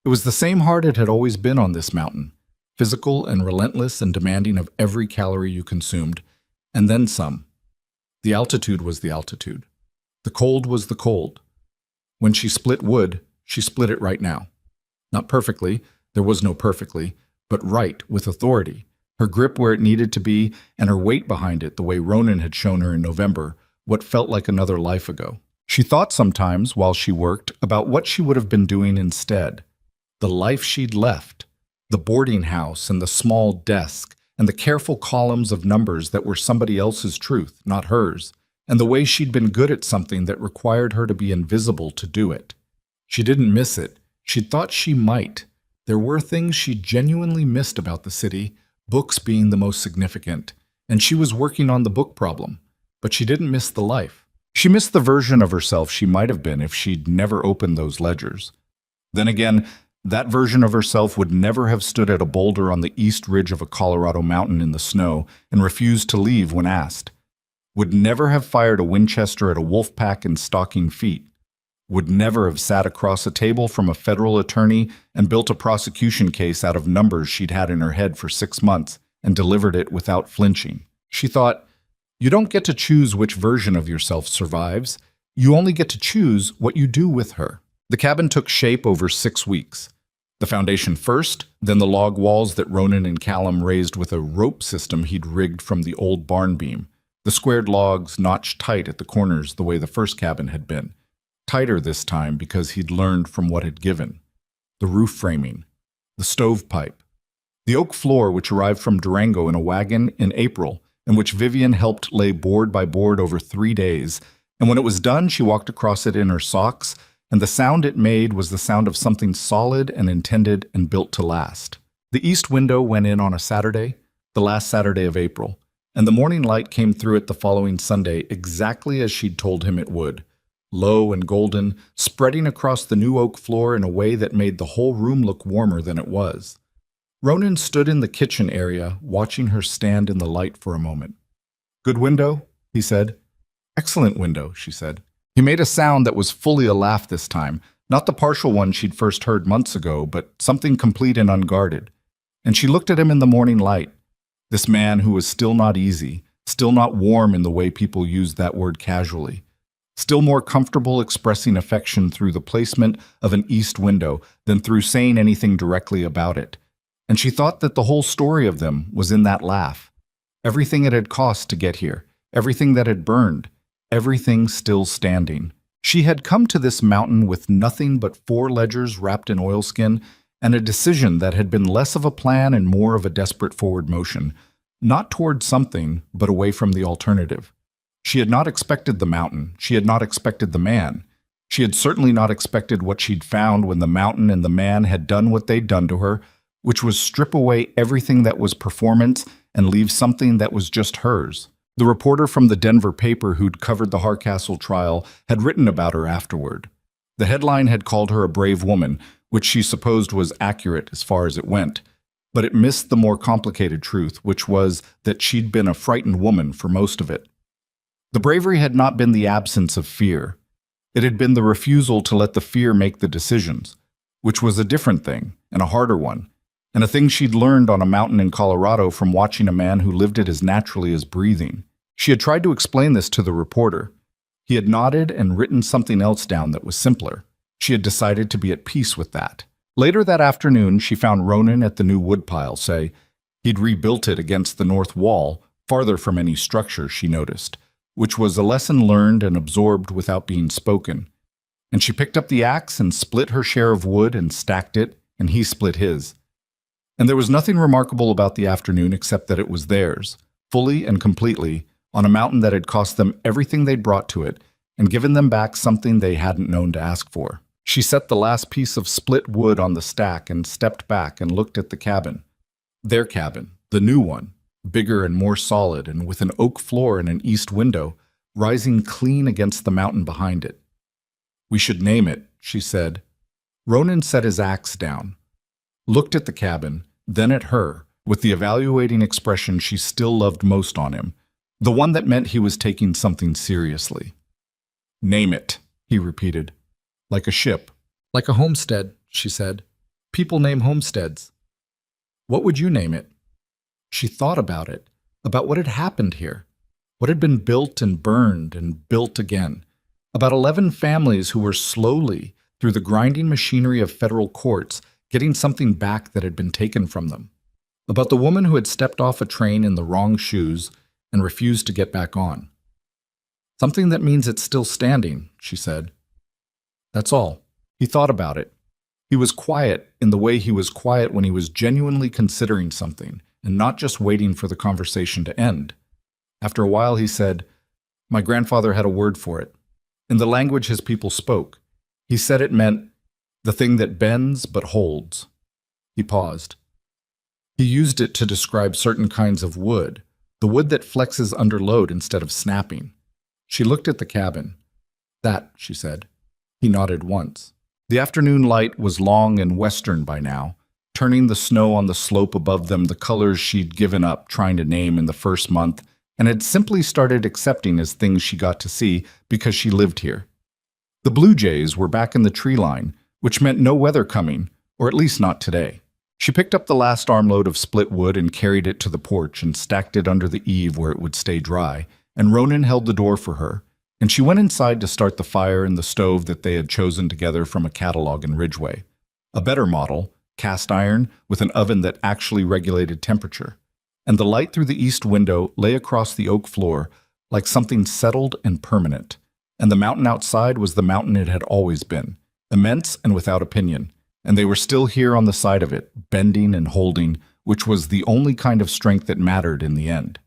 It was the same hard it had always been on this mountain, physical and relentless and demanding of every calorie you consumed, and then some. The altitude was the altitude. The cold was the cold. When she split wood, she split it right now. Not perfectly, there was no perfectly, but right, with authority, her grip where it needed to be, and her weight behind it the way Ronan had shown her in November, what felt like another life ago. She thought sometimes, while she worked, about what she would have been doing instead. The life she'd left, the boarding house and the small desk, and the careful columns of numbers that were somebody else's truth, not hers, and the way she'd been good at something that required her to be invisible to do it. She didn't miss it. She'd thought she might. There were things she genuinely missed about the city, books being the most significant, and she was working on the book problem. But she didn't miss the life. She missed the version of herself she might have been if she'd never opened those ledgers. Then again, that version of herself would never have stood at a boulder on the east ridge of a Colorado mountain in the snow and refused to leave when asked. Would never have fired a Winchester at a wolf pack in stocking feet. Would never have sat across a table from a federal attorney and built a prosecution case out of numbers she'd had in her head for 6 months and delivered it without flinching. She thought, you don't get to choose which version of yourself survives. You only get to choose what you do with her. The cabin took shape over 6 weeks. The foundation first, then the log walls that Ronan and Callum raised with a rope system he'd rigged from the old barn beam. The squared logs notched tight at the corners the way the first cabin had been. Tighter this time because he'd learned from what had given. The roof framing. The stovepipe. The oak floor which arrived from Durango in a wagon in April, and which Vivian helped lay board by board over 3 days, and when it was done she walked across it in her socks, and the sound it made was the sound of something solid and intended and built to last. The east window went in on a Saturday, the last Saturday of April, and the morning light came through it the following Sunday exactly as she'd told him it would, low and golden, spreading across the new oak floor in a way that made the whole room look warmer than it was. Ronan stood in the kitchen area, watching her stand in the light for a moment. "Good window?" he said. "Excellent window," she said. He made a sound that was fully a laugh this time, not the partial one she'd first heard months ago, but something complete and unguarded. And she looked at him in the morning light. This man who was still not easy, still not warm in the way people used that word casually, still more comfortable expressing affection through the placement of an east window than through saying anything directly about it. And she thought that the whole story of them was in that laugh. Everything it had cost to get here, everything that had burned, everything still standing. She had come to this mountain with nothing but 4 ledgers wrapped in oilskin and a decision that had been less of a plan and more of a desperate forward motion, not toward something, but away from the alternative. She had not expected the mountain. She had not expected the man. She had certainly not expected what she'd found when the mountain and the man had done what they'd done to her, which was strip away everything that was performance and leave something that was just hers. The reporter from the Denver paper who'd covered the Hardcastle trial had written about her afterward. The headline had called her a brave woman, which she supposed was accurate as far as it went, but it missed the more complicated truth, which was that she'd been a frightened woman for most of it. The bravery had not been the absence of fear. It had been the refusal to let the fear make the decisions, which was a different thing and a harder one, and a thing she'd learned on a mountain in Colorado from watching a man who lived it as naturally as breathing. She had tried to explain this to the reporter. He had nodded and written something else down that was simpler. She had decided to be at peace with that. Later that afternoon, she found Ronan at the new woodpile, say, he'd rebuilt it against the north wall, farther from any structure, she noticed. which was a lesson learned and absorbed without being spoken. And she picked up the axe and split her share of wood and stacked it, and he split his. And there was nothing remarkable about the afternoon except that it was theirs, fully and completely, on a mountain that had cost them everything they'd brought to it and given them back something they hadn't known to ask for. She set the last piece of split wood on the stack and stepped back and looked at the cabin. Their cabin, the new one, bigger and more solid and with an oak floor and an east window, rising clean against the mountain behind it. "We should name it," she said. Ronan set his axe down, looked at the cabin, then at her, with the evaluating expression she still loved most on him, the one that meant he was taking something seriously. "Name it," he repeated. "Like a ship." "Like a homestead," she said. "People name homesteads." "What would you name it?" She thought about it, about what had happened here, what had been built and burned and built again, about 11 families who were slowly, through the grinding machinery of federal courts, getting something back that had been taken from them, about the woman who had stepped off a train in the wrong shoes and refused to get back on. "Something that means it's still standing," she said. That's all. He thought about it. He was quiet in the way he was quiet when he was genuinely considering something and not just waiting for the conversation to end. After a while he said, "My grandfather had a word for it. In the language his people spoke. He said it meant the thing that bends but holds." He paused. He used it to describe certain kinds of wood, the wood that flexes under load instead of snapping. She looked at the cabin. "That," she said. He nodded once. The afternoon light was long and western by now, turning the snow on the slope above them the colors she'd given up trying to name in the first month and had simply started accepting as things she got to see because she lived here. The blue jays were back in the tree line, which meant no weather coming, or at least not today. She picked up the last armload of split wood and carried it to the porch and stacked it under the eave where it would stay dry, and Ronan held the door for her, and she went inside to start the fire in the stove that they had chosen together from a catalog in Ridgeway. A better model, cast iron, with an oven that actually regulated temperature. And the light through the east window lay across the oak floor like something settled and permanent. And the mountain outside was the mountain it had always been, immense and without opinion. And they were still here on the side of it, bending and holding, which was the only kind of strength that mattered in the end.